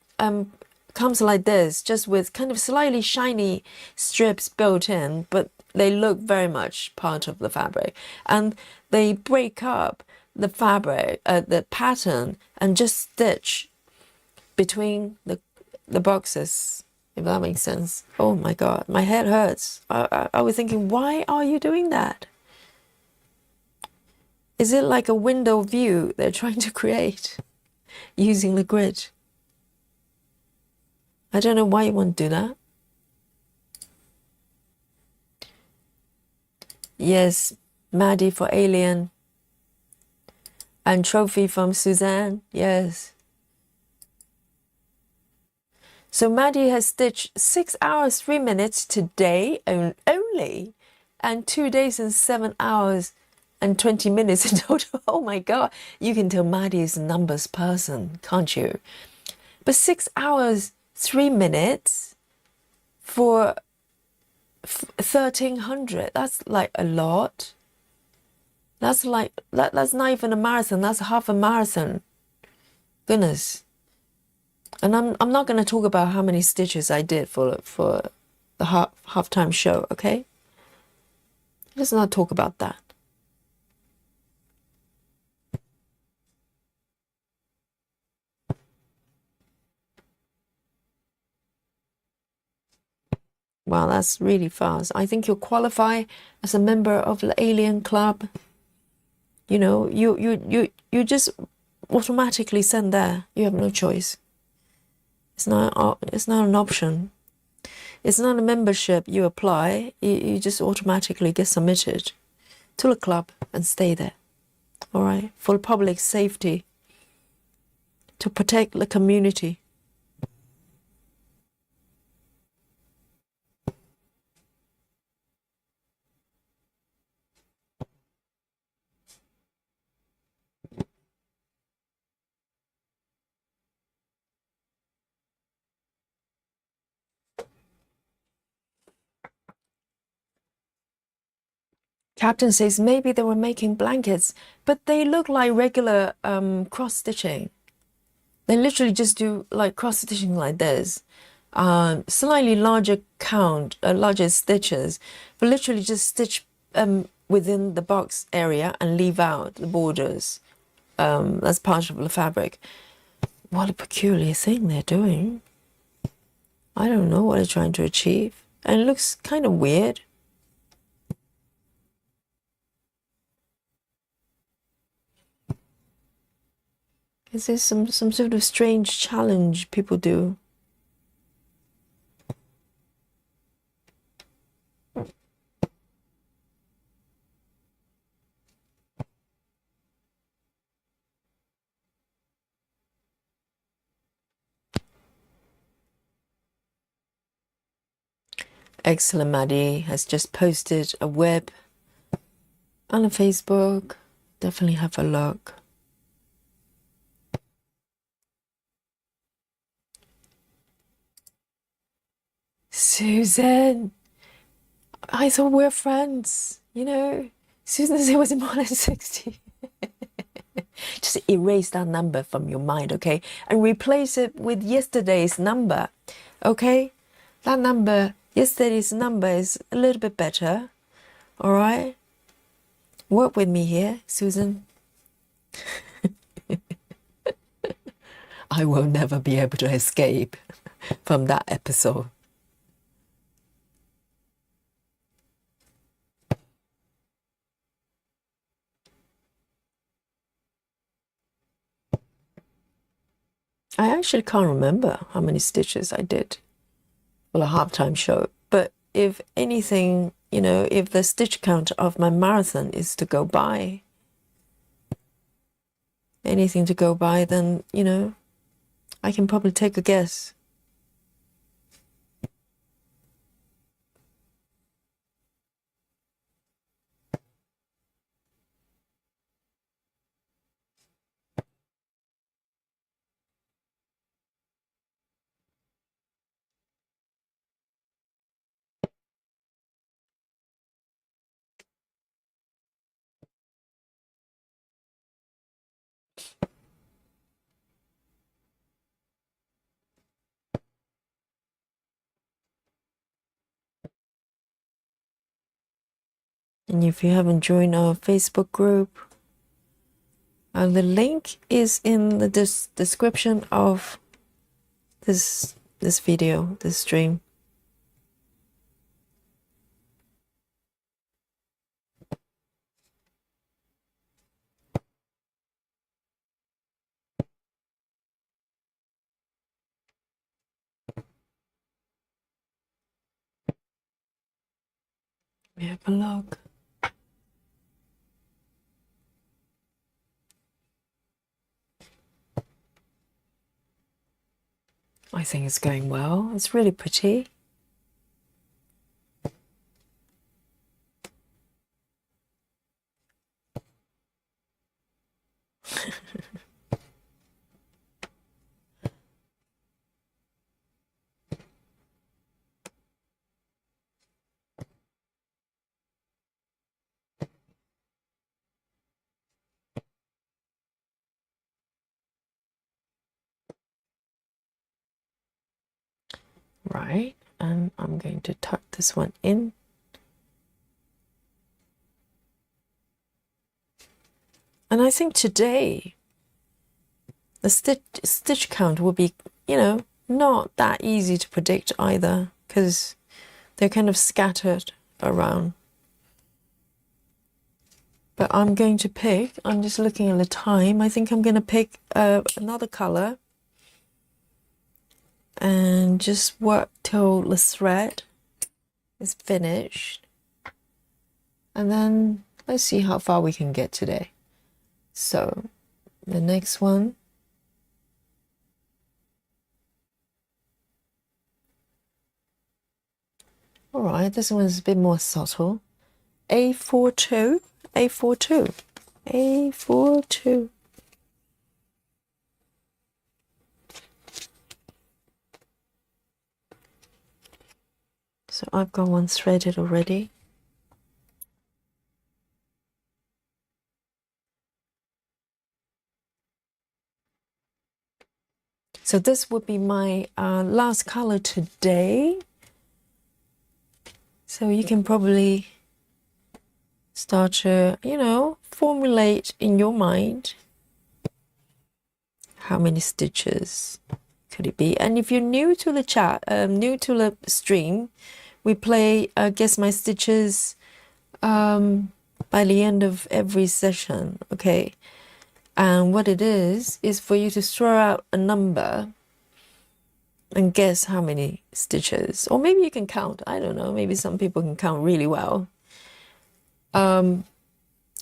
S1: comes like this, just with kind of slightly shiny strips built in, but they look very much part of the fabric. And they break up the fabric, the pattern, and just stitch between the boxes, if that makes sense. Oh my God, my head hurts. I was thinking, why are you doing that? Is it like a window view they're trying to create using the grid? I don't know why you want to do that. Yes, Maddie for Alien. And trophy from Suzanne, yes. So Maddie has stitched 6 hours, 3 minutes today only, and 2 days and 7 hours and 20 minutes in total. Oh my God, you can tell Maddie is a numbers person, can't you? But 6 hours, 3 minutes for 1,300, that's like a lot. That's like, that's not even a marathon, that's half a marathon. Goodness. And I'm not going to talk about how many stitches I did for the halftime show, okay? Let's not talk about that. Wow, that's really fast. I think you'll qualify as a member of the Alien Club. You know, you just automatically send there. You have no choice. It's not an option. It's not a membership you apply. You just automatically get submitted to the club and stay there. All right, for public safety, to protect the community. Captain says maybe they were making blankets, but they look like regular cross stitching. They literally just do like cross stitching like this. Slightly larger count, larger stitches, but literally just stitch within the box area and leave out the borders. That's part of the fabric. What a peculiar thing they're doing. I don't know what they're trying to achieve. And it looks kind of weird. Is this some sort of strange challenge people do? Excellent. Maddie has just posted a web on a Facebook. Definitely have a look. Susan, I thought we're friends, you know. Susan said it was more than 60. Just erase that number from your mind, okay? And replace it with yesterday's number, okay? That number, yesterday's number is a little bit better, all right? Work with me here, Susan. I will never be able to escape from that episode. I actually can't remember how many stitches I did for a halftime show. But if anything, you know, if the stitch count of my marathon is to go by, anything to go by, then, you know, I can probably take a guess. And if you haven't joined our Facebook group, the link is in the description of this video, this stream. We have a log. I think it's going well. It's really pretty. Right, and I'm going to tuck this one in. And I think today the stitch count will be, you know, not that easy to predict either, because they're kind of scattered around. But I'm going to pick, I'm just looking at the time, I think I'm going to pick another color and just work till the thread is finished. And then let's see how far we can get today. So the next one, all right, this one's a bit more subtle. A42, A42, A42. So I've got one threaded already. So this would be my last color today. So you can probably start to, you know, formulate in your mind how many stitches could it be. And if you're new to the chat, new to the stream, we play Guess My Stitches by the end of every session, okay? And what it is for you to throw out a number and guess how many stitches. Or maybe you can count, I don't know, maybe some people can count really well. Of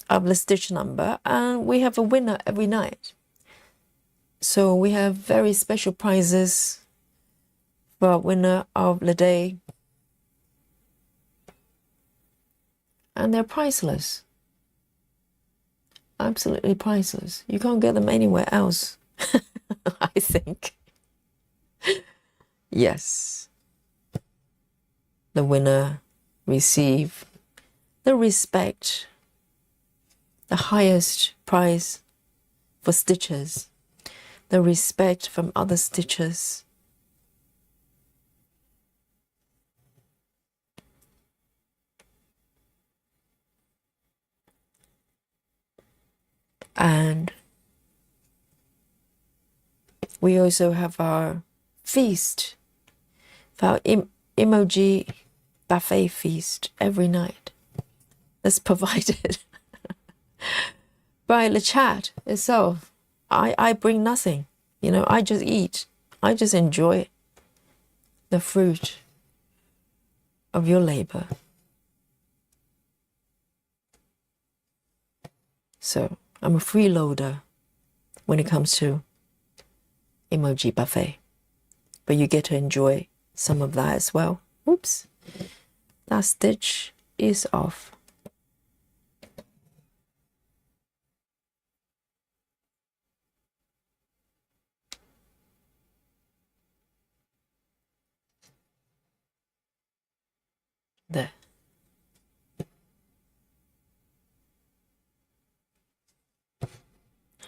S1: the stitch number, and we have a winner every night. So we have very special prizes for our winner of the day. And they're priceless. Absolutely priceless. You can't get them anywhere else, I think. Yes. The winner receive the respect, the highest prize for stitches, the respect from other stitchers. And we also have our feast, our emoji buffet feast every night. That's provided by the chat itself. I bring nothing, you know, I just eat. I just enjoy the fruit of your labor. So I'm a freeloader when it comes to emoji buffet, but you get to enjoy some of that as well. Oops, that stitch is off. There.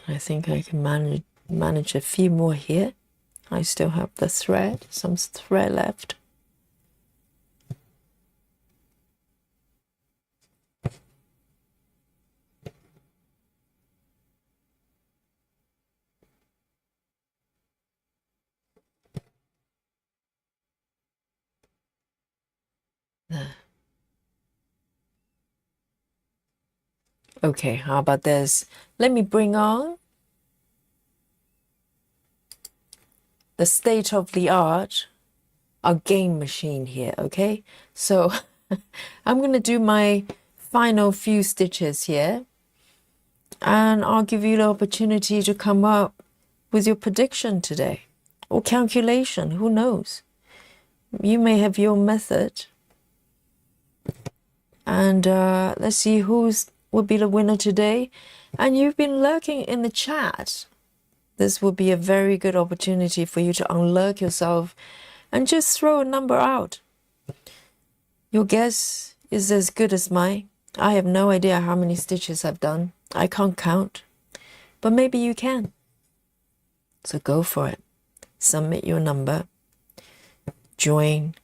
S1: I think I can manage a few more here. I still have the thread, some thread left. There. Okay, how about this? Let me bring on the state-of-the-art, our game machine here, okay? So I'm going to do my final few stitches here, and I'll give you the opportunity to come up with your prediction today, or calculation, who knows? You may have your method, and let's see will be the winner today. And you've been lurking in the chat. This will be a very good opportunity for you to unlurk yourself and just throw a number out. Your guess is as good as mine. I have no idea how many stitches I've done. I can't count, but maybe you can. So go for it. Submit your number. Join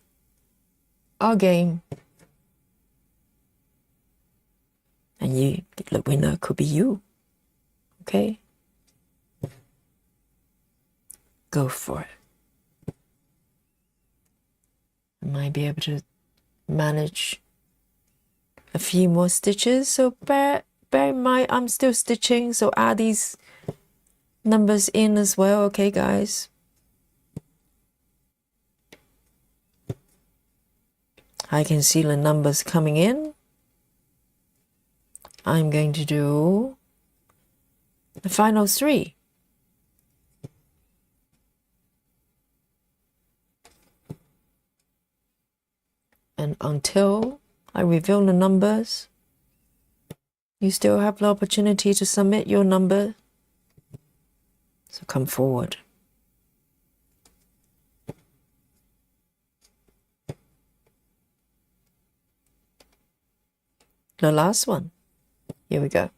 S1: our game. And the winner could be you. Okay? Go for it. I might be able to manage a few more stitches. So bear in mind, I'm still stitching. So add these numbers in as well. Okay, guys? I can see the numbers coming in. I'm going to do the final 3. And until I reveal the numbers, you still have the opportunity to submit your number. So come forward. The last one. Here we go.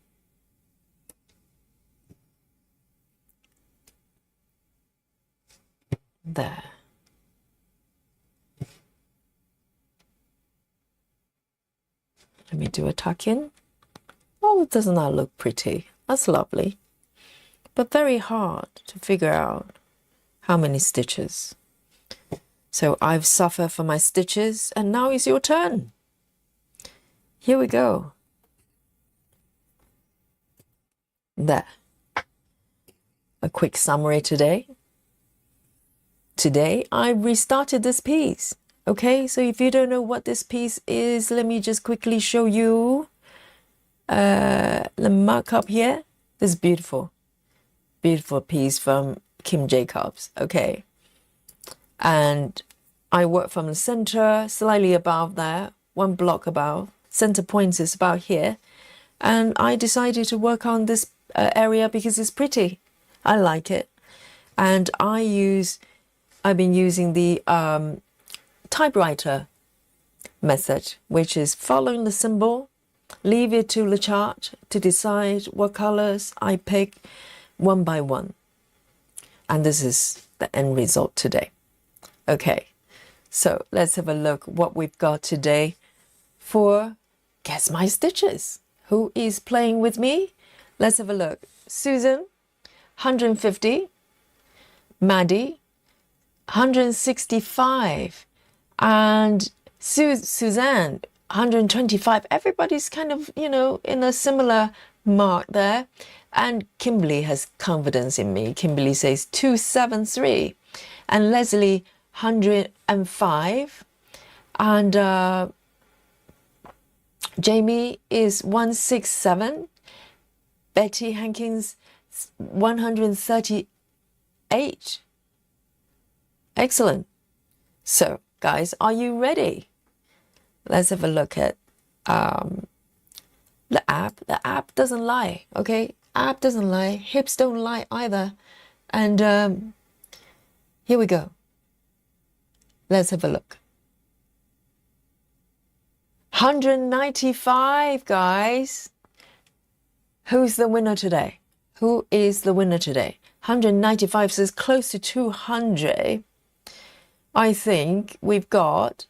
S1: There. Let me do a tuck in. Oh, doesn't that look pretty? That's lovely. But very hard to figure out how many stitches. So I've suffered for my stitches, and now it's your turn. Here we go. There. A quick summary today. Today, I restarted this piece. Okay, so if you don't know what this piece is, let me just quickly show you the markup here. This beautiful piece from Kim Jacobs. Okay, and I work from the center, slightly above there, one block above. Center point is about here, and I decided to work on this area because it's pretty. I like it, and I've been using the typewriter method, which is following the symbol, leave it to the chart to decide what colors I pick one by one. And this is the end result today. Okay, so let's have a look what we've got today for Guess My Stitches. Who is playing with me? Let's have a look. Susan, 150. Maddie, 165. And Suzanne, 125. Everybody's kind of, you know, in a similar mark there. And Kimberly has confidence in me. Kimberly says 273. And Leslie, 105. And Jamie is 167. Betty Hankins, 138. Excellent. So, guys, are you ready? Let's have a look at the app. The app doesn't lie, okay? App doesn't lie. Hips don't lie either. And here we go. Let's have a look. 195, guys. Who's the winner today? Who is the winner today? 195 says close to 200. I think we've got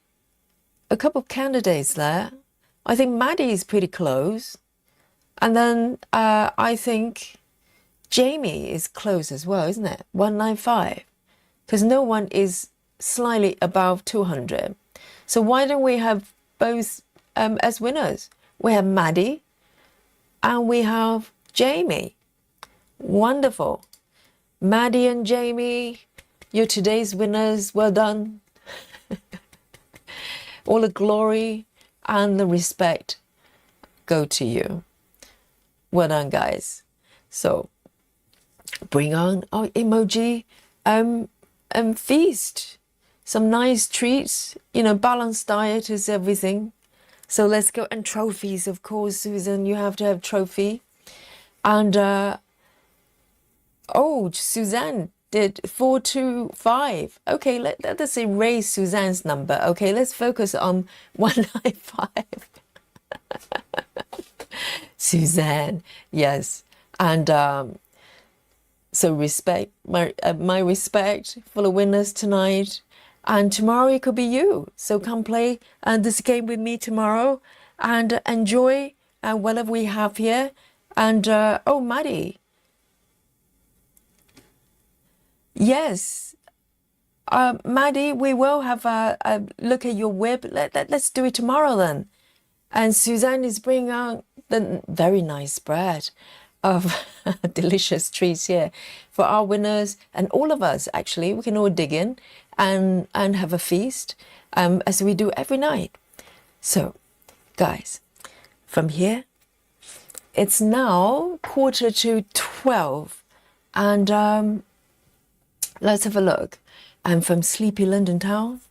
S1: a couple of candidates there. I think Maddie is pretty close. And then I think Jamie is close as well, isn't it? 195. Because no one is slightly above 200. So why don't we have both as winners? We have Maddie and we have Jamie. Wonderful. Maddie and Jamie, you're today's winners. Well done. All the glory and the respect go to you. Well done, guys. So bring on our emoji feast. Some nice treats. You know, balanced diet is everything. So let's go. And trophies, of course, Susan. You have to have trophy. And oh, Suzanne did 425. Okay, let's erase Suzanne's number. Okay, let's focus on 195. Suzanne, yes. And so respect, my respect for the winners tonight. And tomorrow it could be you. So come play this game with me tomorrow and enjoy whatever we have here. And oh, Maddie. Yes. Maddie, we will have a look at your whip. Let's do it tomorrow then. And Suzanne is bringing out the very nice spread of delicious treats here for our winners and all of us. Actually, we can all dig in and have a feast as we do every night. So, guys, from here, it's now 11:45, and let's have a look. I'm from sleepy London town.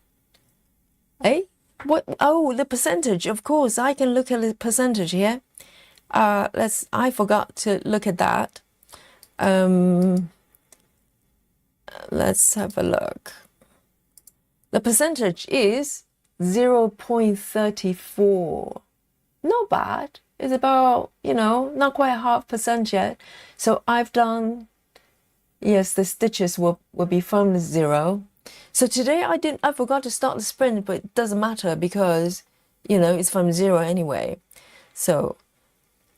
S1: Eh? What? Oh, the percentage. Of course, I can look at the percentage here. I forgot to look at that. Let's have a look. The percentage is 0.34. Not bad. It's about, you know, not quite 0.5% yet. So I've done, yes, the stitches will be from 0. So today I forgot to start the sprint, but it doesn't matter because, you know, it's from 0 anyway. So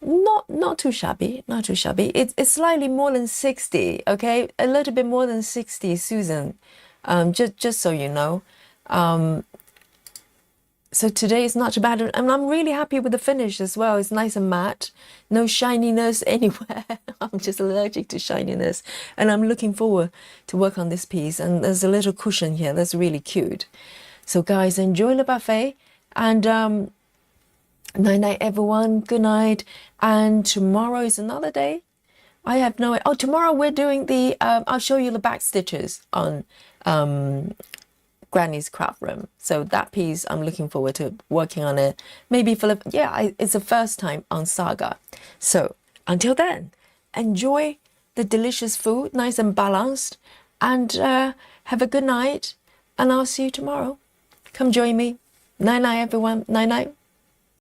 S1: not too shabby, not too shabby. It's slightly more than 60, okay? A little bit more than 60, Susan. Just so you know. So today is not too bad, and I'm really happy with the finish as well. It's nice and matte, no shininess anywhere. I'm just allergic to shininess, and I'm looking forward to work on this piece. And there's a little cushion here that's really cute. So guys, enjoy the buffet, and night night everyone. Good night. And tomorrow is another day. I have no. Oh, tomorrow we're doing the. I'll show you the back stitches on Granny's craft room. So that piece, I'm looking forward to working on it. Maybe for the, it's the first time on Saga. So until then, enjoy the delicious food, nice and balanced, and have a good night. And I'll see you tomorrow. Come join me. Night night, everyone. Night night.